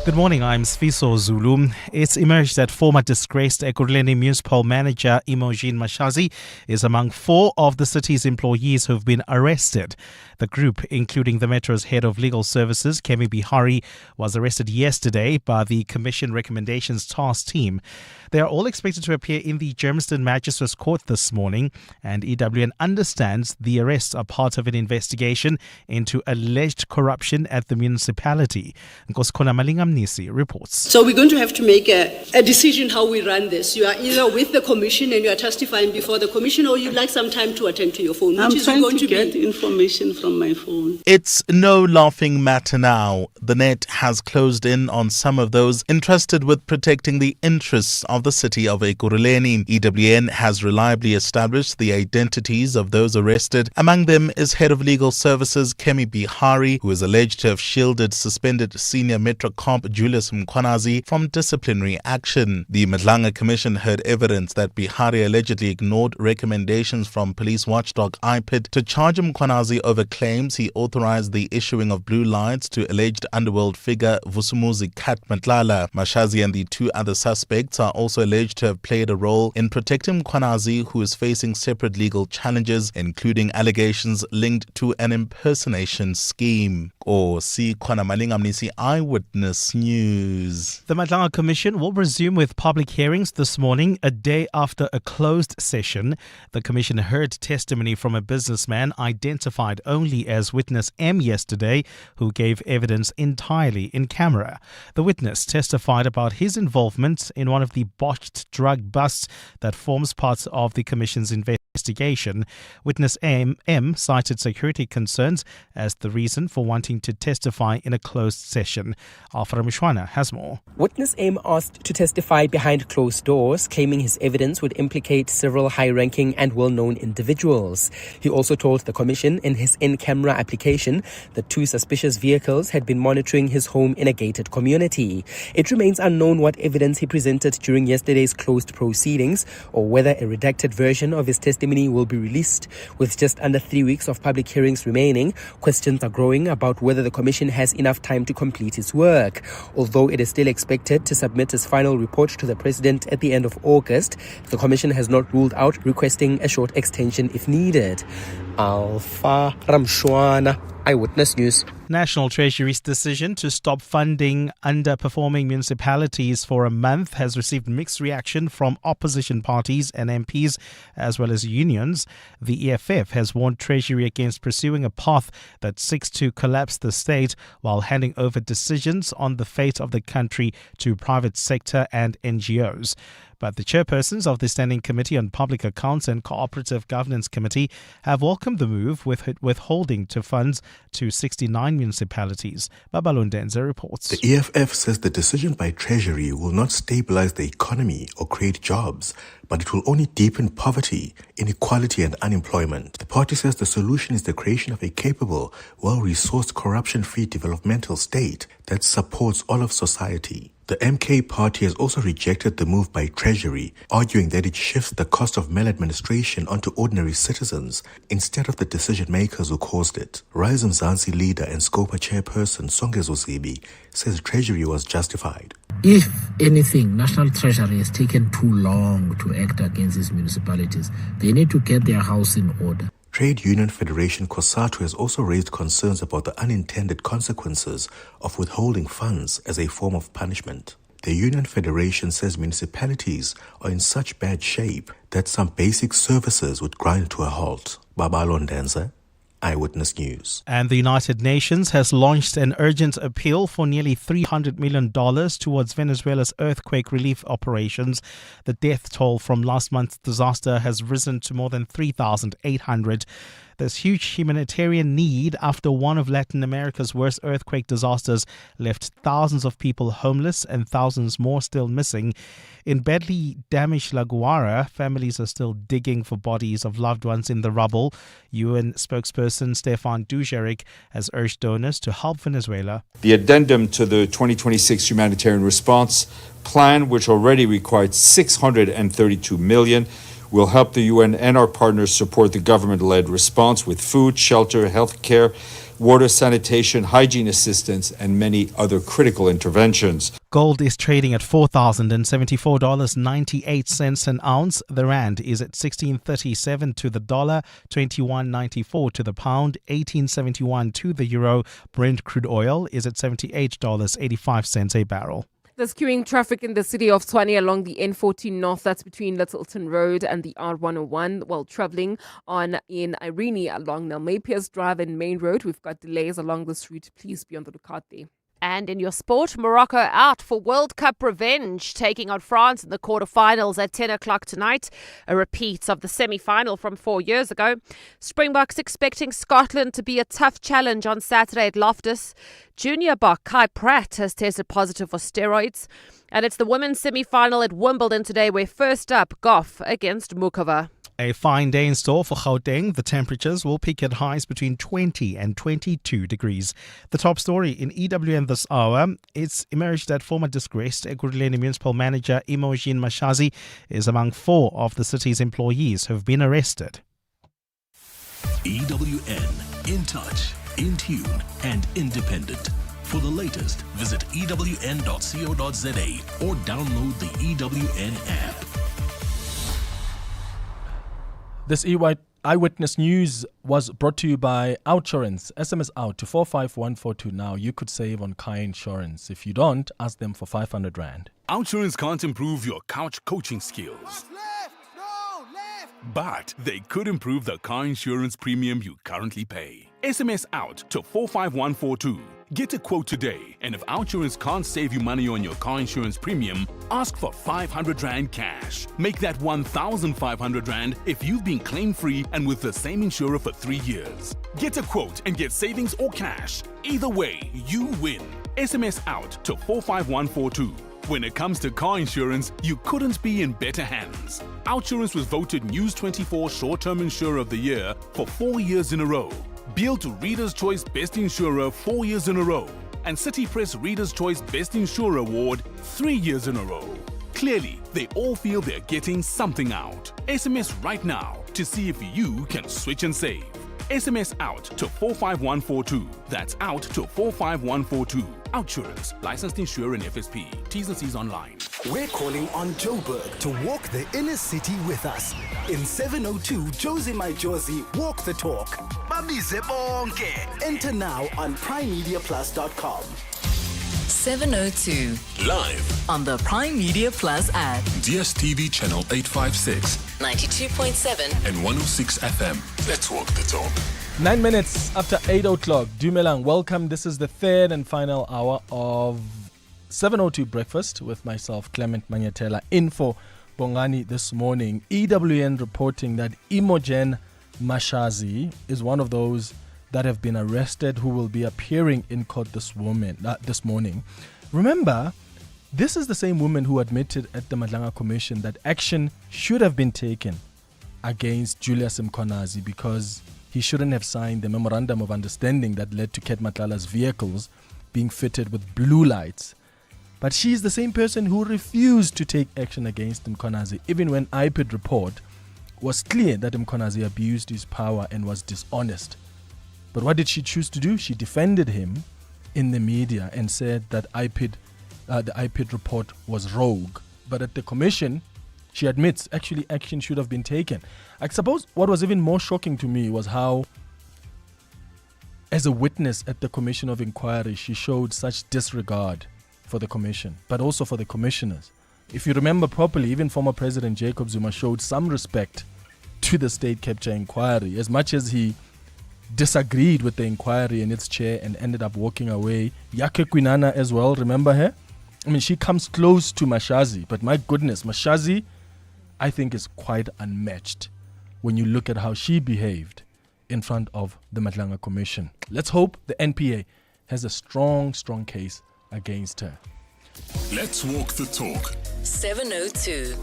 Good morning, I'm Sfiso Zulu. It's emerged that former disgraced Ekurhuleni municipal manager Imogen Mashazi is among 4 of the city's employees who've been arrested. The group, including the Metro's head of legal services, Kemi Bihari, was arrested yesterday by the Commission Recommendations Task Team. They are all expected to appear in the Germiston Magistrates Court this morning, and EWN understands the arrests are part of an investigation into alleged corruption at the municipality. Nkosikona Malingamnisi reports. So we're going to have to make a decision how we run this. You are either with the commission and you are testifying before the commission, or you'd like some time to attend to your phone. Which I'm is trying going to get be? information from my phone. It's no laughing matter now. The net has closed in on some of those entrusted with protecting the interests of the city of Ekurhuleni. EWN has reliably established the identities of those arrested. Among them is Head of Legal Services Kemi Bihari, who is alleged to have shielded suspended senior Metro Comp Julius Mkhwanazi from disciplinary action. The Madlanga Commission heard evidence that Bihari allegedly ignored recommendations from police watchdog IPID to charge Mkhwanazi over claims he authorized the issuing of blue lights to alleged underworld figure Vusumuzi Kat Matlala. Mashazi and the 2 other suspects are also alleged to have played a role in protecting Mkhwanazi, who is facing separate legal challenges, including allegations linked to an impersonation scheme. Or see Khona Malingamnisi, Eyewitness News. The Madlaga Commission will resume with public hearings this morning, a day after a closed session. The Commission heard testimony from a businessman identified only as Witness M yesterday, who gave evidence entirely in camera. The witness testified about his involvement in one of the botched drug busts that forms part of the Commission's investigation. Witness M cited security concerns as the reason for wanting to testify in a closed session. Alfred Mishwana has more. Witness M asked to testify behind closed doors, claiming his evidence would implicate several high-ranking and well-known individuals. He also told the Commission in his in-camera application that 2 suspicious vehicles had been monitoring his home in a gated community. It remains unknown what evidence he presented during yesterday's closed proceedings or whether a redacted version of his testimony will be released. With just under 3 weeks of public hearings remaining, questions are growing about whether the Commission has enough time to complete its work. Although it is still expected to submit its final report to the President at the end of August, the Commission has not ruled out requesting a short extension if needed. Alpha Ramshwana, Eyewitness News. National Treasury's decision to stop funding underperforming municipalities for a month has received mixed reaction from opposition parties and MPs as well as unions. The EFF has warned Treasury against pursuing a path that seeks to collapse the state while handing over decisions on the fate of the country to private sector and NGOs. But the chairpersons of the Standing Committee on Public Accounts and Cooperative Governance Committee have welcomed the move with withholding to funds to 69 municipalities. Babalondenza reports. The EFF says the decision by Treasury will not stabilize the economy or create jobs, but it will only deepen poverty, inequality and unemployment. The party says the solution is the creation of a capable, well-resourced, corruption-free developmental state that supports all of society. The MK party has also rejected the move by Treasury, arguing that it shifts the cost of maladministration onto ordinary citizens instead of the decision-makers who caused it. Rise Mzansi leader and Scopa chairperson Songezo Zibi says Treasury was justified. If anything, National Treasury has taken too long to act against these municipalities. They need to get their house in order. Trade Union Federation COSATU has also raised concerns about the unintended consequences of withholding funds as a form of punishment. The Union Federation says municipalities are in such bad shape that some basic services would grind to a halt. Babalondenza, Eyewitness News. And the United Nations has launched an urgent appeal for nearly $300 million towards Venezuela's earthquake relief operations. The death toll from last month's disaster has risen to more than 3,800. There's huge humanitarian need after one of Latin America's worst earthquake disasters left thousands of people homeless and thousands more still missing. In badly damaged La Guaira, families are still digging for bodies of loved ones in the rubble. UN spokesperson Stefan Dujarric has urged donors to help Venezuela. The addendum to the 2026 humanitarian response plan, which already required $632 million, will help the UN and our partners support the government-led response with food, shelter, health care, water, sanitation, hygiene assistance, and many other critical interventions. Gold is trading at $4,074.98 an ounce. The rand is at 16.37 to the dollar, 21.94 to the pound, 18.71 to the euro. Brent crude oil is at $78.85 a barrel. There's queuing traffic in the city of Tshwane along the N14 North. That's between Littleton Road and the R101. While travelling in Irene along Nelmapiers Drive and Main Road, we've got delays along this route. Please be on the lookout there. And in your sport, Morocco out for World Cup revenge, taking on France in the quarterfinals at 10 o'clock tonight. A repeat of the semi-final from 4 years ago. Springboks expecting Scotland to be a tough challenge on Saturday at Loftus. Junior Bok Kai Pratt has tested positive for steroids. And it's the women's semi-final at Wimbledon today, where first up, Goff against Mukova. A fine day in store for Gauteng. The temperatures will peak at highs between 20 and 22 degrees. The top story in EWN this hour, it's emerged that former disgraced Ekurhuleni municipal manager Imogen Mashazi is among 4 of the city's employees who have been arrested. EWN, in touch, in tune and independent. For the latest, visit ewn.co.za or download the EWN app. This EY Eyewitness News was brought to you by Outsurance. SMS out to 45142 now. You could save on car insurance. If you don't, ask them for 500 Rand. Outsurance can't improve your couch coaching skills. But they could improve the car insurance premium you currently pay. SMS out to 45142. Get a quote today, and if Outsurance can't save you money on your car insurance premium, ask for 500 Rand cash. Make that 1,500 Rand if you've been claim-free and with the same insurer for 3 years. Get a quote and get savings or cash. Either way, you win. SMS out to 45142. When it comes to car insurance, you couldn't be in better hands. Outsurance was voted News 24 Short-Term Insurer of the Year for 4 years in a row. Beal to Reader's Choice Best Insurer 4 years in a row. And City Press Reader's Choice Best Insurer Award 3 years in a row. Clearly, they all feel they're getting something out. SMS right now to see if you can switch and save. SMS out to 45142. That's out to 45142. Outsurance. Licensed insurer in FSP. T's and C's online. We're calling on Joburg to walk the inner city with us. In 702 Josie My Josie Walk the Talk. Babize bonke. Enter now on primemediaplus.com. 702. Live On the Prime Media Plus app. DSTV channel 856. 92.7. And 106 FM. Let's walk the talk. 9 minutes after 8 o'clock. Dumelang, welcome. This is the third and final hour of 702 Breakfast with myself, Clement Manyatela, in for Bongani this morning. EWN reporting that Imogen Mashazi is one of those that have been arrested who will be appearing in court this morning. Remember, this is the same woman who admitted at the Madlanga Commission that action should have been taken against Julius Mkonazi because he shouldn't have signed the memorandum of understanding that led to Ket Matlala's vehicles being fitted with blue lights. But she's the same person who refused to take action against Mkonazi, even when IPID report was clear that Mkonazi abused his power and was dishonest. But what did she choose to do? She defended him in the media and said that the IPID report was rogue. But at the commission, she admits actually action should have been taken. I suppose what was even more shocking to me was how, as a witness at the commission of inquiry, she showed such disregard for the commission, but also for the commissioners. If you remember properly, even former President Jacob Zuma showed some respect to the state capture inquiry, as much as he disagreed with the inquiry and its chair and ended up walking away. Yake Kwinana as well, remember her? I mean, she comes close to Mashazi, but my goodness, Mashazi, I think, is quite unmatched when you look at how she behaved in front of the Madlanga Commission. Let's hope the NPA has a strong case against her. Let's walk the talk. 702.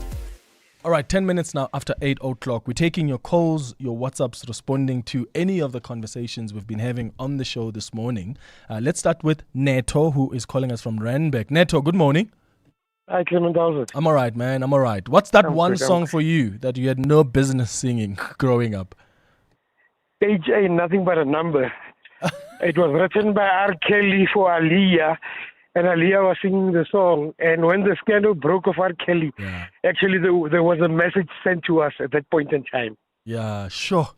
All right, 10 minutes now after 8 o'clock. We're taking your calls, your WhatsApps, responding to any of the conversations we've been having on the show this morning. Let's start with Neto, who is calling us from Randburg. Neto, good morning. Hi, Clement. How's it? I'm all right, man. I'm all right. What's that one song for you that you had no business singing growing up? Age ain't nothing but a number. It was written by R. Kelly for Aliyah. And Aliyah was singing the song. And when the scandal broke of R. Kelly, actually there was a message sent to us at that point in time. Yeah, sure.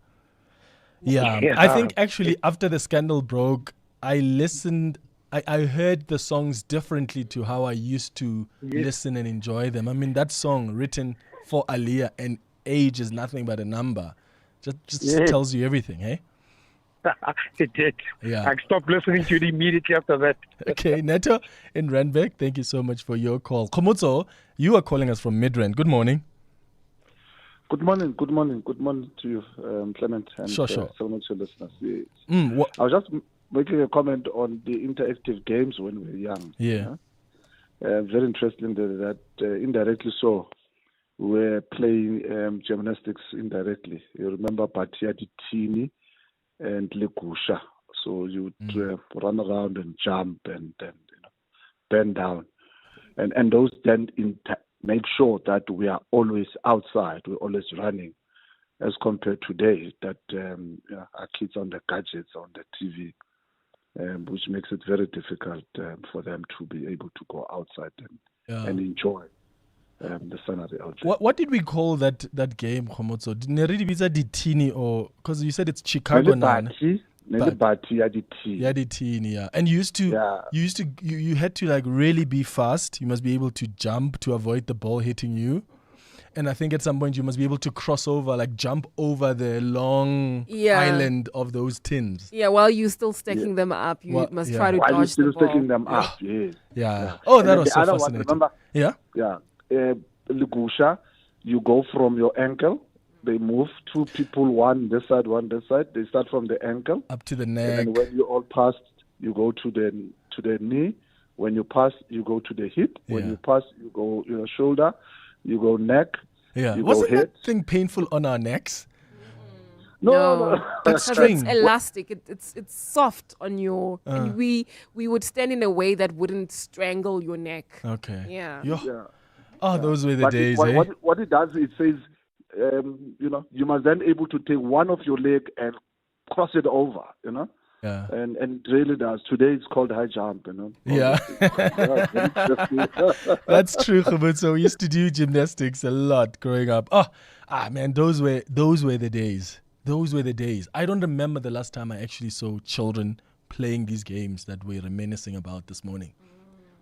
Yeah. I think actually after the scandal broke, I listened, I heard the songs differently to how I used to listen and enjoy them. I mean, that song written for Aliyah and age is nothing but a number. Just tells you everything, hey? It did. Yeah. I stopped listening to it immediately after that. Okay, Neto in Randburg, thank you so much for your call. Komutso, you are calling us from Midrand. Good morning. Good morning to you, Clement, and sure. so much to listeners. Yes. I was just making a comment on the interactive games when we were young. Yeah. Very interesting that indirectly so we're playing gymnastics indirectly. You remember Batia Tini and Legusha. So you would run around and jump and bend down. And those then make sure that we are always outside, we're always running, as compared to today that our kids on the gadgets, on the TV, which makes it very difficult for them to be able to go outside and enjoy. the scenario. What did we call that game, Khomotso? Ditini, or because you said it's Chicago now. Yeah. And you had to like really be fast. You must be able to jump to avoid the ball hitting you. And I think at some point you must be able to cross over, like jump over the long island of those tins. Yeah, while you're still stacking them up, you must try to dodge the ball. Stacking them up, yes. Yeah. Oh, that was so fascinating. Yeah? Yeah. Ligusha, you go from your ankle. They move two people, one this side, one this side. They start from the ankle up to the neck. And when you all pass, you go to the knee. When you pass, you go to the hip. When you pass, you go your shoulder. You go neck. Yeah. You Wasn't go head. that thing painful on our necks? No. That string. It's elastic. It's soft on your. And we would stand in a way that wouldn't strangle your neck. Okay. Yeah. Oh, those were the days. What it does, it says, you must then able to take one of your leg and cross it over. Yeah. And it really does. Today it's called high jump, Yeah. That's true, Khomotso. We used to do gymnastics a lot growing up. Man, those were the days. Those were the days. I don't remember the last time I actually saw children playing these games that we're reminiscing about this morning.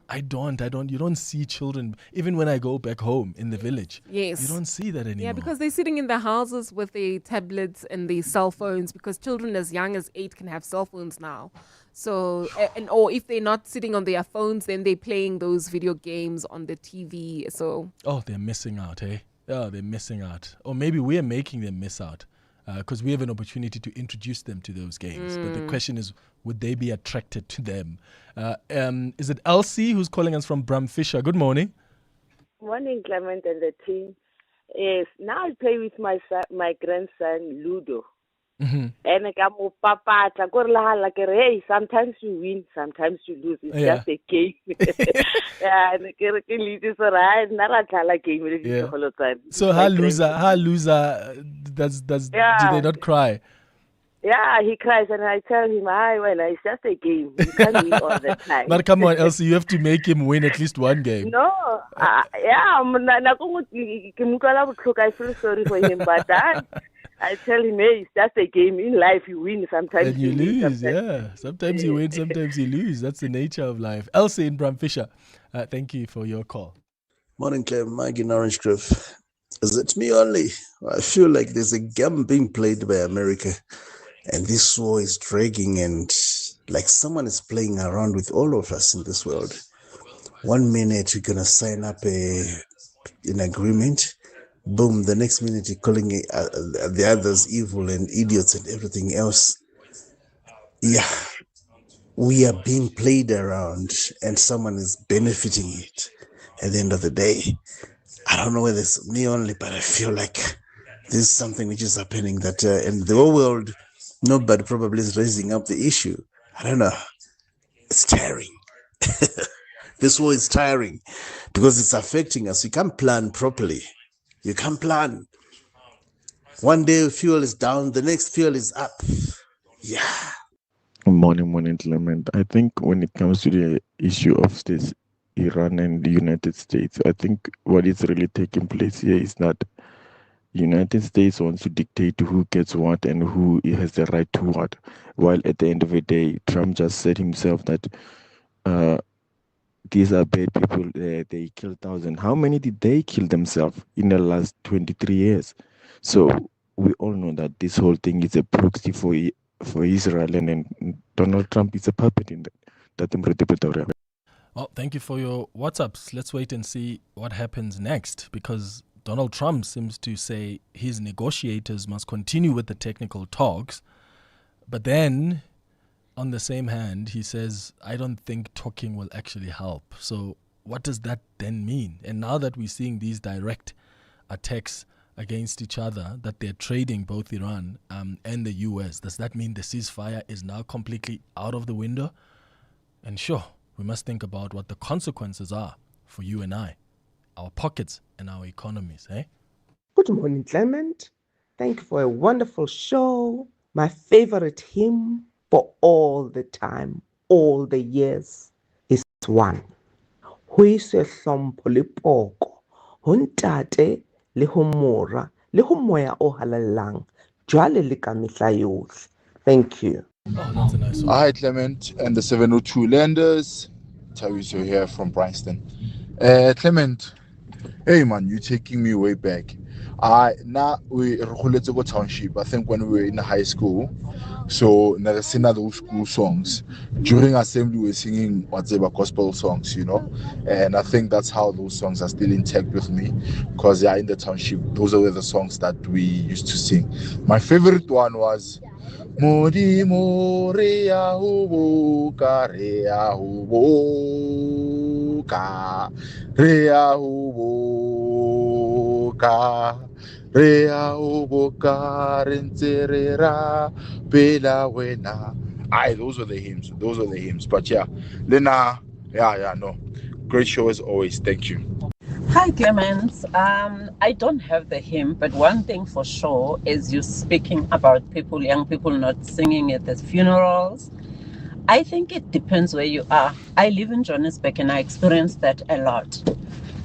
I don't. You don't see children, even when I go back home in the village. Yes. You don't see that anymore. Yeah, because they're sitting in their houses with their tablets and their cell phones, because children as young as 8 can have cell phones now. So, or if they're not sitting on their phones, then they're playing those video games on the TV. So. Oh, they're missing out, eh? Oh, they're missing out. Or maybe we're making them miss out. Because we have an opportunity to introduce them to those games. But the question is, would they be attracted to them? Is it Elsie who's calling us from Bramfisher? Good morning. Morning, Clement and the team. Yes, now I play with my grandson, Ludo. Mm-hmm. And hey, sometimes you win, sometimes you lose. It's just a game. So her loser, do they not cry? Yeah, he cries and I tell him, it's just a game. You can't win all the time. But come on, Elsie, you have to make him win at least one game. No, I feel sorry for him, but I tell him, hey, it's just a game. In life, you win, sometimes and you lose. Sometimes you win, sometimes you lose. That's the nature of life. Elsie in Bramfisher, thank you for your call. Morning, Claire. Mike in Orange Grove. Is it me only? I feel like there's a game being played by America, and this war is dragging, and like someone is playing around with all of us in this world. 1 minute, you're going to sign up an agreement. Boom, the next minute you're calling the others evil and idiots and everything else. Yeah, we are being played around and someone is benefiting it at the end of the day. I don't know whether it's me only, but I feel like this is something which is happening that in the whole world, nobody probably is raising up the issue. I don't know. It's tiring. This war is tiring because it's affecting us. You can't plan properly. You can't plan. One day fuel is down, the next fuel is up. Yeah. Morning, Clement. I think when it comes to the issue of states, Iran and the United States, I think what is really taking place here is that the United States wants to dictate who gets what and who has the right to what, while at the end of the day, Trump just said himself that these are bad people, they killed thousands. How many did they kill themselves in the last 23 years? So we all know that this whole thing is a proxy for Israel, and Donald Trump is a puppet in that. Well, thank you for your WhatsApps. Let's wait and see what happens next, because Donald Trump seems to say his negotiators must continue with the technical talks, but then on the same hand, he says, I don't think talking will actually help. So what does that then mean? And now that we're seeing these direct attacks against each other, that they're trading both Iran and the US, does that mean the ceasefire is now completely out of the window? And sure, we must think about what the consequences are for you and I, our pockets and our economies, eh? Good morning, Clement. Thank you for a wonderful show. My favorite hymn for all the time, all the years, is one. Ho ise hlompho le poko ho ntate le ho mora le ho moya o halallang jwale le ka mehla yohle. Thank you. Oh, that's a nice one. Hi, Clement and the 702 Landers. Tawiso here from Bryanston. Clement, hey man, you're taking me way back. Now we Rukhuletsogo Township, I think when we were in high school. So never those school songs. During assembly, we were singing whatever gospel songs, you know. And I think that's how those songs are still intact with me. Because they are in the township. Those are the songs that we used to sing. My favorite one was Modi Morea Huboka Rea Huboka Rea Huboka Rea Huboka Renterera Bela Wena. Aye, those were the hymns. But yeah, Lena, no. Great show as always. Thank you. Hi, Clemens. I don't have the hymn, but one thing for sure is you speaking about young people not singing at the funerals. I think it depends where you are. I live in Johannesburg and I experience that a lot.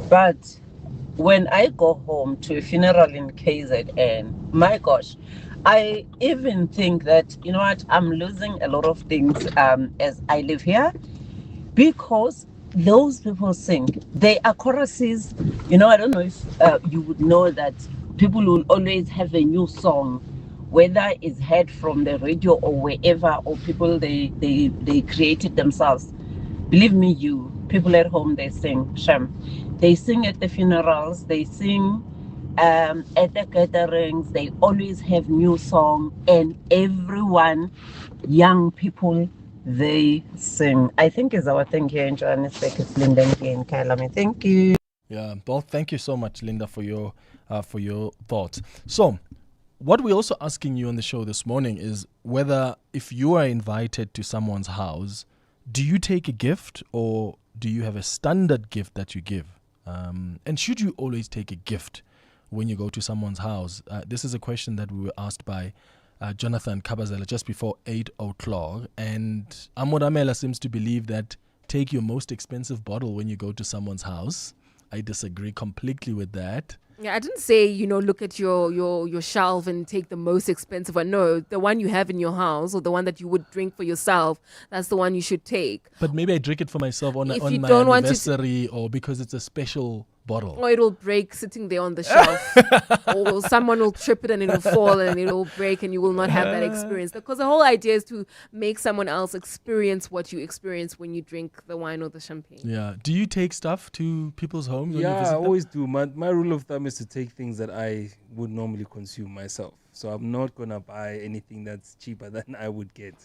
But when I go home to a funeral in KZN, my gosh, I even think that, you know what, I'm losing a lot of things as I live here, because those people sing. They are choruses. You know, I don't know if you would know that people will always have a new song, whether it's heard from the radio or wherever, or people they created themselves. Believe me, people at home, they sing. Shem. They sing at the funerals. They sing at the gatherings. They always have new song, and everyone, young people, they sing. I think is our thing here in Johannesburg. It's Linda and Kailami. Thank you. Yeah, well, thank you so much, Linda, for your thoughts. So, what we're also asking you on the show this morning is whether if you are invited to someone's house, do you take a gift or do you have a standard gift that you give? And should you always take a gift when you go to someone's house? This is a question that we were asked by Jonathan Kabazela just before 8 o'clock. And Amoramela seems to believe that take your most expensive bottle when you go to someone's house. I disagree completely with that. Yeah, I didn't say, look at your shelf and take the most expensive one. No, the one you have in your house or the one that you would drink for yourself, that's the one you should take. But maybe I drink it for myself on my anniversary or because it's a special bottle. Or it'll break sitting there on the shelf. Or someone will trip it and it'll fall and it'll break and you will not have that experience. Because the whole idea is to make someone else experience what you experience when you drink the wine or the champagne. Yeah. Do you take stuff to people's homes when you visit I them? always do. My rule of thumb is to take things that I would normally consume myself. So I'm not going to buy anything that's cheaper than I would get.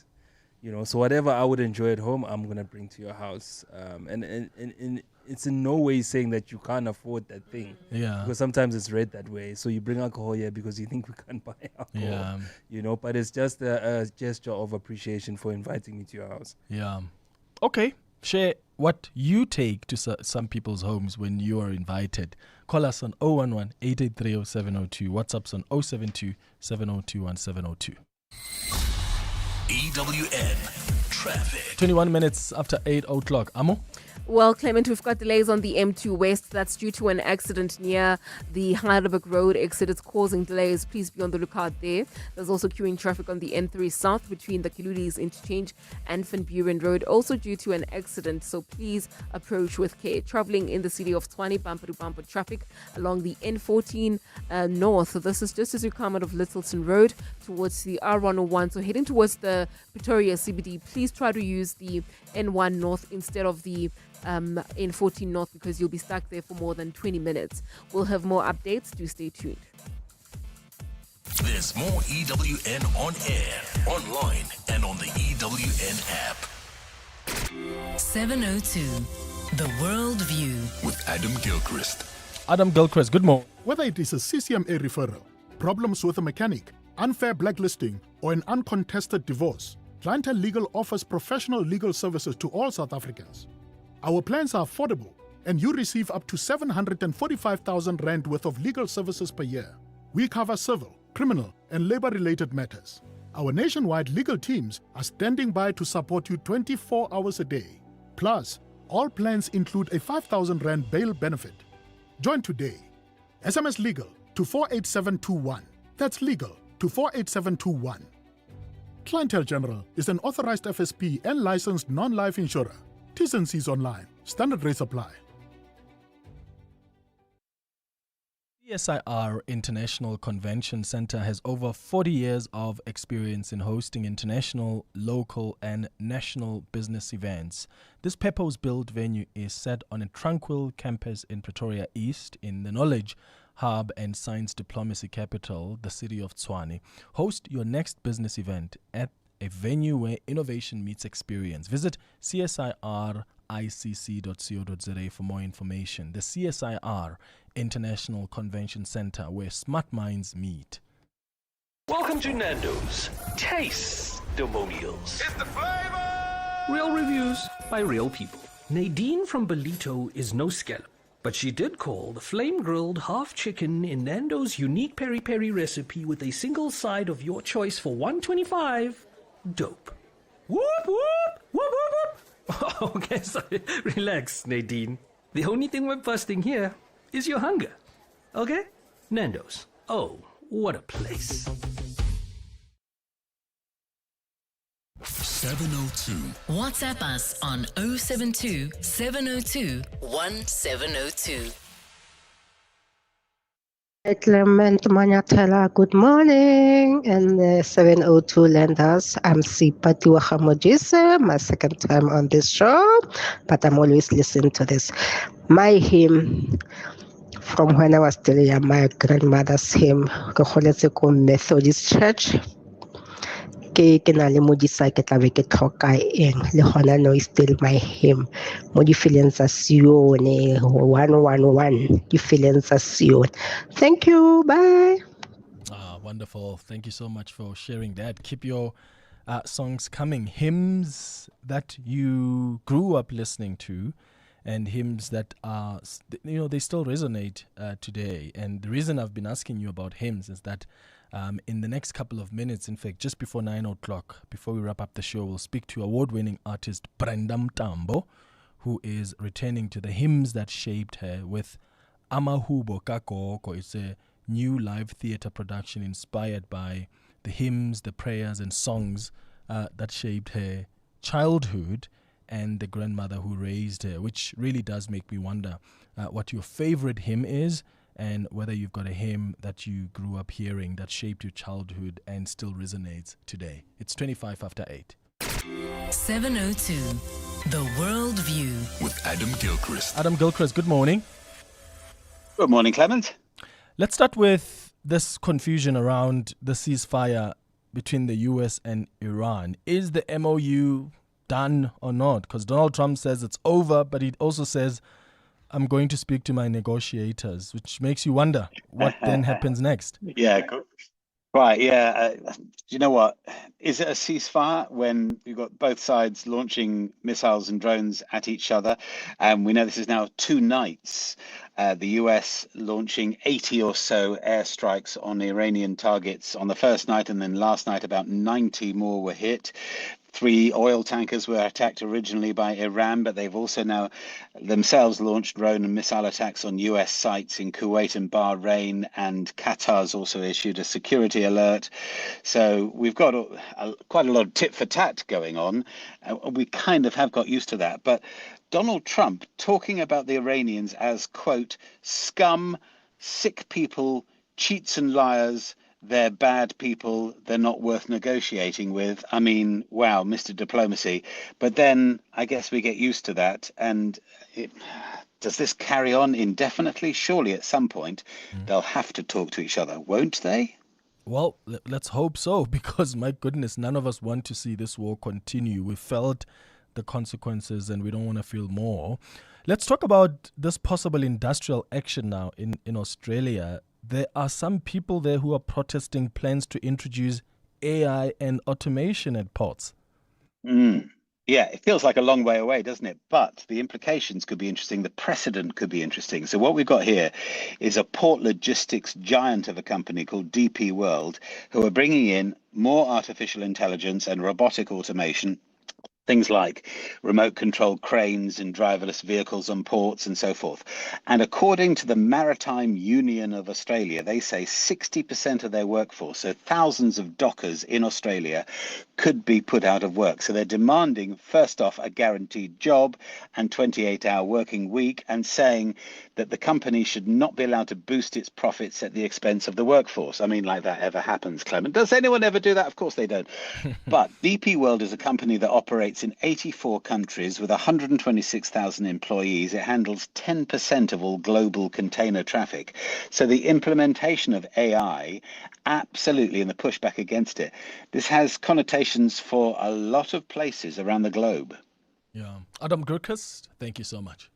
So whatever I would enjoy at home, I'm going to bring to your house. And it's in no way saying that you can't afford that thing. Yeah. Because sometimes it's read that way. So you bring alcohol here because you think we can't buy alcohol. Yeah. But it's just a gesture of appreciation for inviting me to your house. Yeah. Okay. Share what you take to some people's homes when you are invited. Call us on 011-883-0702. WhatsApp's on 072-702-1702. EWN Traffic. 21 minutes after 8 o'clock. Amo? Well, Clement, we've got delays on the M2 West. That's due to an accident near the Heidelberg Road exit. It's causing delays. Please be on the lookout there. There's also queuing traffic on the N3 South between the Kilulis Interchange and Van Buren Road, also due to an accident. So please approach with care. Traveling in the city of Tshwane, bumper-to-bumper traffic along the N14 North. So this is just as you come out of Littleton Road towards the R101. So heading towards the Pretoria CBD, please try to use the N1 North instead of the N14 North because you'll be stuck there for more than 20 minutes. We'll have more updates. Do stay tuned. There's more EWN on air, online, and on the EWN app. 702, The World View. With Adam Gilchrist. Adam Gilchrist, good morning. Whether it is a CCMA referral, problems with a mechanic, unfair blacklisting, or an uncontested divorce, Clientele Legal offers professional legal services to all South Africans. Our plans are affordable, and you receive up to 745,000 Rand worth of legal services per year. We cover civil, criminal, and labor-related matters. Our nationwide legal teams are standing by to support you 24 hours a day. Plus, all plans include a 5,000 Rand bail benefit. Join today. SMS legal to 48721. That's legal to 48721. Clientele General is an authorized FSP and licensed non-life insurer. T's and C's online. Standard rates apply. CSIR International Convention Center has over 40 years of experience in hosting international, local, and national business events. This purpose-built venue is set on a tranquil campus in Pretoria East in the knowledge hub and science diplomacy capital, the city of Tshwane. Host your next business event at a venue where innovation meets experience. Visit csiricc.co.za for more information. The CSIR International Convention Center, where smart minds meet. Welcome to Nando's Taste-Demonials. It's the flavor! Real reviews by real people. Nadine from Belito is no scallop, but she did call the flame-grilled half chicken in Nando's unique peri-peri recipe with a single side of your choice for $1.25 dope. Whoop, whoop, whoop, whoop, whoop. Okay, sorry. Relax, Nadine. The only thing we're busting here is your hunger. Okay? Nando's. Oh, what a place. 702. WhatsApp us on 072 702 1702. Clement Manyatela, good morning. And 702 lenders, I'm Sipati Wahamojise, my second time on this show, but I'm always listening to this. My hymn from when I was still young, my grandmother's hymn, Koholetseko Methodist Church. Ke na le modisa ke tla be ke tlhoka eng le gona no is still my hymn mo di feelings tsa Sione 111 di feelings tsa Sione. Thank you, bye. Wonderful. Thank you so much for sharing that. Keep your songs coming, hymns that you grew up listening to and hymns that are, they still resonate today. And the reason I've been asking you about hymns is that in the next couple of minutes, in fact, just before 9 o'clock, before we wrap up the show, we'll speak to award-winning artist Brenda Mtambo, who is returning to the hymns that shaped her with Amahubo Kakoko. It's a new live theater production inspired by the hymns, the prayers, and songs that shaped her childhood and the grandmother who raised her, which really does make me wonder what your favorite hymn is, and whether you've got a hymn that you grew up hearing that shaped your childhood and still resonates today. It's 25 after 8. 702, The World View. With Adam Gilchrist. Adam Gilchrist, good morning. Good morning, Clement. Let's start with this confusion around the ceasefire between the US and Iran. Is the MOU done or not? Because Donald Trump says it's over, but he also says, I'm going to speak to my negotiators, which makes you wonder what then happens next. Yeah, right. Yeah. You know what? Is it a ceasefire when you've got both sides launching missiles and drones at each other? We know this is now 2 nights. The US launching 80 or so airstrikes on Iranian targets on the first night, and then last night about 90 more were hit. 3 oil tankers were attacked originally by Iran, but they've also now themselves launched drone and missile attacks on US sites in Kuwait and Bahrain, and Qatar's also issued a security alert. So we've got quite a lot of tit for tat going on. We kind of have got used to that. But Donald Trump talking about the Iranians as, quote, scum, sick people, cheats and liars, they're bad people, they're not worth negotiating with. I mean, wow, Mr. Diplomacy. But then I guess we get used to that. And does this carry on indefinitely? Surely at some point they'll have to talk to each other, won't they? Well, let's hope so, because my goodness, none of us want to see this war continue. We felt the consequences and we don't want to feel more. Let's talk about this possible industrial action now in Australia. There are some people there who are protesting plans to introduce AI and automation at ports. Yeah, it feels like a long way away, doesn't it? But the implications could be interesting. The precedent could be interesting. So what we've got here is a port logistics giant of a company called DP World, who are bringing in more artificial intelligence and robotic automation Things like remote controlled cranes and driverless vehicles on ports and so forth. And according to the Maritime Union of Australia, they say 60% of their workforce, so thousands of dockers in Australia, could be put out of work. So they're demanding, first off, a guaranteed job and 28-hour working week, and saying that the company should not be allowed to boost its profits at the expense of the workforce. I mean, like that ever happens, Clement. Does anyone ever do that? Of course they don't. But DP World is a company that operates in 84 countries with 126,000 employees. It handles 10% of all global container traffic. So the implementation of AI, absolutely, and the pushback against it, this has connotations for a lot of places around the globe. Yeah. Adam Gurkust, thank you so much.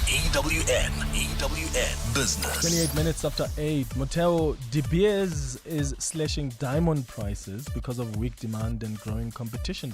EWN Business. 28 minutes after 8. Moteo, De Beers is slashing diamond prices because of weak demand and growing competition.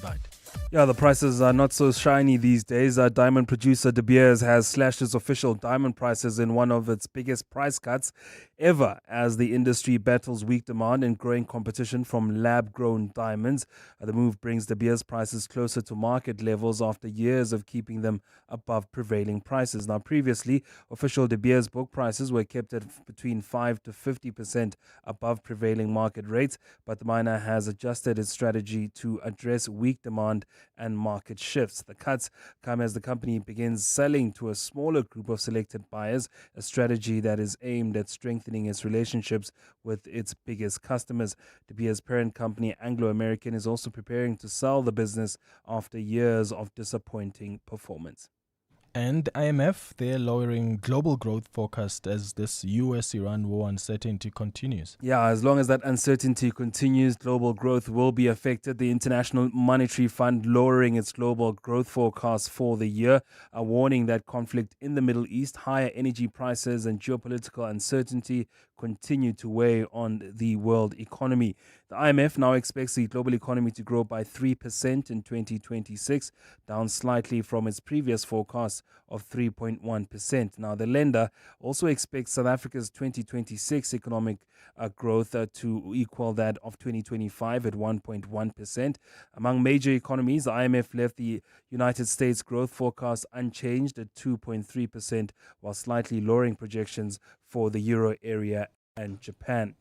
Yeah, the prices are not so shiny these days. Diamond producer De Beers has slashed its official diamond prices in one of its biggest price cuts ever as the industry battles weak demand and growing competition from lab-grown diamonds. The move brings De Beers prices closer to market levels after years of keeping them above prevailing prices. Now, previously, official De Beers book prices were kept at between 5 to 50% above prevailing market rates, but the miner has adjusted its strategy to address weak demand and market shifts. The cuts come as the company begins selling to a smaller group of selected buyers, a strategy that is aimed at strengthening its relationships with its biggest customers. De Beers' parent company, Anglo American, is also preparing to sell the business after years of disappointing performance. And IMF, they're lowering global growth forecast as this US-Iran war uncertainty continues. Yeah, as long as that uncertainty continues, global growth will be affected. The International Monetary Fund lowering its global growth forecast for the year, warning that conflict in the Middle East, higher energy prices and geopolitical uncertainty continue to weigh on the world economy. The IMF now expects the global economy to grow by 3% in 2026, down slightly from its previous forecast of 3.1%. Now, the lender also expects South Africa's 2026 economic growth to equal that of 2025 at 1.1%. Among major economies, the IMF left the United States growth forecast unchanged at 2.3%, while slightly lowering projections for the Euro area and Japan.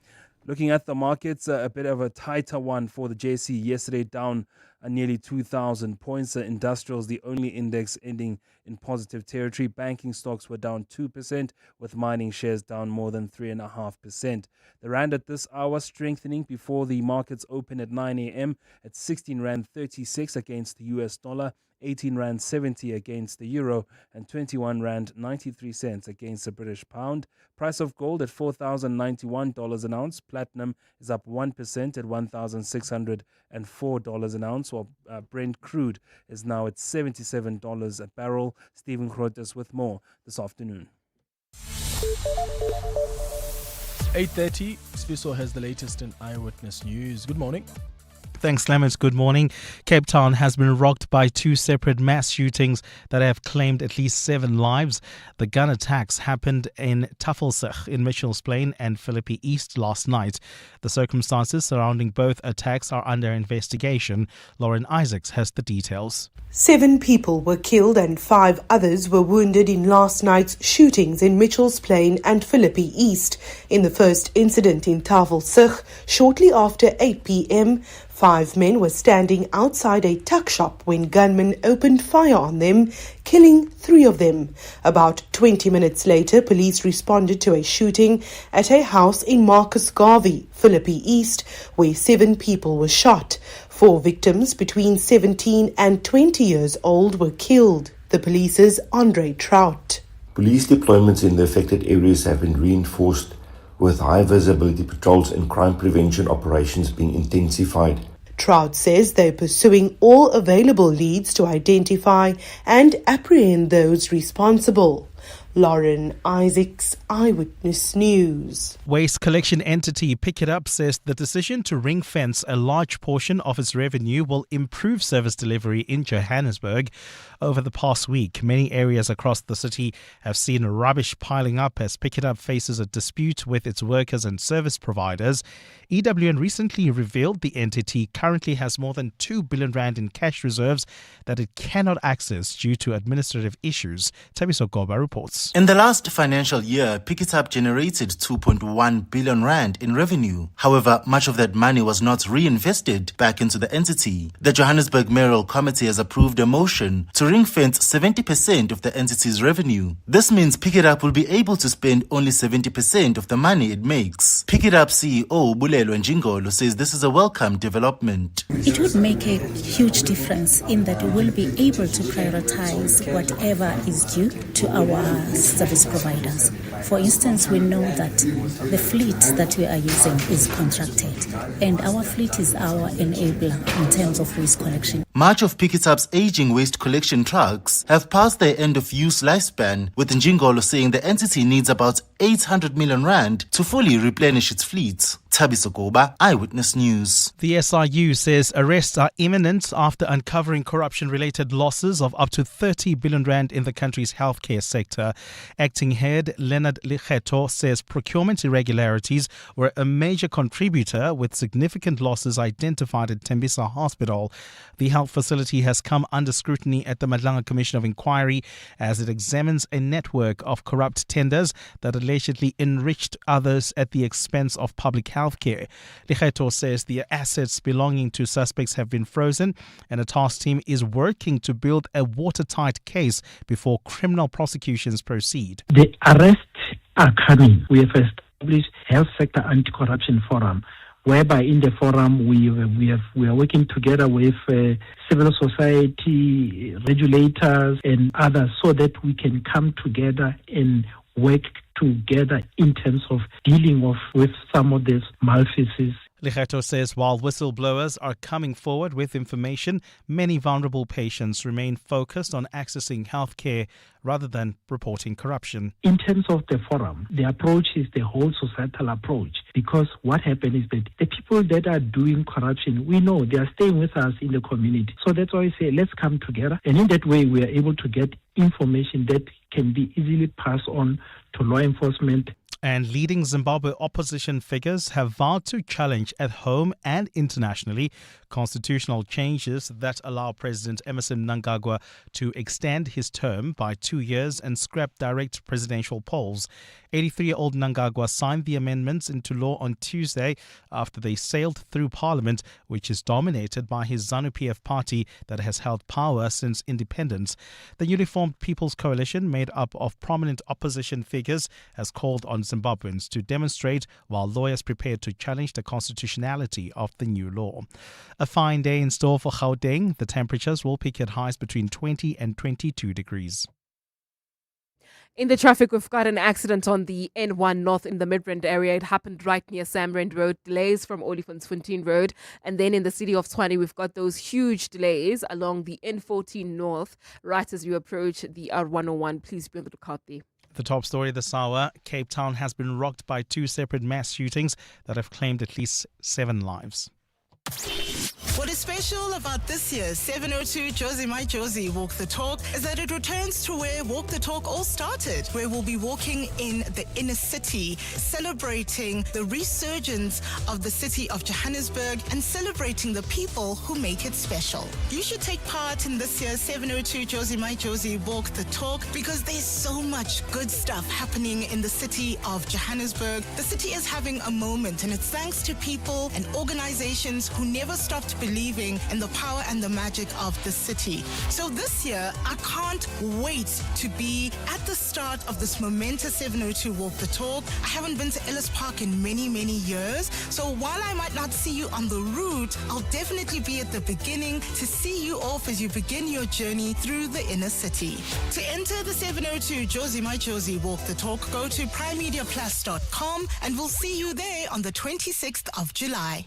Looking at the markets, a bit of a tighter one for the JSE yesterday, down nearly 2,000 points. Industrials, the only index ending in positive territory. Banking stocks were down 2%, with mining shares down more than 3.5%. The rand at this hour strengthening before the markets open at 9 a.m. at 16 Rand 36 against the US dollar, 18 Rand 70 against the euro, and 21 Rand 93 cents against the British pound. Price of gold at $4,091 an ounce. Platinum is up 1% at $1,604 an ounce, while Brent crude is now at $77 a barrel. Stephen Grotes with more this afternoon. 8:30, Sfiso has the latest in Eyewitness News. Good morning. Thanks, Clemens. Good morning. Cape Town has been rocked by two separate mass shootings that have claimed at least 7 lives. The gun attacks happened in Tafelsig in Mitchells Plain and Philippi East last night. The circumstances surrounding both attacks are under investigation. Lauren Isaacs has the details. 7 people were killed and 5 others were wounded in last night's shootings in Mitchells Plain and Philippi East. In the first incident in Tafelsig, shortly after 8 p.m., 5 men were standing outside a tuck shop when gunmen opened fire on them, killing 3 of them. About 20 minutes later, police responded to a shooting at a house in Marcus Garvey, Philippi East, where 7 people were shot. 4 victims between 17 and 20 years old were killed. The police's Andre Trout. Police deployments in the affected areas have been reinforced, with high visibility patrols and crime prevention operations being intensified. Trout says they're pursuing all available leads to identify and apprehend those responsible. Lauren Isaacs, Eyewitness News. Waste collection entity Pick It Up says the decision to ring-fence a large portion of its revenue will improve service delivery in Johannesburg. Over the past week, many areas across the city have seen rubbish piling up as Pick It Up faces a dispute with its workers and service providers. EWN recently revealed the entity currently has more than 2 billion rand in cash reserves that it cannot access due to administrative issues. Tabiso Goba reports. In the last financial year, Pick It Up generated 2.1 billion rand in revenue. However, much of that money was not reinvested back into the entity. The Johannesburg Mayoral Committee has approved a motion to ring-fence 70% of the entity's revenue. This means Pick It Up will be able to spend only 70% of the money it makes. Pick It Up CEO Bulelwa Njingolo says this is a welcome development. It would make a huge difference in that we will be able to prioritize whatever is due to our service providers. For instance, we know that the fleet that we are using is contracted, and our fleet is our enabler in terms of waste collection. Much of Pick It Up's aging waste collection trucks have passed their end-of-use lifespan, with Njingolo saying the entity needs about 800 million rand to fully replenish its fleet. Tabiso Goba, Eyewitness News. The SIU says arrests are imminent after uncovering corruption-related losses of up to 30 billion rand in the country's healthcare sector. Acting head Leonard Likheto says procurement irregularities were a major contributor, with significant losses identified at Tembisa Hospital. The health facility has come under scrutiny at the Madlanga Commission of Inquiry as it examines a network of corrupt tenders that allegedly enriched others at the expense of public health care. Likheto says the assets belonging to suspects have been frozen and a task team is working to build a watertight case before criminal prosecutions proceed. The arrests are coming. We have established Health Sector Anti-Corruption Forum, whereby in the forum we are working together with civil society, regulators and others so that we can come together and work together in terms of dealing with some of these malfeasance. Likheto says while whistleblowers are coming forward with information, many vulnerable patients remain focused on accessing healthcare rather than reporting corruption. In terms of the forum, the approach is the whole societal approach, because what happened is that the people that are doing corruption, we know they are staying with us in the community. So that's why I say let's come together, and in that way we are able to get information that can be easily passed on to law enforcement. And leading Zimbabwe opposition figures have vowed to challenge at home and internationally constitutional changes that allow President Emmerson Mnangagwa to extend his term by 2 years and scrap direct presidential polls. 83-year-old Mnangagwa signed the amendments into law on Tuesday after they sailed through Parliament, which is dominated by his ZANU-PF party that has held power since independence. The newly formed People's Coalition, made up of prominent opposition figures, has called on Zimbabweans to demonstrate while lawyers prepare to challenge the constitutionality of the new law. A fine day in store for Gauteng. The temperatures will peak at highs between 20 and 22 degrees. In the traffic, we've got an accident on the N1 North in the Midrand area. It happened right near Samrand Road. Delays from Olifantsfontein Road. And then in the city of Tshwane, we've got those huge delays along the N14 North right as you approach the R101. Please be on the lookout there. The top story this hour, Cape Town has been rocked by 2 separate mass shootings that have claimed at least 7 lives. What is special about this year's 702 Josie My Josie Walk the Talk is that it returns to where Walk the Talk all started, where we'll be walking in the inner city, celebrating the resurgence of the city of Johannesburg and celebrating the people who make it special. You should take part in this year's 702 Josie My Josie Walk the Talk because there's so much good stuff happening in the city of Johannesburg. The city is having a moment, and it's thanks to people and organizations who never stopped believing in the power and the magic of the city. So this year, I can't wait to be at the start of this momentous 702 Walk the Talk. I haven't been to Ellis Park in many, many years. So while I might not see you on the route, I'll definitely be at the beginning to see you off as you begin your journey through the inner city. To enter the 702 Josie My Josie Walk the Talk, go to primemediaplus.com and we'll see you there on the 26th of July.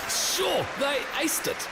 Sure, they aced it.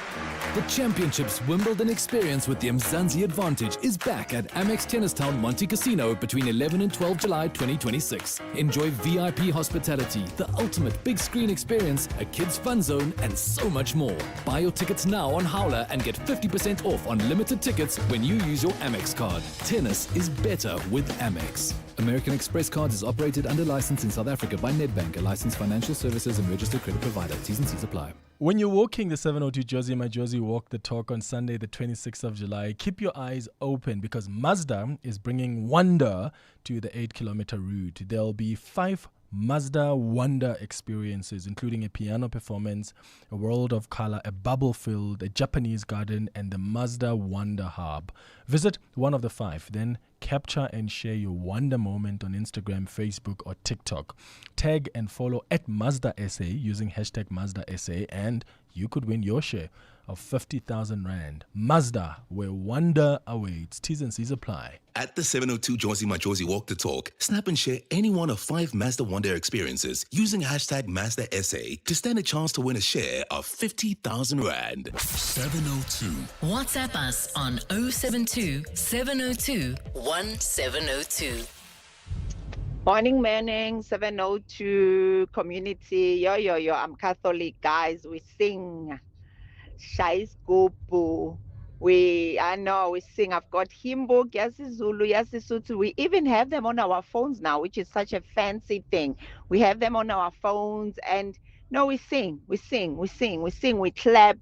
The Championships Wimbledon experience with the Mzansi Advantage is back at Amex Tennistown Monte Casino between 11 and 12 July 2026. Enjoy VIP hospitality, the ultimate big screen experience, a kids fun zone, and so much more. Buy your tickets now on Howler and get 50% off on limited tickets when you use your Amex card. Tennis is better with Amex. American Express Cards is operated under license in South Africa by Nedbank, a licensed financial services and registered credit provider. T's and C's apply. When you're walking the 702 Josie My Josie Walk the Talk on Sunday, the 26th of July, keep your eyes open because Mazda is bringing wonder to the 8-kilometer route. There'll be 5 Mazda Wonder experiences, including a piano performance, a world of color, a bubble field, a Japanese garden, and the Mazda Wonder Hub. Visit one of the 5, then capture and share your wonder moment on Instagram, Facebook, or TikTok. Tag and follow at Mazda SA using hashtag Mazda SA, and you could win your share of 50,000 Rand. Mazda, where wonder awaits. T's and C's apply. At the 702 Josie My Josie Walk the Talk, snap and share any one of 5 Mazda Wonder experiences using hashtag Mazda SA to stand a chance to win a share of 50,000 Rand. 702. WhatsApp us on 072 702 1702. Morning, Manning, 702 community. Yo, I'm Catholic, guys. We sing. Shais Gopu. I know we sing. I've got Himbo, Yasi Zulu, Yasi Sutu. We even have them on our phones now, which is such a fancy thing. We have them on our phones, and no, we sing, we clap.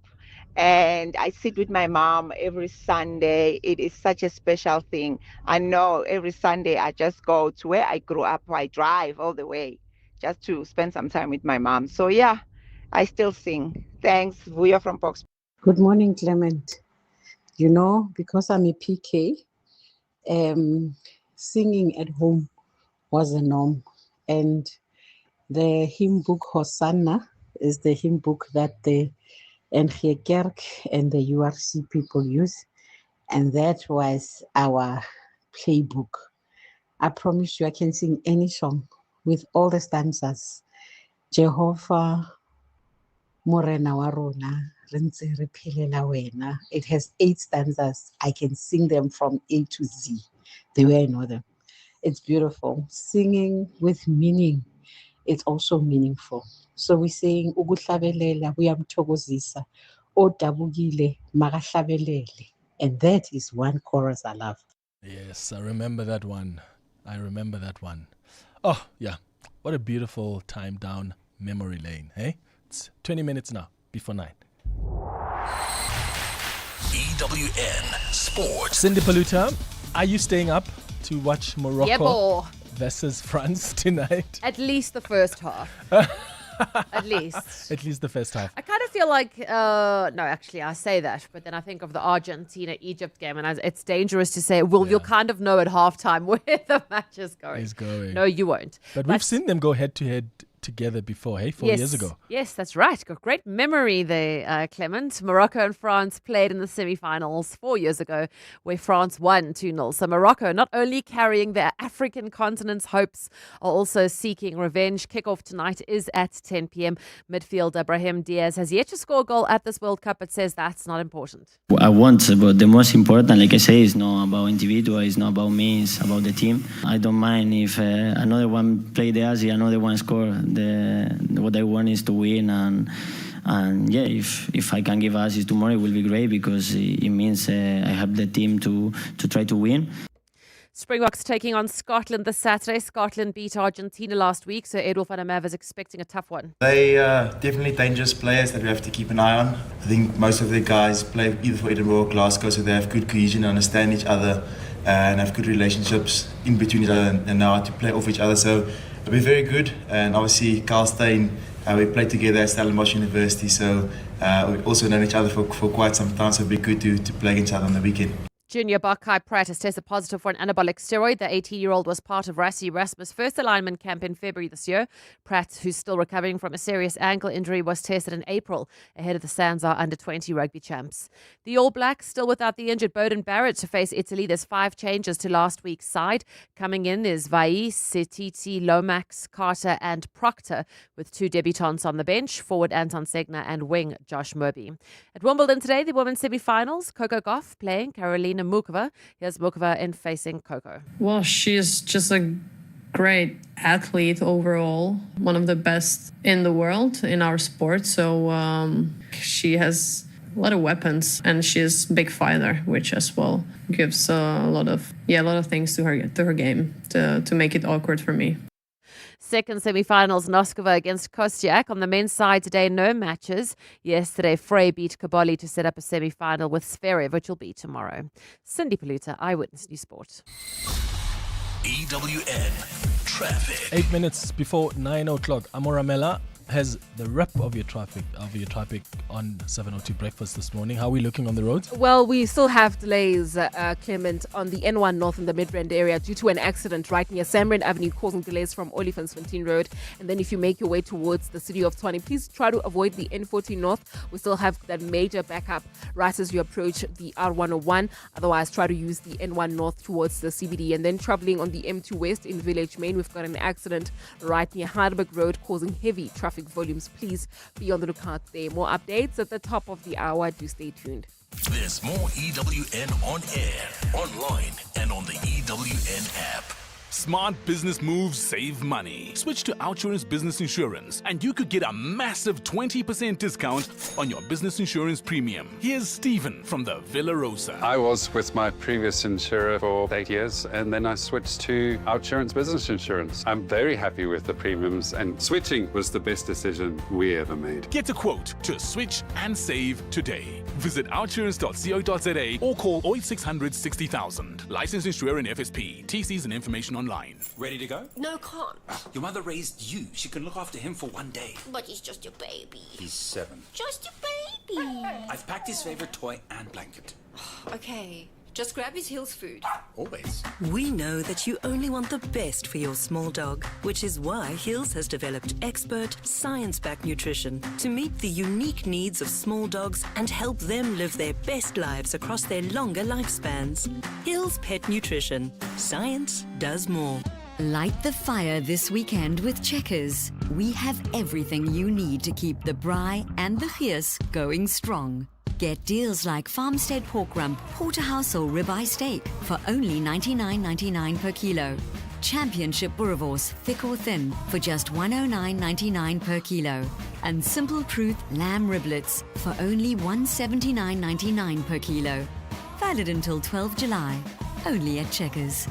And I sit with my mom every Sunday. It is such a special thing. I know every Sunday I just go to where I grew up. I drive all the way just to spend some time with my mom. So yeah, I still sing. Thanks. We are from Box. Good morning, Clement. You know, because I'm a PK, singing at home was a norm. And the hymn book Hosanna is the hymn book that the NG Kerk and the URC people use. And that was our playbook. I promise you I can sing any song with all the stanzas. Jehovah, Morena wa rona, re ntse re phelela wena. It has 8 stanzas. I can sing them from A to Z, the way I know them. It's beautiful. Singing with meaning, it's also meaningful. So we're saying, ukuhlabelela kuyamthokozisa, odabukile makahlabelele. And that is one chorus I love. Yes, I remember that one. Oh, yeah. What a beautiful time down memory lane, hey? It's 20 minutes now, before 9. EWN Sports. Cindy Paluta, are you staying up to watch Morocco versus France tonight? At least the first half. At least. At least the first half. I kind of feel like, no, actually, I say that, but then I think of the Argentina-Egypt game, and it's dangerous to say, well, you'll kind of know at halftime where the match is going. No, you won't. But we've seen them go head-to-head together before, hey? 4 years ago. Yes, that's right. Got great memory there, Clement. Morocco and France played in the semi-finals 4 years ago, where France won 2-0. So Morocco not only carrying their African continent's hopes, are also seeking revenge. Kickoff tonight is at 10 p.m. Midfielder Brahim Diaz has yet to score a goal at this World Cup, but says that's not important. I want, but the most important, like I say, is not about individual, it's not about me, it's about the team. I don't mind if another one play the Asia, another one score. What I want is to win, and yeah, if I can give assist tomorrow, it will be great because it means I have the team to try to win. Springboks taking on Scotland this Saturday. Scotland beat Argentina last week, so Edwin van der Merwe is expecting a tough one. They are definitely dangerous players that we have to keep an eye on. I think most of the guys play either for Edinburgh or Glasgow, so they have good cohesion, understand each other, and have good relationships in between each other and know how to play off each other. So it'll be very good. And obviously, Carl Stein, we played together at Stellenbosch University, so we also known each other for quite some time, so it'll be good to play against each other on the weekend. Junior Buckeye Pratt has tested positive for an anabolic steroid. The 18-year-old was part of Rassie Erasmus' first alignment camp in February this year. Pratt, who's still recovering from a serious ankle injury, was tested in April ahead of the Sanzar Under-20 rugby champs. The All Blacks, still without the injured Bowden Barrett to face Italy. There's 5 changes to last week's side. Coming in, there's Vai, Setiti, Lomax, Carter and Proctor, with 2 debutants on the bench, forward Anton Segner and wing Josh Murby. At Wimbledon today, the women's semi-finals, Coco Gauff playing Carolina Mukova. Here's Mukova in facing Coco. Well, she's just a great athlete overall, one of the best in the world in our sport. So she has a lot of weapons and she's a big fighter, which as well gives a lot of things to her game to make it awkward for me. Second semi-finals, Noskova against Kostiak. On the men's side today, no matches. Yesterday, Frey beat Kaboli to set up a semi-final with Zverev, which will be tomorrow. Cindy Paluta, Eyewitness News Sport. EWN Traffic. 8 minutes before 9 o'clock, Amoramela has the wrap of your traffic on 702 Breakfast this morning. How are we looking on the roads? Well, we still have delays, Clement, on the N1 North in the Midrand area due to an accident right near Samrin Avenue, causing delays from Olifantsfontein Road. And then if you make your way towards the city of Tshwane, please try to avoid the N14 North. We still have that major backup right as you approach the R101. Otherwise, try to use the N1 North towards the CBD. And then traveling on the M2 West in Village Main, we've got an accident right near Heidelberg Road causing heavy traffic volumes. Please be on the lookout there. More updates at the top of the hour. Do stay tuned. There's more EWN on air, online, and on the EWN app. Smart business moves save money. Switch to Outsurance Business Insurance and you could get a massive 20% discount on your business insurance premium. Here's Stephen from the Villa Rosa. I was with my previous insurer for 8 years and then I switched to Outsurance Business Insurance. I'm very happy with the premiums and switching was the best decision we ever made. Get a quote to switch and save today. Visit outsurance.co.za or call 0600 60,000. Licensed insurer and FSP. TCs and information online. Ready to go? No, can't. Your mother raised you. She can look after him for one day. But he's just your baby. He's 7. Just your baby. I've packed his favorite toy and blanket. Okay, just grab his Hills food. Always. We know that you only want the best for your small dog, which is why Hills has developed expert, science-backed nutrition to meet the unique needs of small dogs and help them live their best lives across their longer lifespans. Hills Pet Nutrition. Science does more. Light the fire this weekend with Checkers. We have everything you need to keep the braai and the gees going strong. Get deals like Farmstead pork rump, porterhouse or ribeye steak for only $99.99 per kilo. Championship boerewors, thick or thin, for just $109.99 per kilo. And Simple Truth lamb riblets for only $179.99 per kilo. Valid until 12 July. Only at Checkers.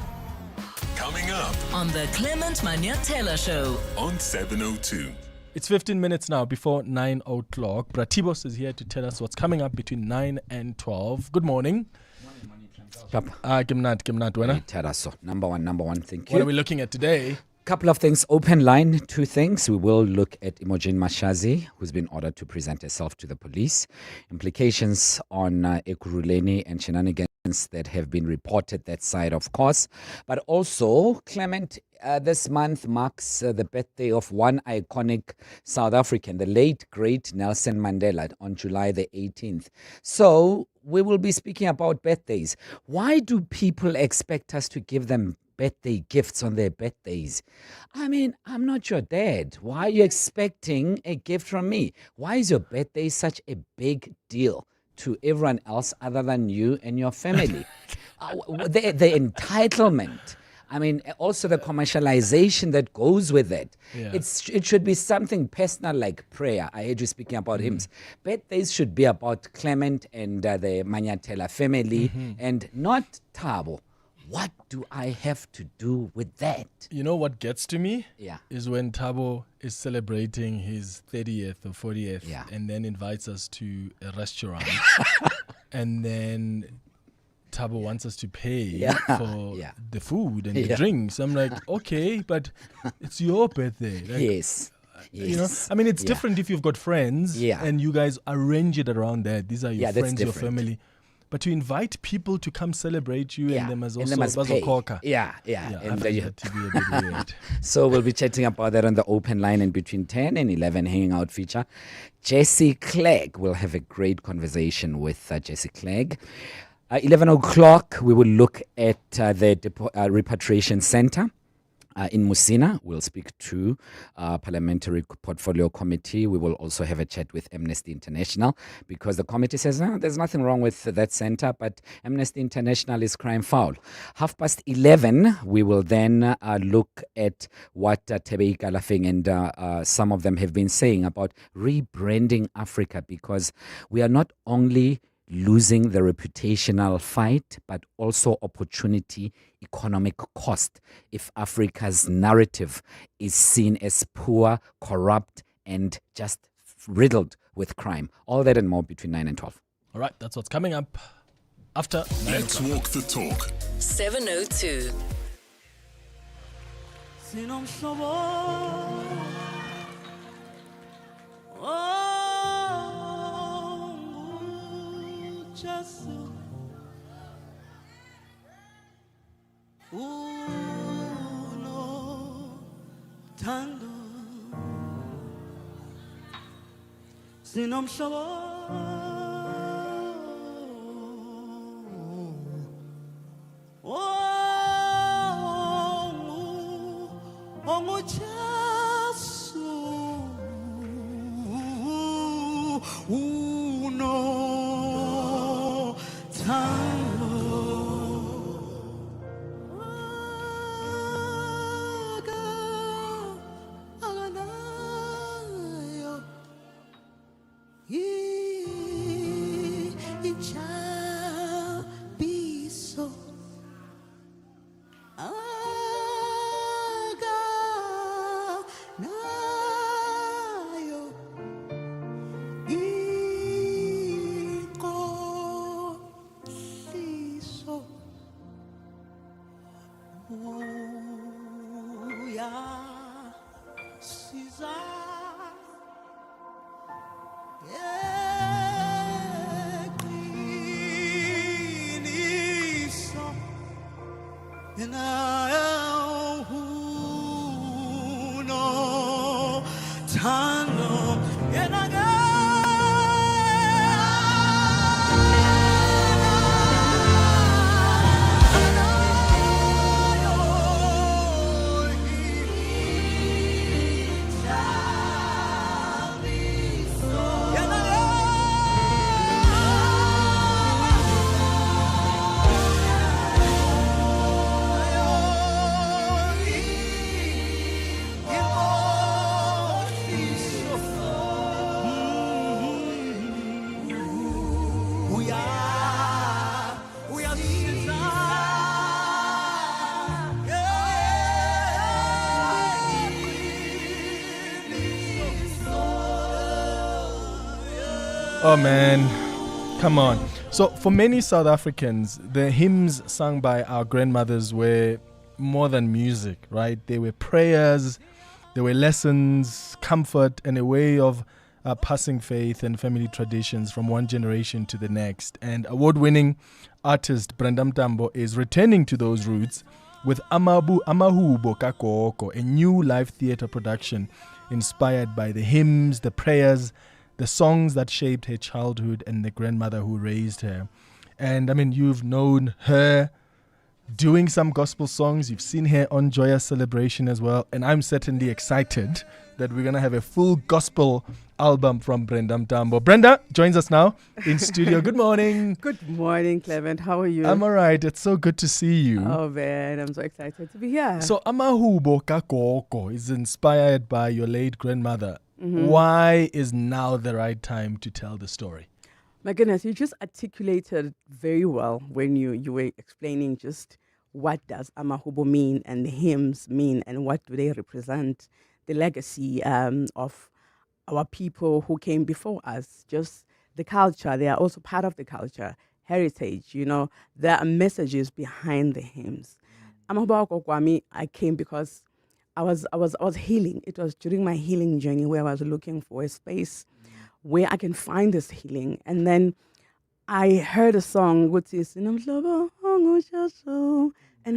Coming up on the Clement Manyatela Show on 702. It's 15 minutes now before 9 o'clock. Bratibos is here to tell us what's coming up between 9 and 12. Good morning. Teraso. Number one, thank you. What are we looking at today? Couple of things. Open line, 2 things. We will look at Imogen Mashazi, who's been ordered to present herself to the police. Implications on Ekurhuleni and shenanigans that have been reported that side, of course. But also, Clement, this month marks the birthday of one iconic South African, the late, great Nelson Mandela, on July the 18th. So we will be speaking about birthdays. Why do people expect us to give them birthday gifts on their birthdays? I mean, I'm not your dad. Why are you expecting a gift from me? Why is your birthday such a big deal to everyone else other than you and your family? The entitlement. I mean, also the commercialization that goes with it. Yeah. It should be something personal like prayer. I heard you speaking about hymns. Birthdays should be about Clement and the Manyatela family and not Thabo. What do I have to do with that? You know what gets to me? Yeah. Is when Thabo is celebrating his 30th or 40th and then invites us to a restaurant. And then Thabo wants us to pay for the food and the drinks. I'm like, okay, but it's your birthday. Like, yes. You know, I mean, it's different if you've got friends and you guys arrange it around that. These are your friends, your family. but to invite people to come celebrate you and them as and also they must pay. bazokhokha. Yeah. I And find that to be a bit weird. So we'll be chatting about that on the open line in between 10 and 11 hanging out feature. Jesse Clegg, we'll have a great conversation with Jesse Clegg. 11 o'clock, we will look at the repatriation center. In Musina, we'll speak to Parliamentary Portfolio Committee. We will also have a chat with Amnesty International because the committee says, no, there's nothing wrong with that center, but Amnesty International is crime foul. 11:30, we will then look at what Tebe Ikalafeng and some of them have been saying about rebranding Africa, because we are not only losing the reputational fight, but also opportunity, economic cost if Africa's narrative is seen as poor, corrupt, and just riddled with crime. All that and more between 9 and 12. All right, that's what's coming up after 9 Let's o'clock. walk the talk. 702. Oh man, come on. So for many South Africans, the hymns sung by our grandmothers were more than music, right? They were prayers, they were lessons, comfort, and a way of passing faith and family traditions from one generation to the next. And award-winning artist Brenda Mtambo is returning to those roots with Amahubo Kakoko, a new live theatre production inspired by the hymns, the prayers, the songs that shaped her childhood and the grandmother who raised her. And I mean, you've known her doing some gospel songs. You've seen her on Joyous Celebration as well. And I'm certainly excited that we're going to have a full gospel album from Brenda Mtambo. Brenda joins us now in studio. Good morning. Good morning, Clement. How are you? I'm all right. It's so good to see you. Oh, man. I'm so excited to be here. So, Amahubo Kakoko is inspired by your late grandmother. Mm-hmm. Why is now the right time to tell the story? My goodness, you just articulated very well when you were explaining just what does Amahubo mean and the hymns mean and what do they represent, the legacy of our people who came before us, just the culture. They are also part of the culture, heritage, you know. There are messages behind the hymns. Amahubo Kokwami, I came because I was healing. It was during my healing journey where I was looking for a space where I can find this healing. And then I heard a song which is and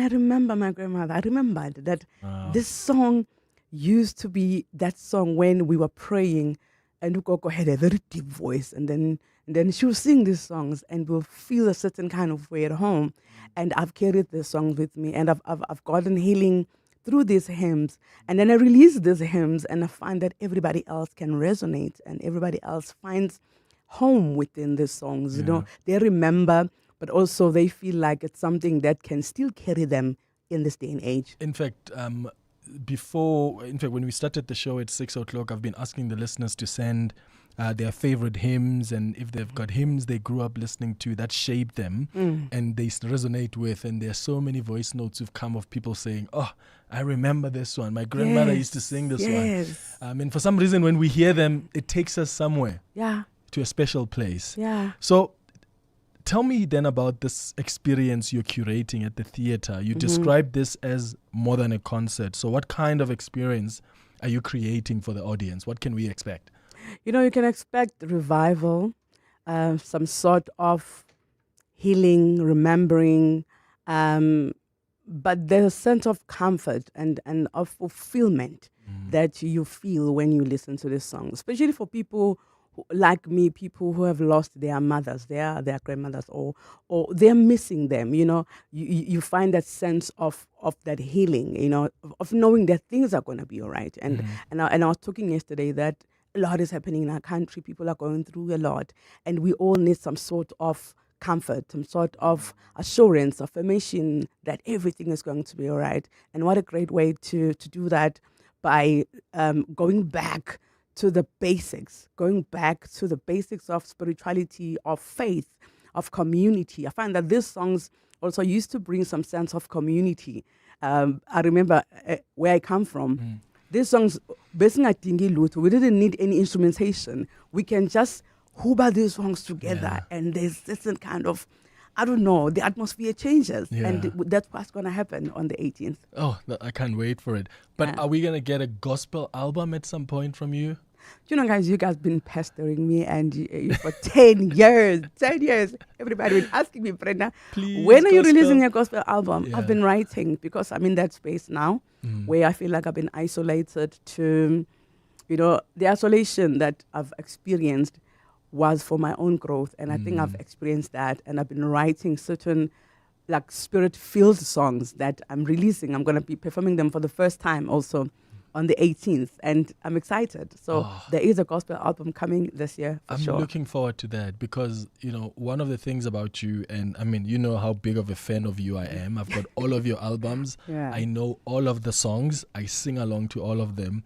I remember my grandmother. I remembered that this song used to be that song when we were praying, and Ukoko had a very deep voice, and then she would sing these songs, and we'll feel a certain kind of way at home. And I've carried the songs with me, and I've gotten healing through these hymns. And then I release these hymns, and I find that everybody else can resonate, and everybody else finds home within these songs. You know, they remember, but also they feel like it's something that can still carry them in this day and age. In fact, when we started the show at 6 o'clock, I've been asking the listeners to send their favorite hymns, and if they've got hymns they grew up listening to that shaped them and they resonate with, and there's so many voice notes who've come of people saying, oh, I remember this one, my grandmother used to sing this one. And for some reason when we hear them, it takes us somewhere, to a special place. So tell me then about this experience you're curating at the theatre. You described this as more than a concert. So what kind of experience are you creating for the audience? What can we expect? You know, you can expect revival, some sort of healing, remembering, but there's a sense of comfort and of fulfillment that you feel when you listen to this song, especially for people like me, people who have lost their mothers, their grandmothers, or they're missing them. You know, you find that sense of that healing, you know, of knowing that things are going to be all right. And I was talking yesterday that a lot is happening in our country. People are going through a lot, and we all need some sort of comfort, some sort of assurance, affirmation that everything is going to be all right. And what a great way to do that by going back to the basics, of spirituality, of faith, of community. I find that these songs also used to bring some sense of community. I remember where I come from. These songs, we didn't need any instrumentation. We can just hooba these songs together, and there's this kind of, I don't know, the atmosphere changes, and that's what's going to happen on the 18th. Oh, I can't wait for it. But are we going to get a gospel album at some point from you? You know, guys, you guys been pestering me and for 10 years. 10 years. Everybody been asking me, Brenda, when are you releasing your gospel album? I've been writing because I'm in that space now where I feel like I've been isolated to, you know, the isolation that I've experienced was for my own growth. And I think I've experienced that. And I've been writing certain like spirit-filled songs that I'm releasing. I'm going to be performing them for the first time also on the 18th, and I'm excited. So there is a gospel album coming this year for sure. I'm looking forward to that because, you know, one of the things about you, and I mean, you know how big of a fan of you I am. I've got all of your albums. I know all of the songs. I sing along to all of them.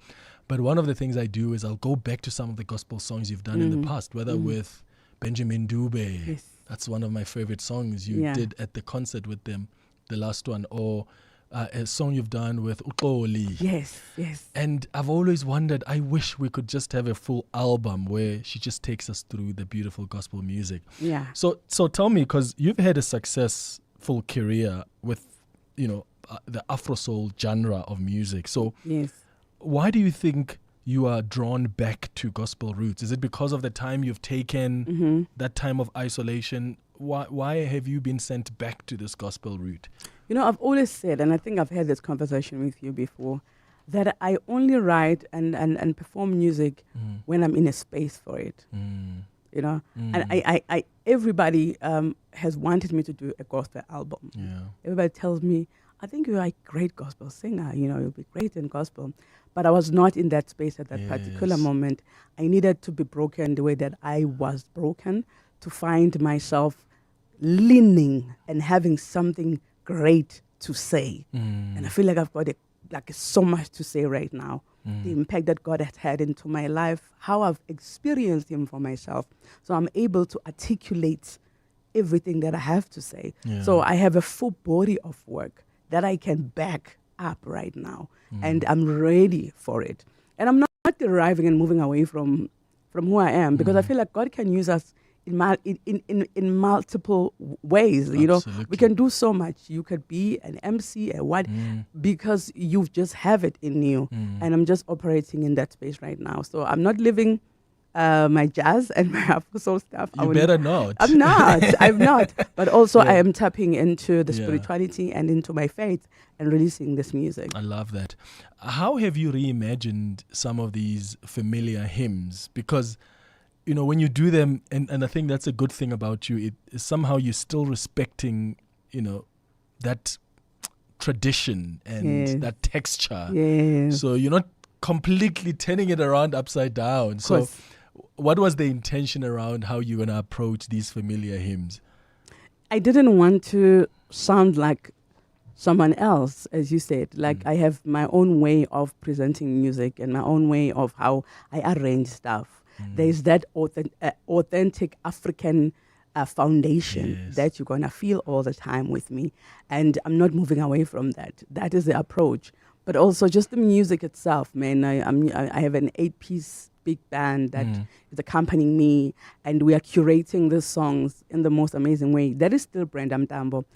But one of the things I do is I'll go back to some of the gospel songs you've done in the past, whether with Benjamin Dube. That's one of my favorite songs you did at the concert with them, the last one, or a song you've done with Uxoli. Yes. And I've always wondered, I wish we could just have a full album where she just takes us through the beautiful gospel music. So tell me, because you've had a successful career with, you know, the Afro soul genre of music. So why do you think you are drawn back to gospel roots? Is it because of the time you've taken, that time of isolation? Why have you been sent back to this gospel route? You know, I've always said, and I think I've had this conversation with you before, that I only write and perform music when I'm in a space for it. You know, and I everybody has wanted me to do a gospel album. Everybody tells me, I think you're a great gospel singer, you know, you'll be great in gospel. But I was not in that space at that particular moment. I needed to be broken the way that I was broken to find myself leaning and having something great to say. And I feel like I've got so much to say right now. The impact that God has had into my life, how I've experienced Him for myself. So I'm able to articulate everything that I have to say. So I have a full body of work that I can back up right now. And I'm ready for it. And I'm not deriving and moving away from who I am, because I feel like God can use us in multiple ways. You know, we can do so much. You could be an MC, because you just have it in you. And I'm just operating in that space right now. So I'm not living my jazz and my Afro soul stuff. You better not. I'm not. I'm not. But also, Yeah. I am tapping into the Yeah. spirituality and into my faith and releasing this music. I love that. How have you reimagined some of these familiar hymns? Because, you know, when you do them, and I think that's a good thing about you, it is somehow you're still respecting, you know, that tradition and Yes. that texture. Yes. So you're not completely turning it around upside down. So course. what was the intention around how you're going to approach these familiar hymns? I didn't want to sound like someone else, as you said. Like I have my own way of presenting music and my own way of how I arrange stuff. There's that authentic African foundation that you're gonna feel all the time with me, and I'm not moving away from that. That is the approach. But also just the music itself, man. I have an 8-piece big band that is accompanying me, and we are curating the songs in the most amazing way. That is still Brenda Mtambo.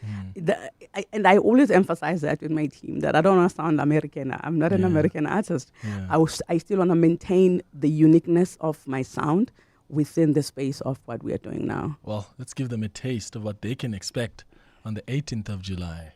And I always emphasize that with my team, that I don't want to sound American. I'm not an American artist. I still want to maintain the uniqueness of my sound within the space of what we are doing now. Well, let's give them a taste of what they can expect on the 18th of July.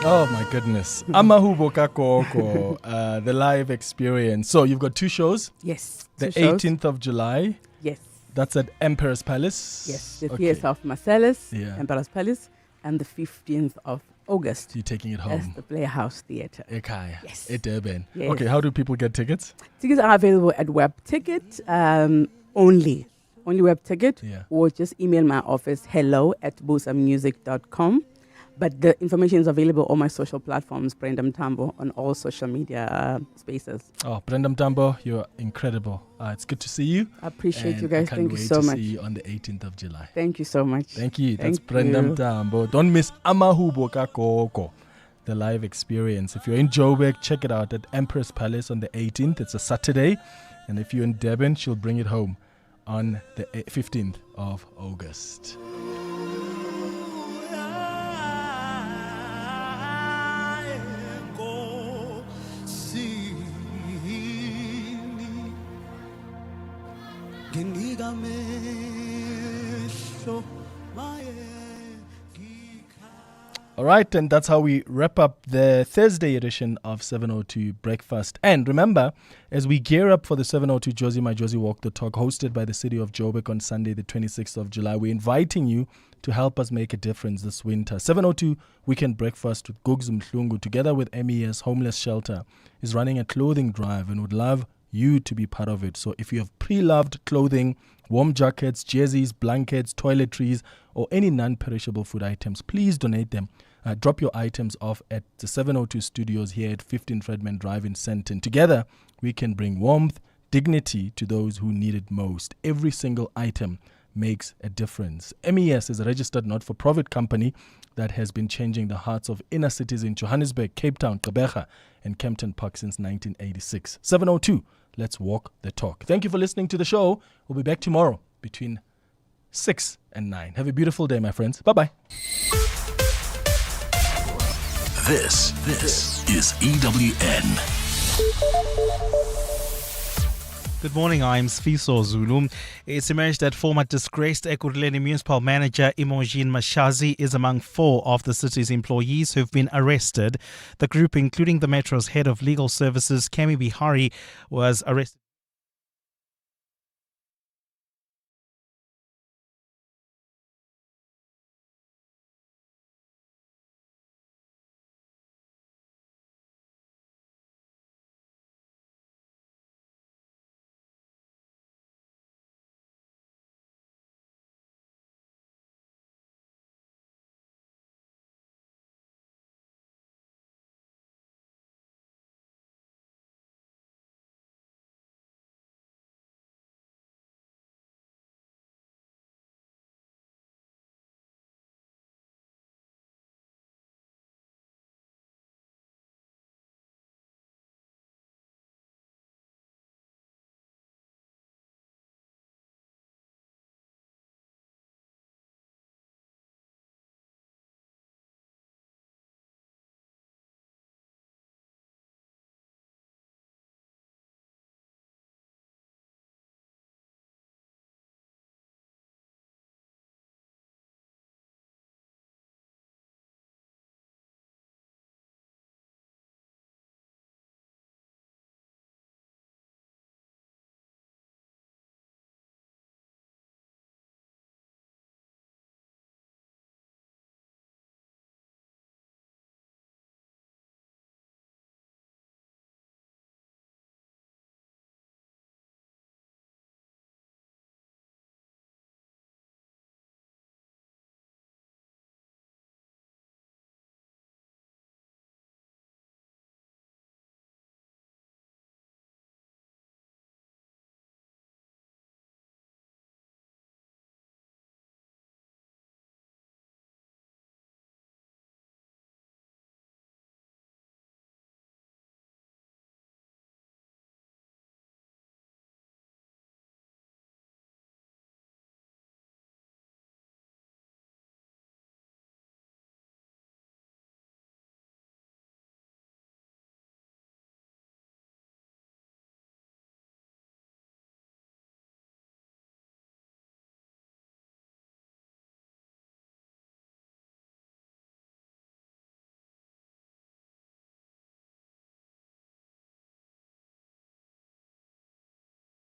Oh my goodness. Amahubo Kakoko, the live experience. So you've got 2 shows? Yes. The 2 18th of July? Yes. That's at Emperor's Palace? Yes, the Theatre of Marcellus, Yeah. Emperor's Palace, and the 15th of August. You're taking it home? As the Playhouse Theatre. Ekaya. Yes. At Durban. Yes. Okay, how do people get tickets? Tickets are available at Web Ticket only. Only Web Ticket. Yeah. Or just email my office, hello@busamusic.com. But the information is available on my social platforms, Brenda Mtambo, on all social media spaces. Oh, Brenda Mtambo, you're incredible. It's good to see you. I appreciate And you guys. I can't Thank you wait so to much. see you on the 18th of July. Thank you so much. Thank you. That's Thank Brenda you. Mtambo. Don't miss Amahubo Kakoko, the live experience. If you're in Joburg, check it out at Empress Palace on the 18th. It's a Saturday. And if you're in Durban, she'll bring it home on the 15th of August. All right, and that's how we wrap up the Thursday edition of 702 Breakfast. And remember, as we gear up for the 702 Josie My Josie Walk the Talk, hosted by the City of Joburg on Sunday, the 26th of July, we're inviting you to help us make a difference this winter. 702 Weekend Breakfast with Gugs Mhlungu, together with MES Homeless Shelter, is running a clothing drive and would love you to be part of it. So if you have pre-loved clothing, warm jackets, jerseys, blankets, toiletries, or any non-perishable food items, please donate them. Drop your items off at the 702 studios here at 15 Fredman Drive in Sandton. Together, we can bring warmth, dignity to those who need it most. Every single item makes a difference. MES is a registered not-for-profit company that has been changing the hearts of inner cities in Johannesburg, Cape Town, Gqeberha, and Kempton Park since 1986. 702, let's walk the talk. Thank you for listening to the show. We'll be back tomorrow between 6 and 9. Have a beautiful day, my friends. Bye-bye. This is EWN. Good morning, I'm Sfiso Zulu. It's emerged that former disgraced Ekurhuleni municipal manager Imogen Mashazi is among 4 of the city's employees who've been arrested. The group, including the Metro's head of legal services, Kemi Bihari, was arrested.